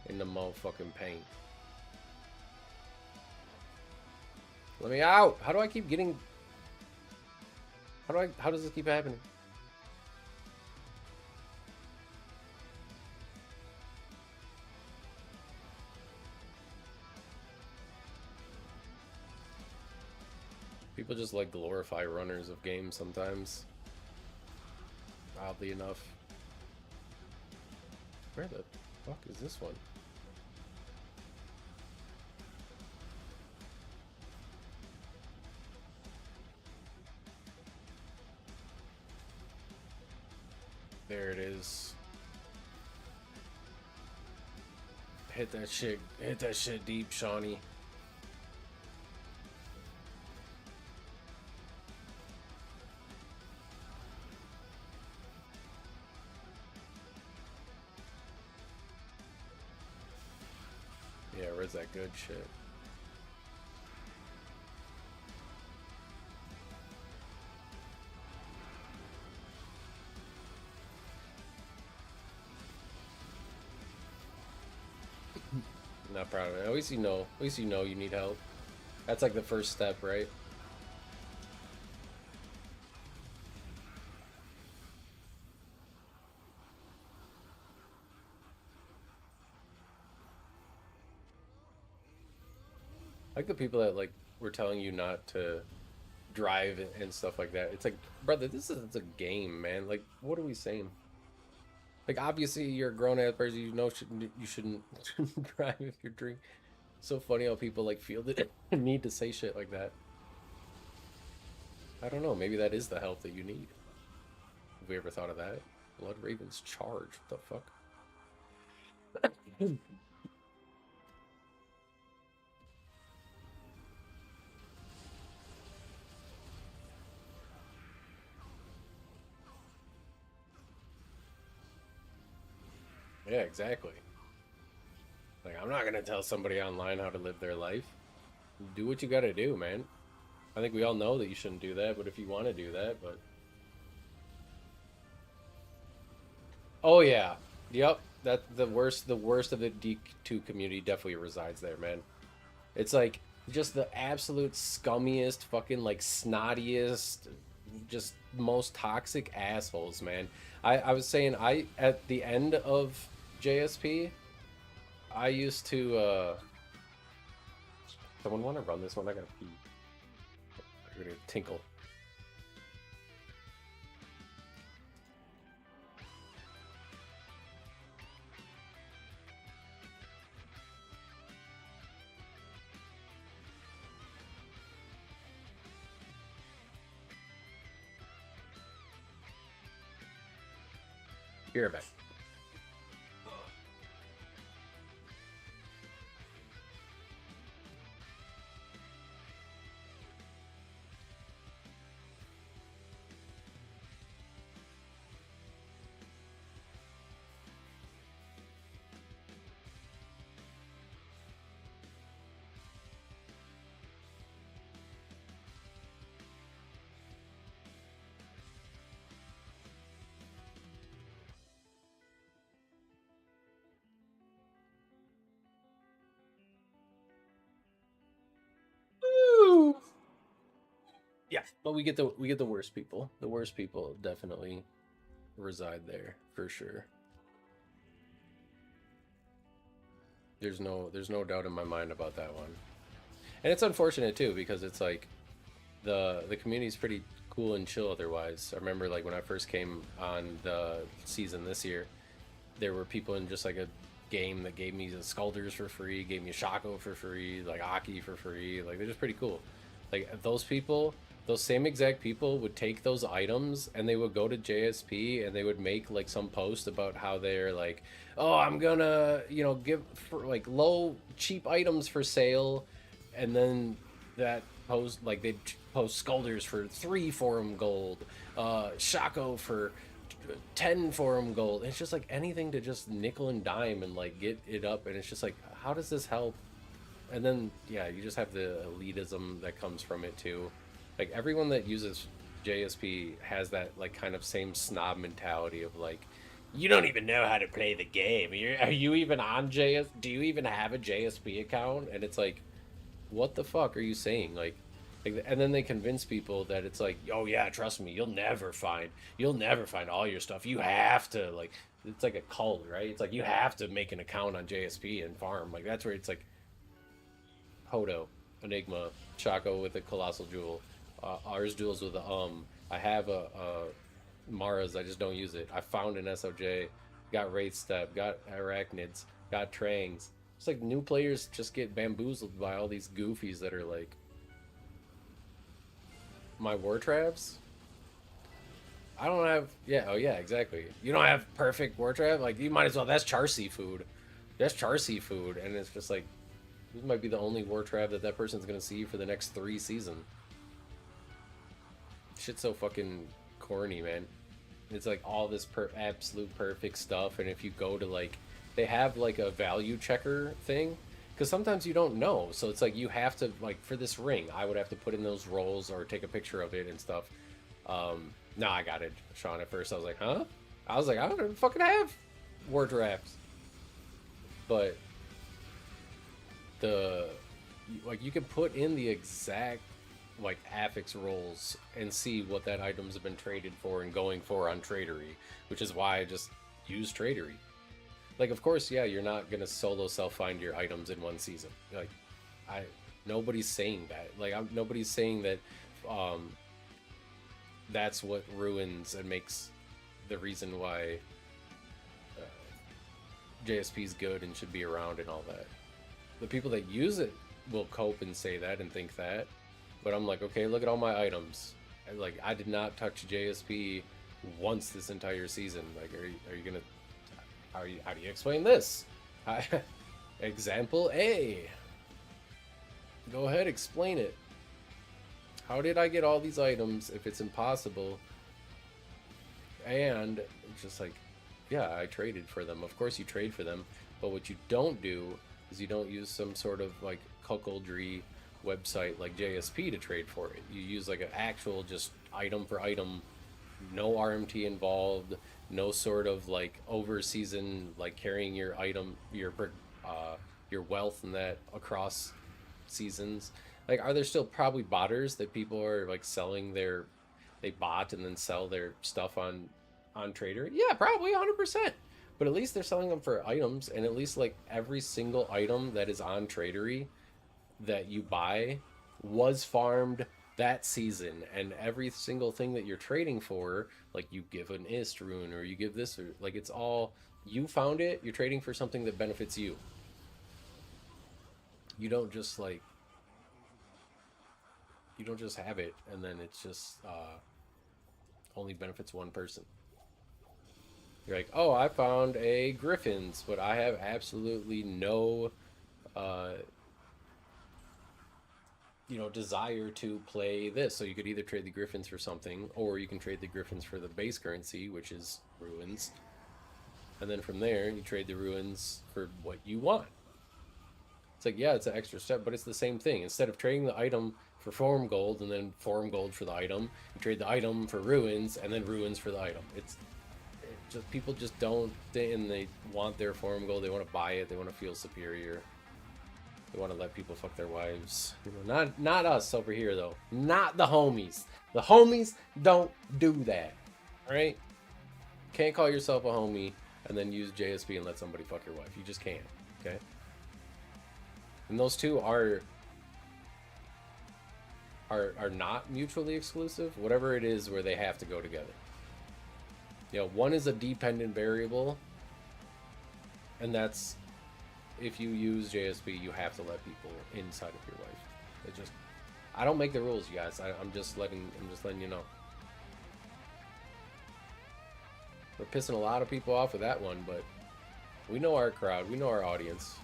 in the motherfucking paint. Let me out! How do I keep getting... How does this keep happening? People just like glorify runners of games sometimes. Oddly enough. Where the fuck is this one? There it is. Hit that shit deep, Shawnee. Yeah, where's that good shit? Not proud of it. At least you know. At least you know you need help. That's like the first step, right? Like the people that like were telling you not to drive and stuff like that. It's like, brother, this is a game, man. Like, what are we saying? Like, obviously, you're a grown ass person. You know, you shouldn't drive if you're drinking. So funny how people like feel the need to say shit like that. I don't know. Maybe that is the help that you need. Have we ever thought of that? Blood Ravens charge. What the fuck? Yeah, exactly. Like, I'm not gonna tell somebody online how to live their life. Do what you gotta do, man. I think we all know that you shouldn't do that, but if you want to do that, but... Oh, yeah. Yep. That's the worst of the D2 community definitely resides there, man. It's like, just the absolute scummiest, fucking, like, snottiest, just most toxic assholes, man. I was saying, at the end of JSP, I used to, someone want to run this one? I gotta pee. I'm gonna tinkle. Be right back. Yeah, but we get the worst people. The worst people definitely reside there for sure. There's no doubt in my mind about that one. And it's unfortunate too because it's like the community's pretty cool and chill otherwise. I remember like when I first came on the season this year, there were people in just like a game that gave me the Skulders for free, gave me Shaco for free, like Aki for free. Like they're just pretty cool. Like those people, those same exact people would take those items and they would go to JSP and they would make like some post about how they're like, oh, I'm gonna, give for like low cheap items for sale, and then that post like they'd post Skulders for 3 forum gold, Shaco for 10 forum gold. It's just like anything to just nickel and dime and like get it up, and it's just like, how does this help? And then yeah, you just have the elitism that comes from it too. Like everyone that uses JSP has that like kind of same snob mentality of like, you don't even know how to play the game. Are you even on JS? Do you even have a JSP account? And it's like, what the fuck are you saying? And then they convince people that it's like, oh yeah, trust me, you'll never find all your stuff. You have to like, it's like a cult, right? It's like you have to make an account on JSP and farm. Like that's where it's like, Hodo, Enigma, Chaco with a Colossal Jewel, ours duels with a I have a Mara's, I just don't use it. I found an SOJ, got Wraith Step, got Arachnids, got Trangs. It's like new players just get bamboozled by all these goofies that are like, my War Traps? I don't have, yeah, oh yeah, exactly. You don't have perfect War Trap? Like, you might as well, that's char seafood. That's char seafood, and it's just like, this might be the only War Trap that person's gonna see for the next 3 seasons. Shit's so fucking corny, man. It's like all this absolute perfect stuff, and if you go to like, they have like a value checker thing, because sometimes you don't know, so it's like you have to, like for this ring, I would have to put in those rolls or take a picture of it and stuff. No, I got it, Sean. At first I was like, huh? I was like, I don't fucking have War Traps. But you can put in the exact like affix rolls and see what that item's have been traded for and going for on Tradery, which is why I just use Tradery. Like, of course, yeah, you're not gonna solo self-find your items in one season. Like, nobody's saying that. Like, nobody's saying that that's what ruins and makes the reason why JSP is good and should be around and all that. The people that use it will cope and say that and think that, but I'm like, okay, look at all my items. Like, I did not touch JSP once this entire season. Like, are you gonna? How do you explain this? Example A. Go ahead, explain it. How did I get all these items if it's impossible? And it's just like, yeah, I traded for them. Of course you trade for them, but what you don't do is you don't use some sort of like cuckoldry website like JSP to trade for it. You use like an actual just item for item, no RMT involved, no sort of like over season like carrying your item, your wealth and that across seasons. Like, are there still probably botters that people are like selling they bot and then sell their stuff on Trader? Yeah, probably 100%. But at least they're selling them for items, and at least like every single item that is on Tradery that you buy was farmed that season, and every single thing that you're trading for, like you give an Ist rune or you give this, or like it's all you found it, you're trading for something that benefits you. You don't just like, you don't just have it and then it's just only benefits one person. You're like, oh, I found a Griffins, but I have absolutely no desire to play this. So you could either trade the Griffins for something, or you can trade the Griffins for the base currency, which is ruins. And then from there, you trade the ruins for what you want. It's like, yeah, it's an extra step, but it's the same thing. Instead of trading the item for forum gold and then forum gold for the item, you trade the item for ruins and then ruins for the item. It's just, people just don't, and they want their forum gold, they want to buy it, they want to feel superior. They want to let people fuck their wives. You know, not us over here though. Not the homies. The homies don't do that. All right? Can't call yourself a homie and then use JSP and let somebody fuck your wife. You just can't. Okay? And those two are not mutually exclusive. Whatever it is where they have to go together. You know, one is a dependent variable, and that's if you use JSP, you have to let people inside of your life. It just, I don't make the rules, you guys. I'm just letting you know. We're pissing a lot of people off with that one, but we know our crowd, we know our audience.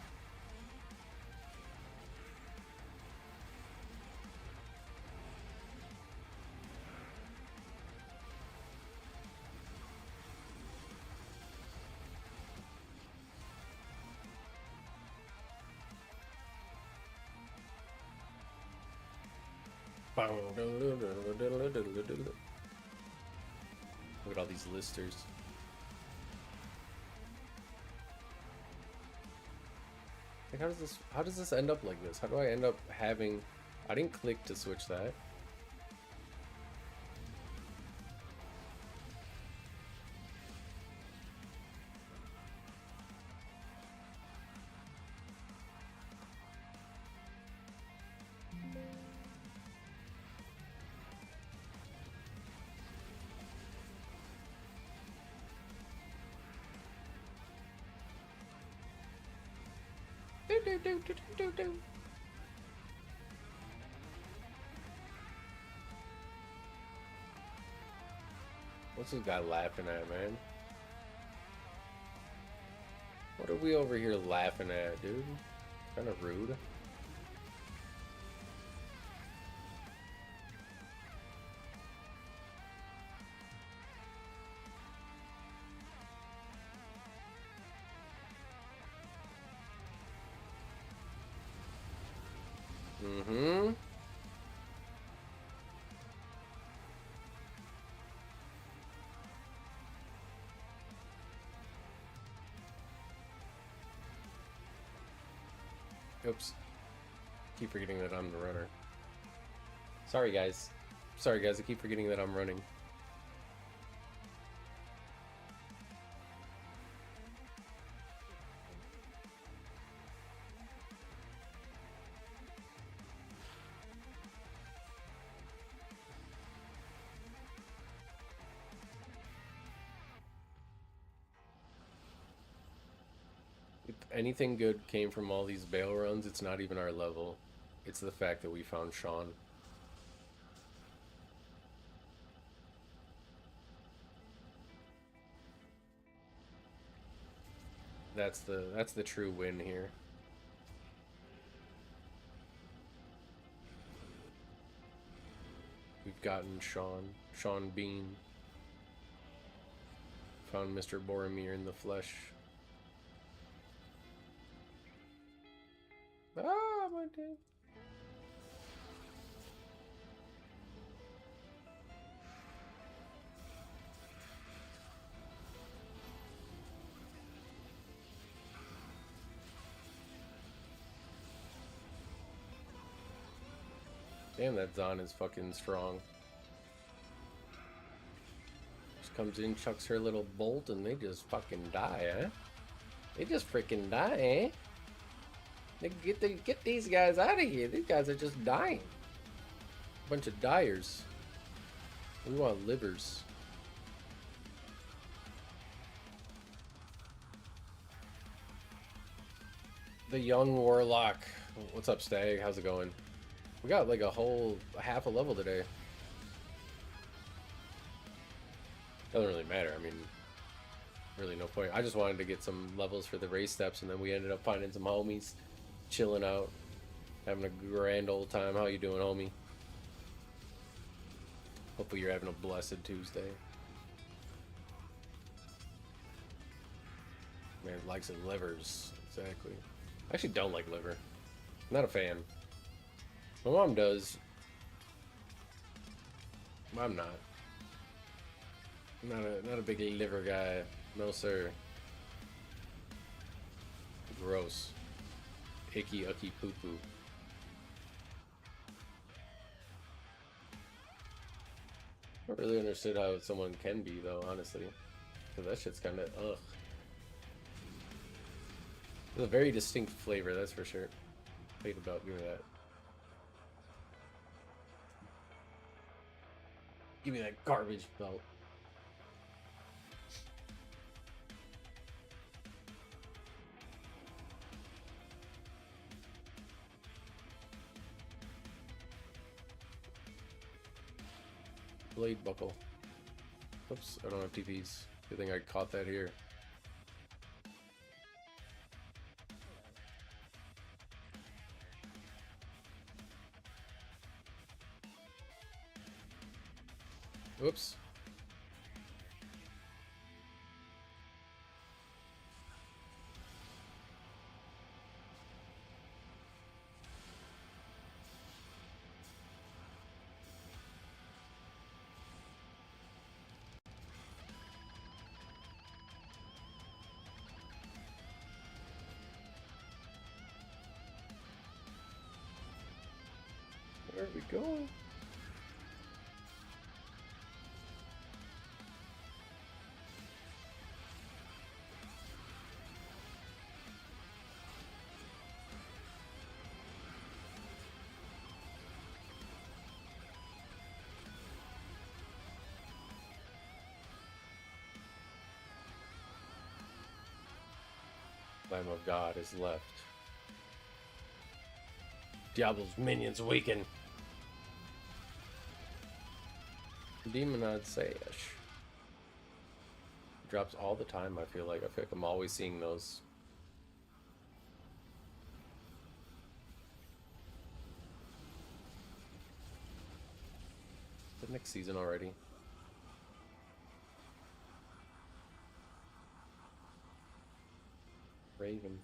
Look at all these listers. Like, how does this end up like this? How do I end up having, I didn't click to switch that. What's this guy laughing at, man? What are we over here laughing at, dude? Kind of rude. Mm-hmm. Oops. Keep forgetting that I'm the runner. Sorry, guys. Sorry, guys. I keep forgetting that I'm running. If anything good came from all these bail runs, it's not even our level. It's the fact that we found Sean. That's the true win here. We've gotten Sean Bean. Found Mr. Boromir in the flesh. Ah, my day. Damn, that Zon is fucking strong. Just comes in, chucks her little bolt, and they just fucking die, eh? They just freaking die, eh? They get these guys out of here. These guys are just dying. Bunch of dyers. We want livers. The young warlock. What's up, Stag? How's it going? We got like a half a level today. Doesn't really matter. I mean, really no point. I just wanted to get some levels for the race steps, and then we ended up finding some homies, chilling out, having a grand old time. How you doing, homie? Hopefully you're having a blessed Tuesday. Man likes it livers. Exactly. I actually don't like liver. Not a fan. My mom does. I'm not. Not a big liver guy. No, sir. Gross. icky ucky poo poo. I really understood how someone can be though, honestly, because that shit's kind of ugh. It's a very distinct flavor, that's for sure. Played about, give me that. Give me that garbage belt. Blade buckle. Oops, I don't have TPs. Good thing I caught that here. Oops. Where are we going? Lamb of God is left. Diablo's minions awaken. Demonod Sash. Drops all the time, I feel like. I'm always seeing those. The next season already. Raven.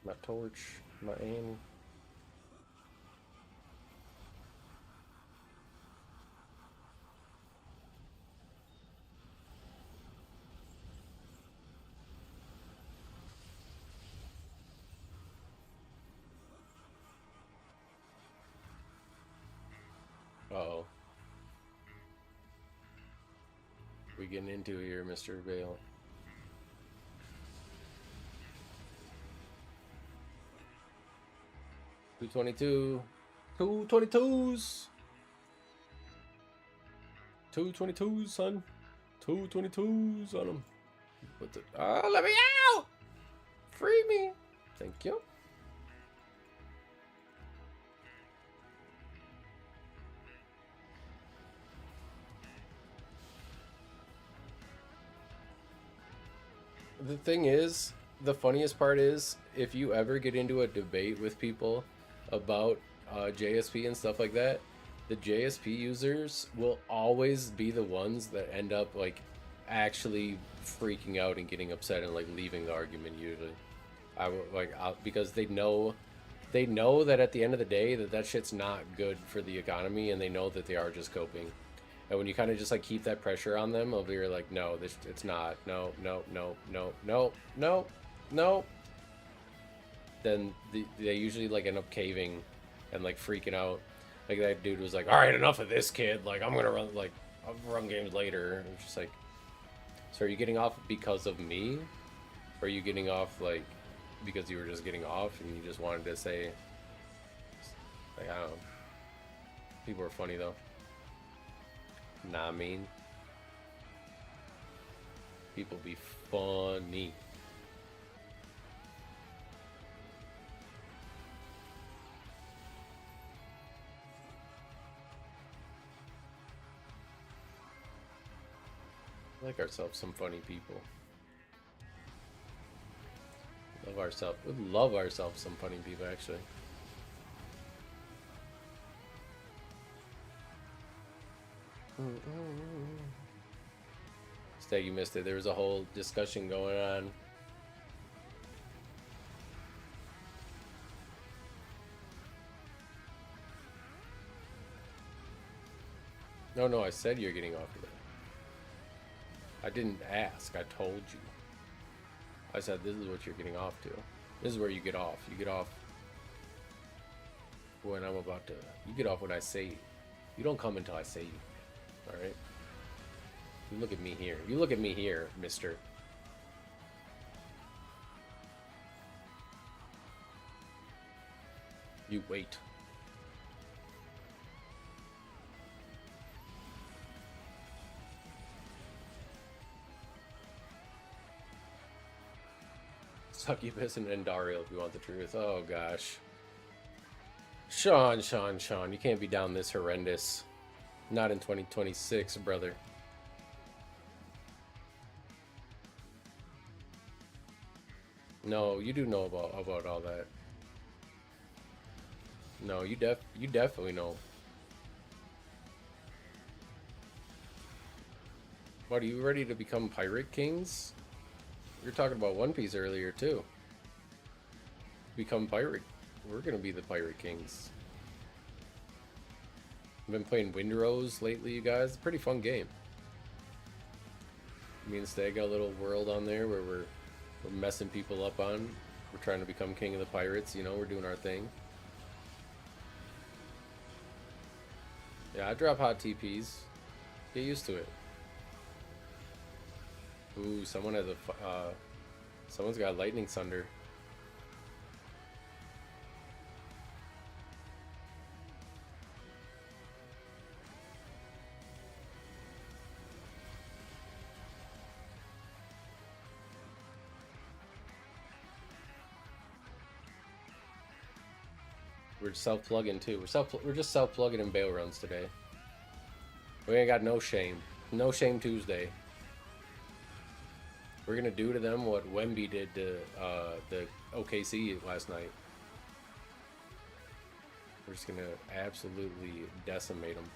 My torch, my aim. Uh-oh. We getting into here, Mr. Bale. $222. 222s. 222s, son. 222s on them. What the? Ah, let me out! Free me. Thank you. The thing is, the funniest part is, if you ever get into a debate with people about JSP and stuff like that, the JSP users will always be the ones that end up like actually freaking out and getting upset and like leaving the argument usually. Because they know that at the end of the day that shit's not good for the economy, and they know that they are just coping. And when you kind of just like keep that pressure on them, over you're like, no, it's not, no, then they usually like end up caving and like freaking out. Like that dude was like, all right, enough of this, kid. Like I'll run games later. And it's just like, so are you getting off because of me, or are you getting off like because you were just getting off and you just wanted to say, like, I don't know. People are funny though. Nah, I mean, people be funny. Like ourselves some funny people. We love ourselves some funny people, actually. Stag, you missed it. There was a whole discussion going on. No, no, I said you're getting off today. I didn't ask. I told you. I said this is what you're getting off to. This is where you get off. You get off when I'm about to. You get off when I say you. You don't come until I say you. All right. You look at me here. You look at me here, mister. You wait. Succubus and Endariel if you want the truth. Oh gosh. Sean, you can't be down this horrendous. Not in 2026, brother. No, you do know about all that. No, you definitely know. What, are you ready to become pirate kings? We were talking about One Piece earlier too. Become pirate. We're gonna be the pirate kings. I've been playing Windrose lately, you guys. It's a pretty fun game. Me and Stag got a little world on there where we're messing people up on. We're trying to become king of the pirates, you know, we're doing our thing. Yeah, I drop hot TPs. Get used to it. Ooh, someone has a someone's got lightning thunder. We're self-plugging too. We're just self-plugging in bail runs today. We ain't got no shame. No shame Tuesday. We're gonna do to them what Wemby did to the OKC last night. We're just gonna absolutely decimate them.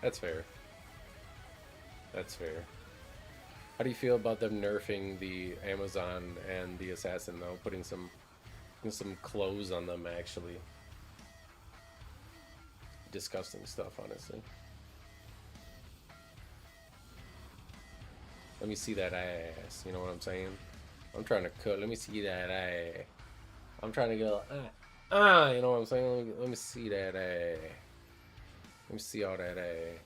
That's fair. That's fair. How do you feel about them nerfing the Amazon and the Assassin though? Putting some clothes on them actually. Disgusting stuff, honestly. Let me see that ass. You know what I'm saying? I'm trying to cut. Let me see that ass. I'm trying to go. You know what I'm saying? Let me see that ass. Let me see all that ass.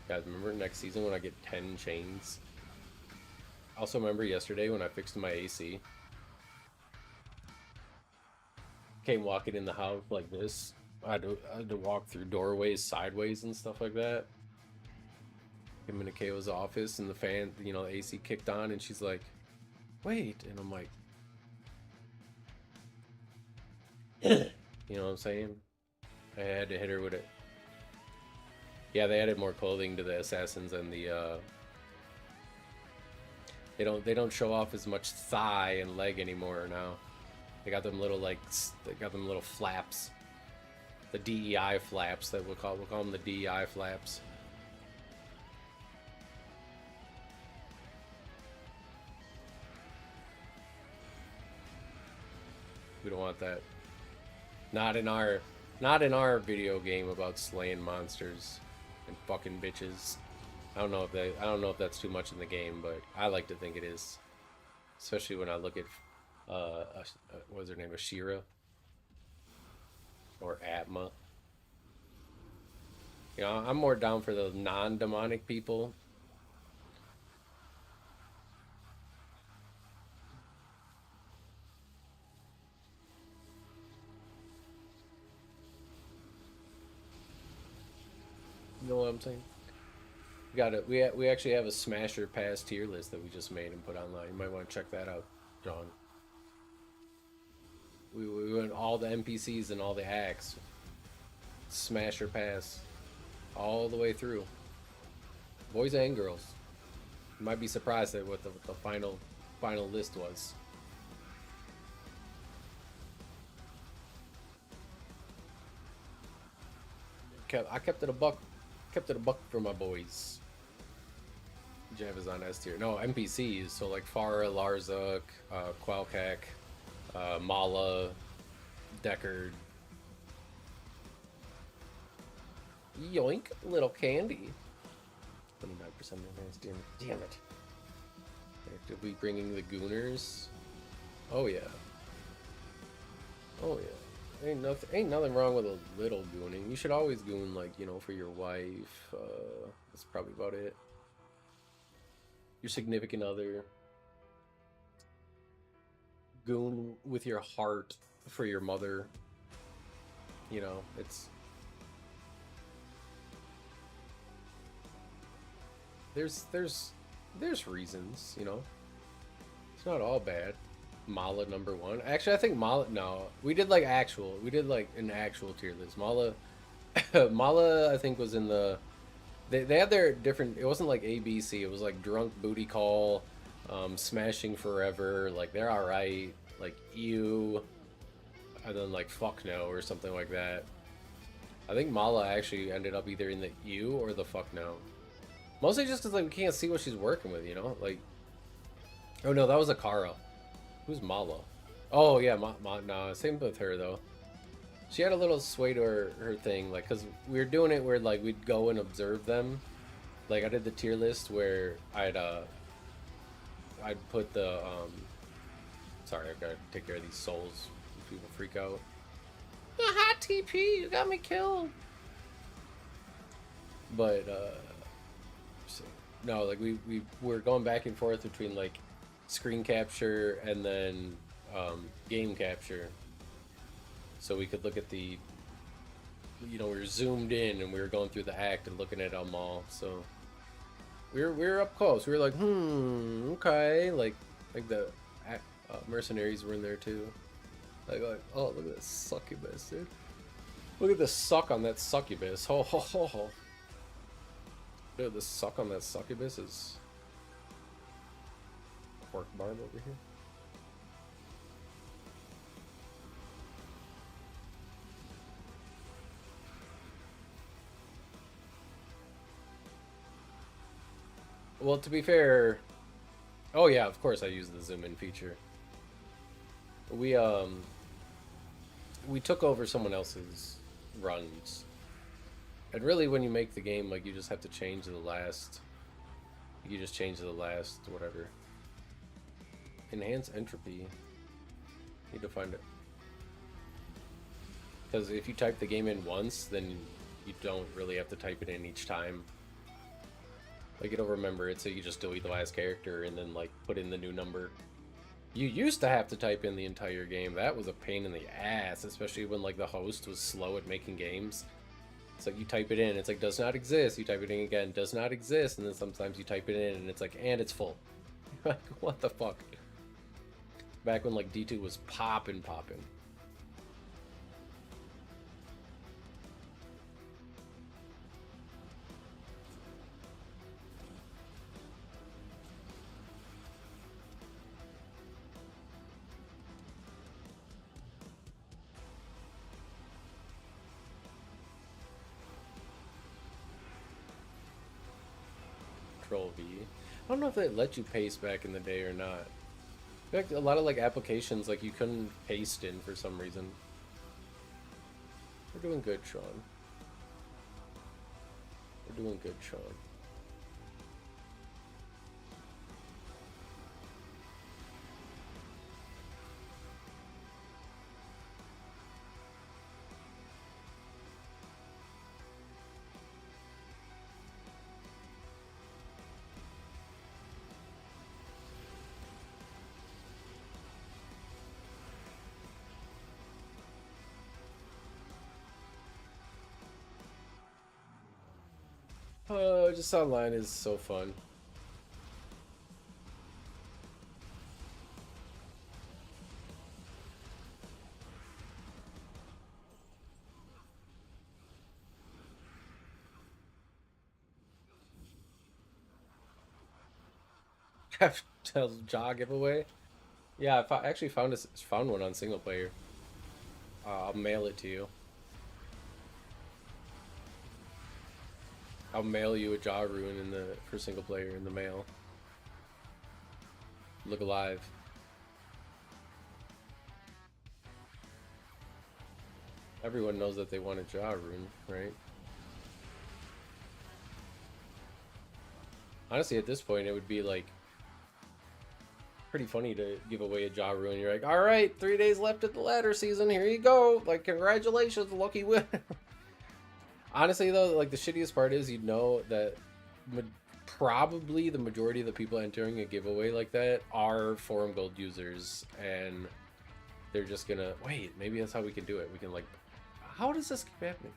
Guys, remember next season when I get 10 chains? Also remember yesterday when I fixed my AC? Came walking in the house like this. I had to walk through doorways sideways and stuff like that. Came into Kayla's office and the fan, you know, the AC kicked on and she's like, wait. And I'm like, you know what I'm saying? I had to hit her with it. Yeah, they added more clothing to the assassins and the they don't show off as much thigh and leg anymore now. They got them little little flaps. The DEI flaps that we'll call them the DEI flaps. We don't want that. Not in our video game about slaying monsters and fucking bitches. I don't know if that's too much in the game, but I like to think it is. Especially when I look at what's her name, Ashira or Atma. You know, I'm more down for the non-demonic people. You know what I'm saying? We actually have a Smasher Pass tier list that we just made and put online. You might want to check that out, John. We went all the NPCs and all the acts. Smasher Pass. All the way through. Boys and girls. You might be surprised at what the final list was. I kept it a buck. Kept it a buck for my boys. Jav is on S tier. No, NPCs. So like Farah, Larzuk, Qualcac, Mala, Deckard. Yoink, little candy. 29% enhanced, damn it. Did we bringing the Gooners? Oh yeah. Oh yeah. Ain't nothing wrong with a little gooning. You should always goon, like, you know, for your wife. That's probably about it. Your significant other. Goon with your heart for your mother. You know, it's... There's reasons, you know. It's not all bad. Mala #1. Actually, I think Mala... No, we did like an actual tier list. Mala... Mala, I think, was in the... They had their different... It wasn't like A, B, C. It was like Drunk Booty Call, Smashing Forever, like they're alright, like Ew, and then like Fuck No or something like that. I think Mala actually ended up either in the Ew or the Fuck No. Mostly just because like we can't see what she's working with, you know? Like... Oh no, that was Akara. Who's Mala? Oh yeah, nah, same with her though. She had a little sway to her thing, like, because we were doing it where, like, we'd go and observe them. Like, I did the tier list where I'd put the, sorry, I've got to take care of these souls. People freak out. The hot TP, you got me killed! But, no, like, we were going back and forth between, like, screen capture and then, game capture. So we could look at the, you know, we were zoomed in and we were going through the act and looking at them all. So we were up close. We were like, okay, like the mercenaries were in there too. Like, oh, look at that succubus, dude. Look at the suck on that succubus. Ho ho ho ho. Dude, the suck on that succubus is pork barb over here. Well, to be fair, oh yeah, of course I use the zoom in feature. We took over someone else's runs. And really when you make the game, like, you just have to change the last, you just change the last whatever. Enhance entropy. Need to find it. Because if you type the game in once, then you don't really have to type it in each time. Like, it'll remember it, so you just delete the last character and then, like, put in the new number. You used to have to type in the entire game. That was a pain in the ass, especially when, like, the host was slow at making games. It's like, you type it in, it's like, does not exist. You type it in again, does not exist. And then sometimes you type it in, and it's like, and it's full. Like, what the fuck? Back when, like, D2 was poppin'. Control V. I don't know if they let you paste back in the day or not. In fact, a lot of like applications, like, you couldn't paste in for some reason. We're doing good, Sean. We're doing good, Sean. Just online is so fun. Tells Jaw giveaway. Yeah, I actually found one on single player. I'll mail it to you. I'll mail you a Jaw rune for single player in the mail. Look alive. Everyone knows that they want a jaw rune, right? Honestly, at this point, it would be like pretty funny to give away a jaw rune. You're like, all right, 3 days left at the ladder season. Here you go. Like, congratulations, lucky winner. Honestly, though, like the shittiest part is you know that probably the majority of the people entering a giveaway like that are Forum Gold users, and they're just gonna wait. Maybe that's how we can do it. We can like, how does this keep happening?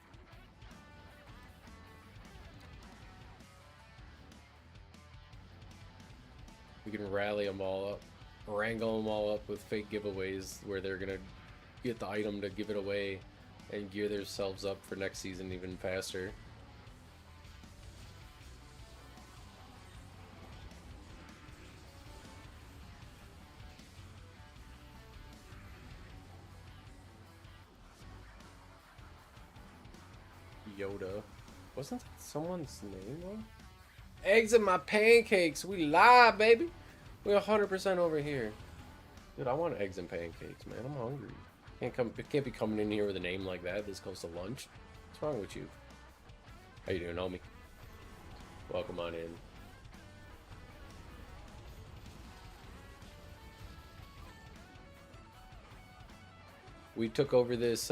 We can rally them all up, wrangle them all up with fake giveaways where they're gonna get the item to give it away and gear themselves up for next season even faster. Yoda. Wasn't that someone's name though? Eggs in my pancakes. We live, baby. We're 100% over here. Dude, I want eggs and pancakes, man. I'm hungry. Can't be coming in here with a name like that this close to lunch. What's wrong with you? How you doing, homie? Welcome on in. We took over this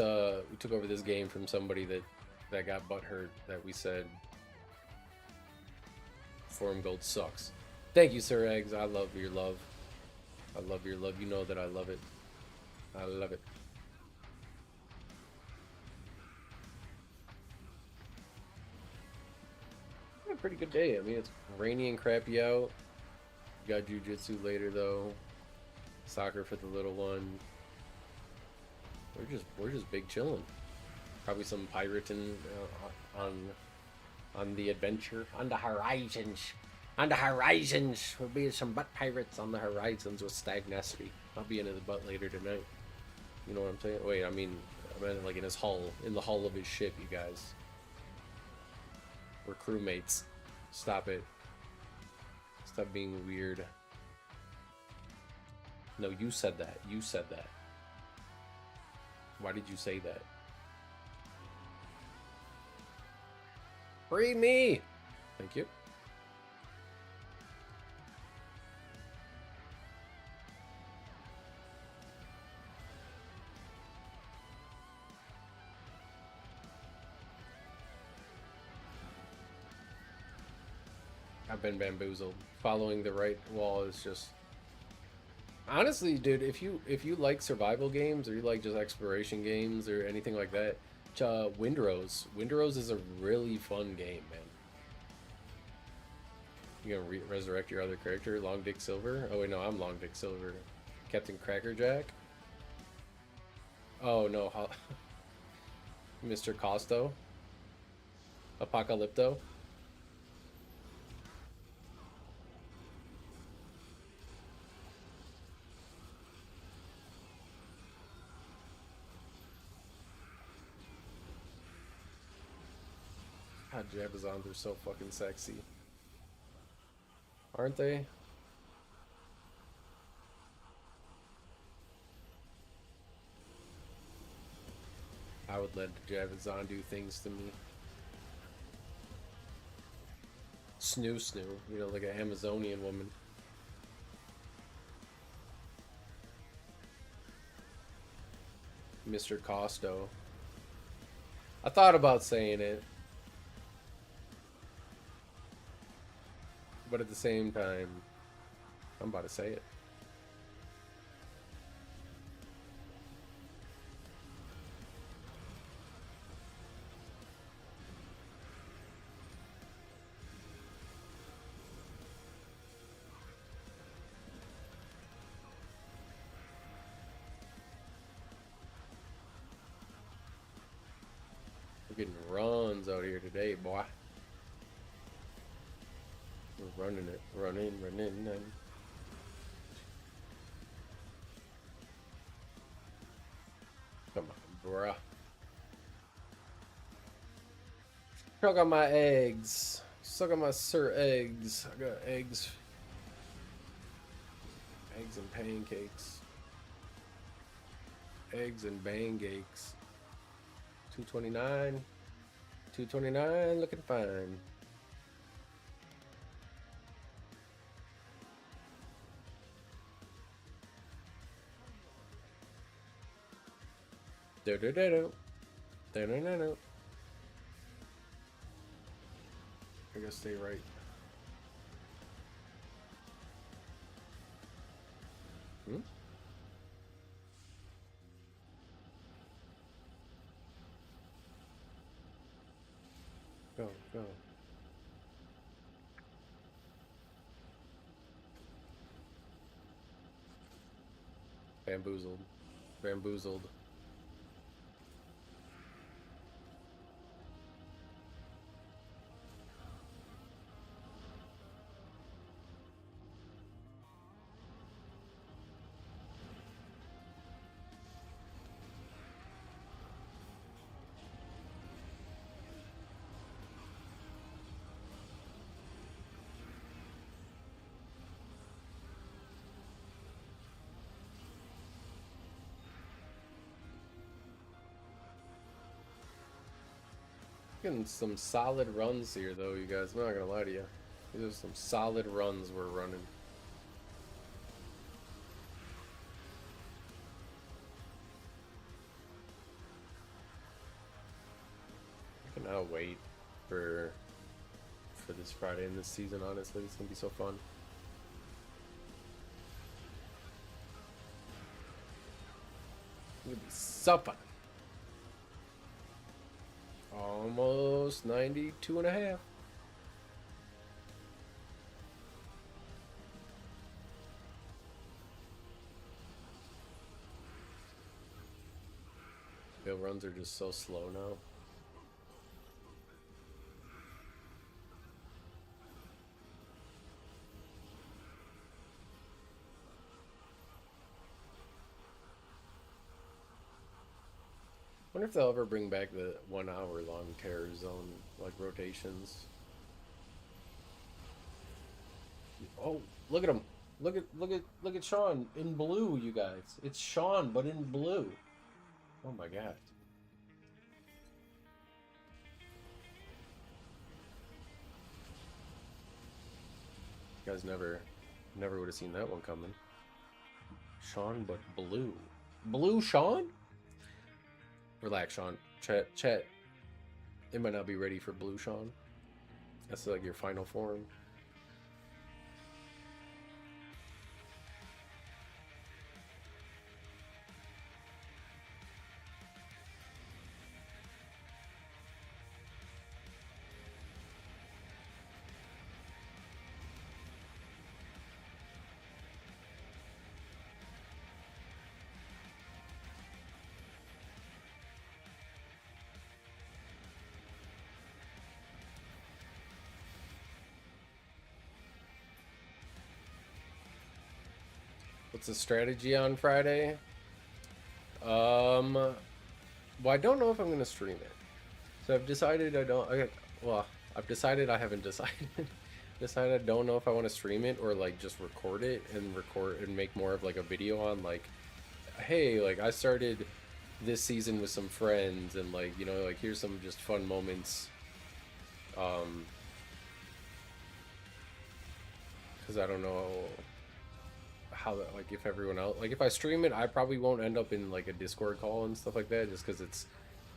game from somebody that got butthurt that we said Forum Gold sucks. Thank you, Sir Eggs. I love your love. I love your love. You know that I love it. I love it. A pretty good day. I mean, it's rainy and crappy out. Got jujitsu later though. Soccer for the little one. We're just big chilling. Probably some pirating on the adventure, on the horizons. On the horizons, we'll be some butt pirates on the horizons with Stag Nesty. I'll be into the butt later tonight. You know what I'm saying? Wait, I mean like in his hull, in the hull of his ship, you guys. We're crewmates. Stop it. Stop being weird. No, you said that. You said that. Why did you say that? Free me! Thank you. I've been bamboozled. Following the right wall is just... Honestly, dude, if you like survival games or you like just exploration games or anything like that, Windrose. Windrose is a really fun game, man. You gonna resurrect your other character, Long Dick Silver? Oh wait, no, I'm Long Dick Silver. Captain Crackerjack? Oh no, Mr. Costo? Apocalypto? God, Jabazons are so fucking sexy. Aren't they? I would let Jabazon do things to me. Snoo snoo, you know, like an Amazonian woman. Mr. Costo. I thought about saying it. But at the same time, I'm about to say it. We're getting runs out here today, boy. We're running it. Running. And... Come on, bruh. Suck on my eggs. Suck on my Sir Eggs. I got eggs. Eggs and pancakes. Eggs and pancakes. 229. 229, looking fine. Do-do-do-do. Do-do-do-do. I gotta stay right. Hmm? Go, go. Bamboozled. Bamboozled. Getting some solid runs here, though, you guys. I'm not gonna lie to you. These are some solid runs we're running. I cannot wait for this Friday and this season. Honestly, it's gonna be so fun. It's gonna be so fun. Almost 92 and a half. Bill runs are just so slow now. Wonder if they'll ever bring back the 1 hour long terror zone like rotations. Oh, look at him! Look at Sean in blue, you guys. It's Sean, but in blue. Oh my god. You guys never would have seen that one coming. Sean, but blue. Blue Sean? Relax, Sean. Chat. It might not be ready for blue, Sean. That's like your final form. What's the strategy on Friday? Well, I don't know if I'm gonna stream it. So I've decided I don't. I've decided I haven't decided. Decided I don't know if I want to stream it or like just record it and make more of like a video on like, hey, like I started this season with some friends and like like here's some just fun moments. Because I don't know how that, like if everyone else, like if I stream it, I probably won't end up in like a Discord call and stuff like that, just because it's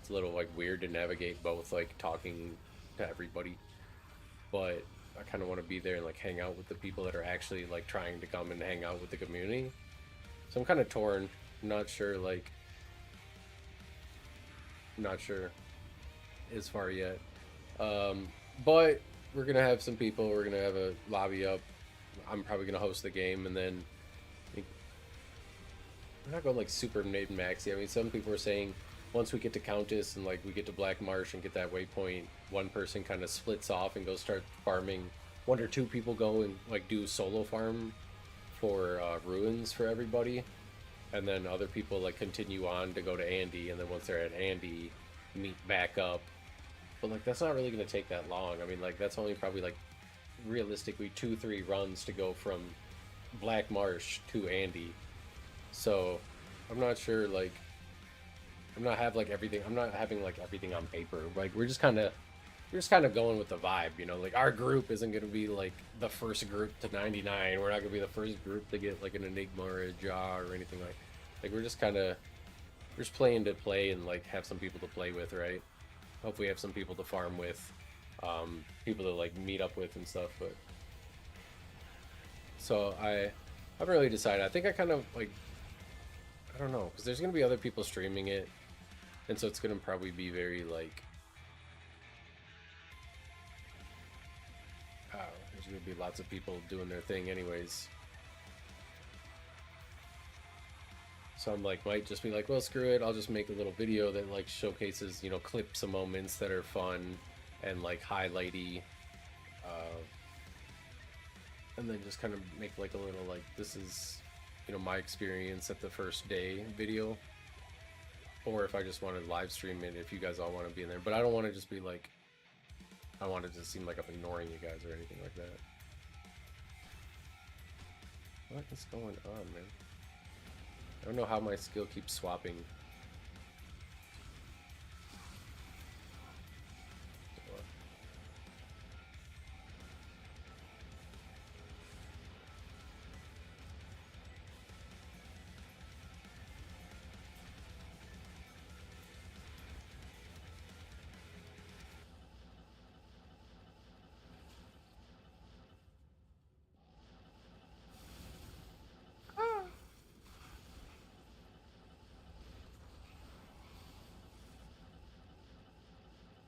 a little like weird to navigate both like talking to everybody, but I kind of want to be there and like hang out with the people that are actually like trying to come and hang out with the community. So I'm kind of torn. I'm not sure as far yet, but we're gonna have some people, we're gonna have a lobby up. I'm probably gonna host the game, and then we're not going like super mid-maxy. I mean, some people are saying once we get to Countess and like we get to Black Marsh and get that waypoint, one person kind of splits off and goes start farming. One or two people go and like do solo farm for ruins for everybody, and then other people like continue on to go to Andy, and then once they're at Andy, meet back up. But like that's not really gonna take that long. I mean, like that's only probably like realistically 2-3 runs to go from Black Marsh to Andy. So I'm not sure like I'm not have like everything. I'm not having like everything on paper. Like we're just kind of going with the vibe, you know. Like our group isn't gonna be like the first group to 99. We're not gonna be the first group to get like an Enigma or a Jaw or anything like. Like we're just playing to play and like have some people to play with, right? Hopefully have some people to farm with, people to like meet up with and stuff. But so I haven't really decided. I think I kind of like I don't know because there's gonna be other people streaming it, and so it's gonna probably be very like there's gonna be lots of people doing their thing anyways. So I'm like, might just be like, well, screw it. I'll just make a little video that like showcases, you know, clips of moments that are fun and like highlighty, uh, and then just kind of make like a little like this is, you know, my experience at the first day video. Or if I just want to live stream it, if you guys all want to be in there, but I don't want to just be like, I want it to seem like I'm ignoring you guys or anything like that. What is going on, man? I don't know how my skill keeps swapping.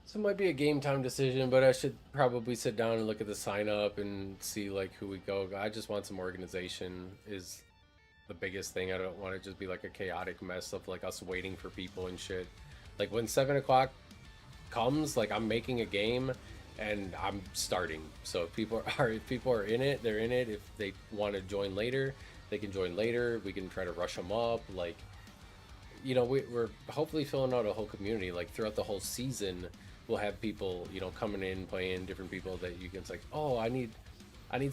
So it might be a game time decision, but I should probably sit down and look at the sign up and see like who we go. I just want some organization is the biggest thing. I don't want to just be like a chaotic mess of like us waiting for people and shit. Like when 7 o'clock comes, like I'm making a game and I'm starting. So if people are in it, they're in it. If they want to join later, they can join later. We can try to rush them up. Like, you know, we're hopefully filling out a whole community. Like throughout the whole season, we'll have people, you know, coming in, playing different people that you can. It's like, oh, I need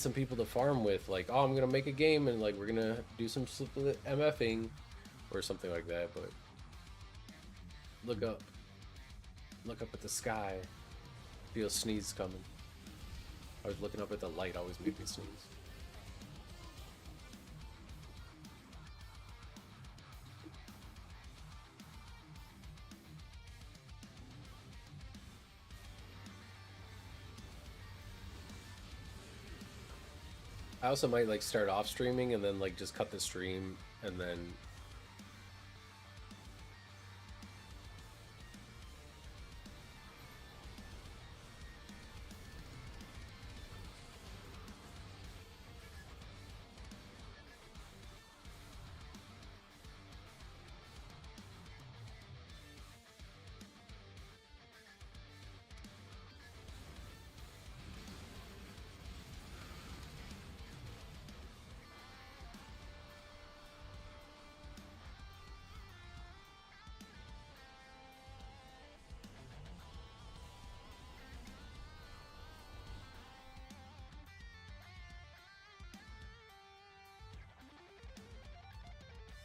some people to farm with. Like, oh, I'm gonna make a game and like we're gonna do some split MFing or something like that. But look up, look up at the sky. Feel sneeze coming. I was looking up at the light, always made me sneeze. I also might like start off streaming and then like just cut the stream and then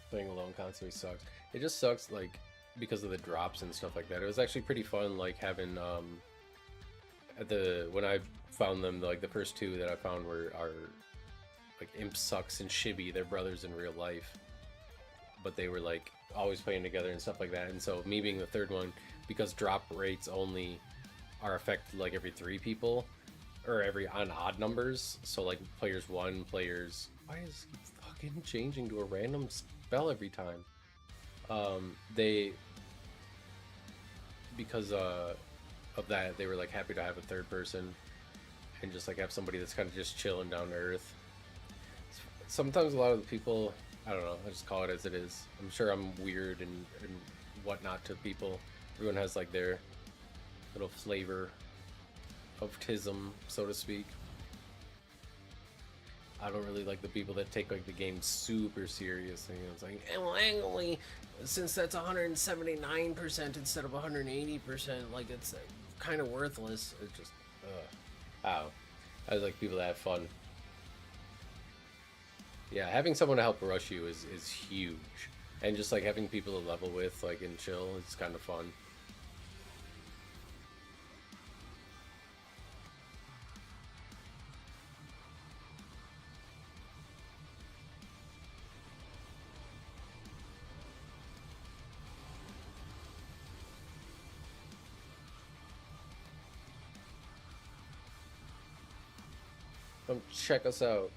playing alone constantly sucks. It just sucks like because of the drops and stuff like that. It was actually pretty fun like having at the when I found them like the first two that I found were are like Imp Sucks and Shibby, they're brothers in real life. But they were like always playing together and stuff like that. And so me being the third one, because drop rates only are affected like every 3 people or every on odd numbers. So like players one, players why is it fucking changing to a random spell every time? They because of that they were like happy to have a third person and just like have somebody that's kind of just chilling down to earth. Sometimes a lot of the people, I don't know, I just call it as it is. I'm sure I'm weird and whatnot to people. Everyone has like their little flavor of tism, so to speak. I don't really like the people that take like the game super serious. And, you know, it's like, well, actually, since that's 179% instead of 180%, like it's kind of worthless. It's just, I like people that have fun. Yeah, having someone to help rush you is huge. And just like having people to level with, like in chill, it's kind of fun. Come check us out.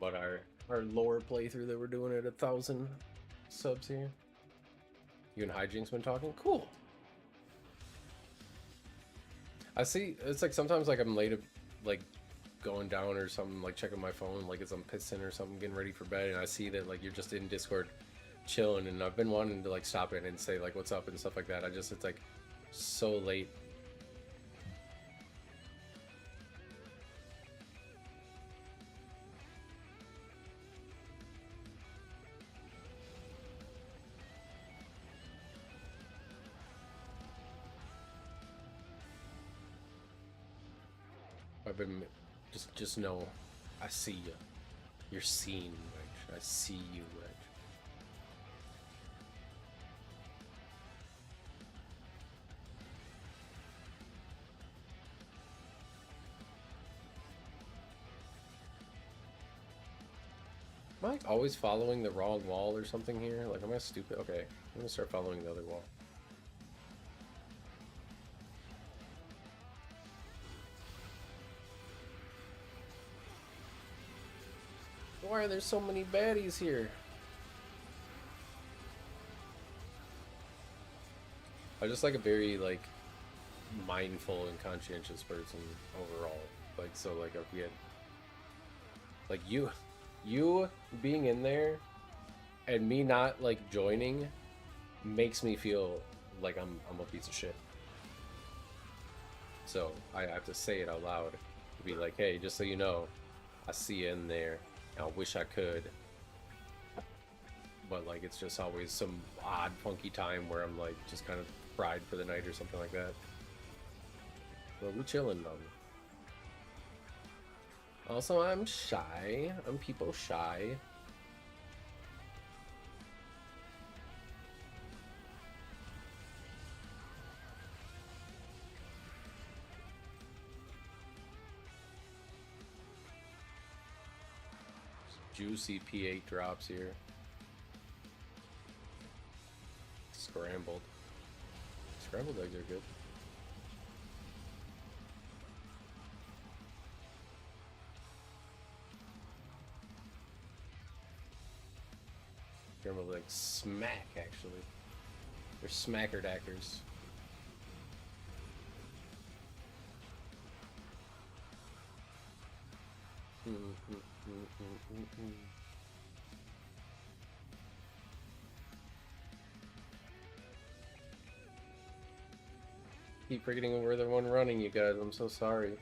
But our lore playthrough that we're doing at 1,000 subs here. You and Hijinks been talking? Cool. I see. It's like sometimes like I'm late, like going down or something, like checking my phone, like as I'm pissing or something, getting ready for bed, and I see that like you're just in Discord, chilling, and I've been wanting to like stop in and say like what's up and stuff like that. It's like so late. I've been just know, I see you. You're seen, Reg. I see you, Reg. Am I always following the wrong wall or something here? Like, am I stupid? Okay, I'm gonna start following the other wall. Why are there so many baddies here? I'm just like a very like mindful and conscientious person overall. Like so like if we had like you being in there and me not like joining makes me feel like I'm a piece of shit. So I have to say it out loud to be like, hey, just so you know, I see you in there. I wish I could. But like it's just always some odd funky time where I'm like just kind of fried for the night or something like that. Well, we chilling though. Also, I'm shy. I'm people shy. Juicy P8 drops here. Scrambled. Scrambled eggs are good. Scrambled eggs smack, actually. They're smackerdackers. Keep forgetting we're the one running, you guys. I'm so sorry.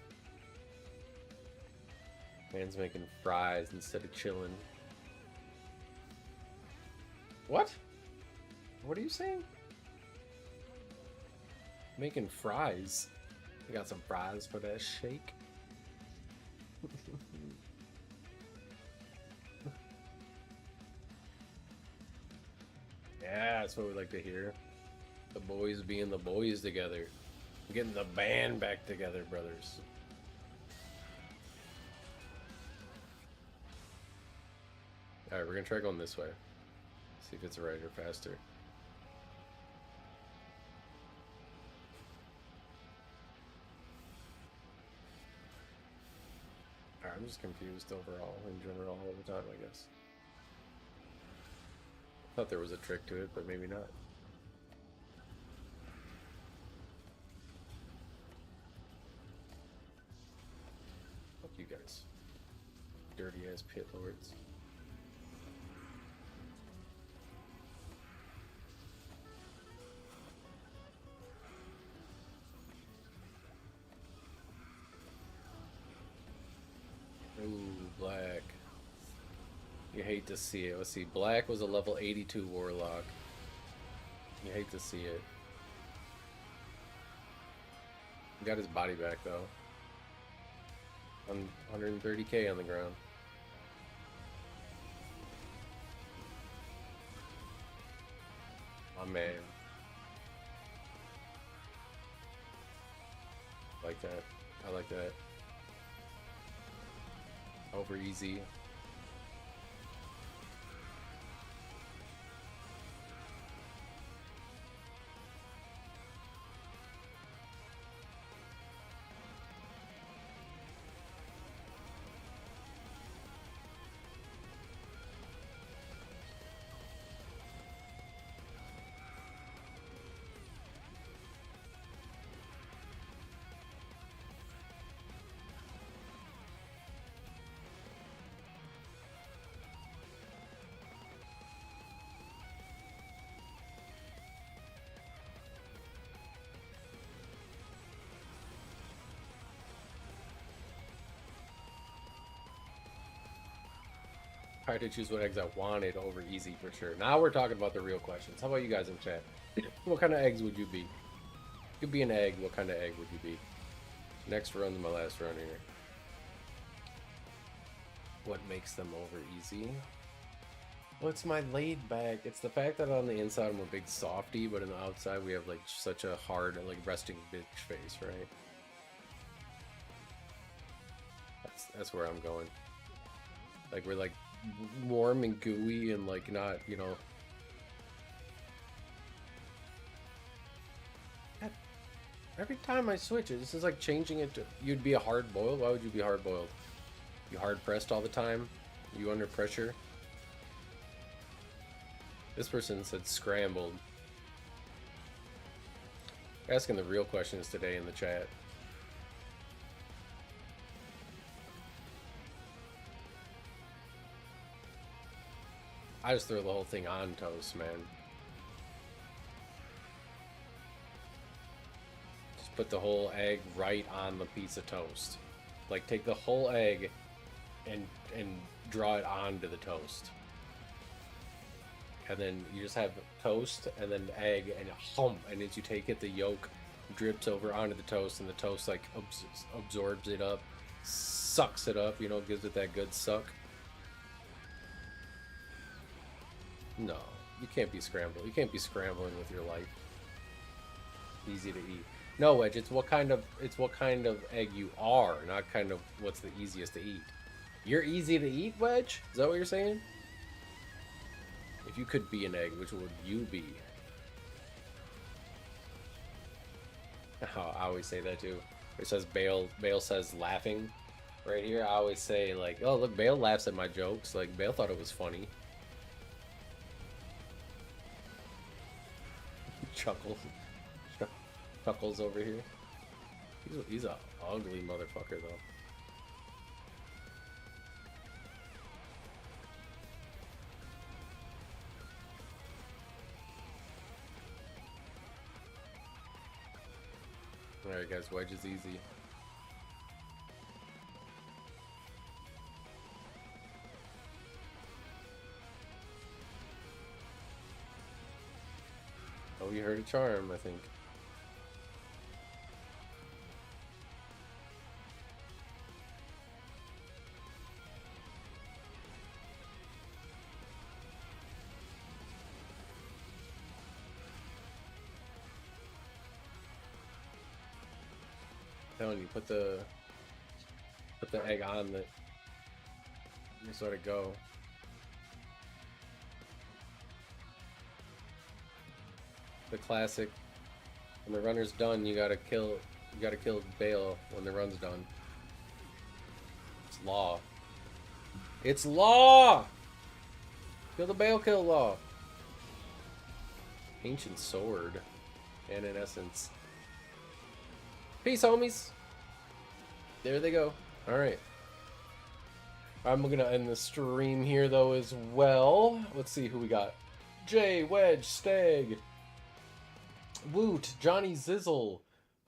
Man's making fries instead of chilling. What? What are you saying? Making fries. You got some fries for that shake? Yeah, that's what we like to hear. The boys being the boys together. Getting the band back together, brothers. Alright, we're gonna try going this way. See if it's right or faster. I'm just confused overall, in general, all the time, I guess. Thought there was a trick to it, but maybe not. Fuck you guys. Dirty ass pit lords. Ooh, black. You hate to see it. Let's see. Black was a level 82 warlock. You hate to see it. He got his body back though. 130k on the ground. My man. Like that. I like that. Over easy. I had to choose what eggs I wanted over easy for sure. Now we're talking about the real questions. How about you guys in chat? What kind of eggs would you be? You could be an egg. What kind of egg would you be? Next run's my last run here. What makes them over easy? Well, it's my laid back. It's the fact that on the inside I'm a big softy, but on the outside we have like such a hard, like resting bitch face, right? That's where I'm going. Like we're like warm and gooey and like not, you know. Every time I switch it, this is like changing it to. You'd be a hard boiled. Why would you be hard boiled? You hard pressed all the time. You under pressure. This person said scrambled. Asking the real questions today in the chat. I just throw the whole thing on toast, man. Just put the whole egg right on the piece of toast. Like take the whole egg and draw it onto the toast. And then you just have toast and then egg and hum, and as you take it, the yolk drips over onto the toast, and the toast like absorbs it up, sucks it up, you know, gives it that good suck. No, you can't be scrambled. You can't be scrambling with your life. Easy to eat. No, Wedge. It's what kind of egg you are, not kind of what's the easiest to eat. You're easy to eat, Wedge. Is that what you're saying? If you could be an egg, which would you be? Oh, I always say that too. It says Bale. Bale says laughing. Right here, I always say like, oh look, Bale laughs at my jokes. Like Bale thought it was funny. Chuckles over here. He's a ugly motherfucker though. Alright guys, wedge is easy. Oh, you heard a charm, I think. Telling you, put the egg on the. Just let it go. The classic. When the runner's done, you gotta kill Bale when the run's done. law. It's law! Kill the Bale Kill law. Ancient sword. And in essence. Peace, homies. There they go. Alright. I'm going to end the stream here, though, as well. Let's see who we got. Jay, Wedge, Stag, Woot, Johnny Zizzle,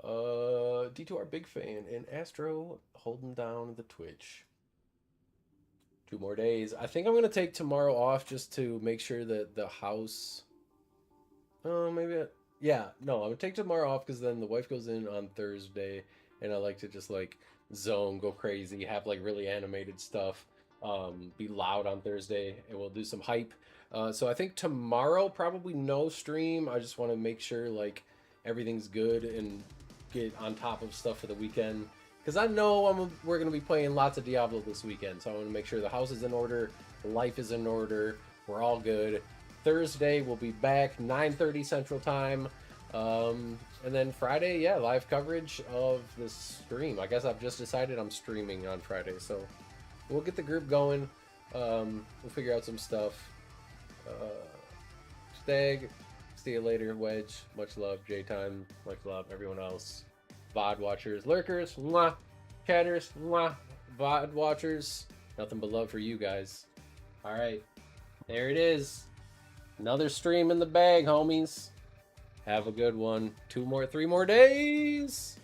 D2R Big Fan, and Astro holding down the Twitch. 2 more days. I think I'm going to take tomorrow off just to make sure that the house... Yeah, no, I'm going to take tomorrow off because then the wife goes in on Thursday, and I like to just, like, zone, go crazy, have, like, really animated stuff, be loud on Thursday, and we'll do some hype. So I think tomorrow, probably no stream. I just want to make sure, like, everything's good and get on top of stuff for the weekend. Because I know we're going to be playing lots of Diablo this weekend, so I want to make sure the house is in order, life is in order, we're all good. Thursday, we'll be back, 9:30 Central Time. And then Friday, yeah, live coverage of the stream. I guess I've just decided I'm streaming on Friday, so we'll get the group going. We'll figure out some stuff. Stag, see you later. Wedge, much love. J-Time, much love. Everyone else. VOD watchers, lurkers, mwah. Chatters, mwah. VOD watchers, nothing but love for you guys. Alright, there it is. Another stream in the bag, homies. Have a good one. 3 more days.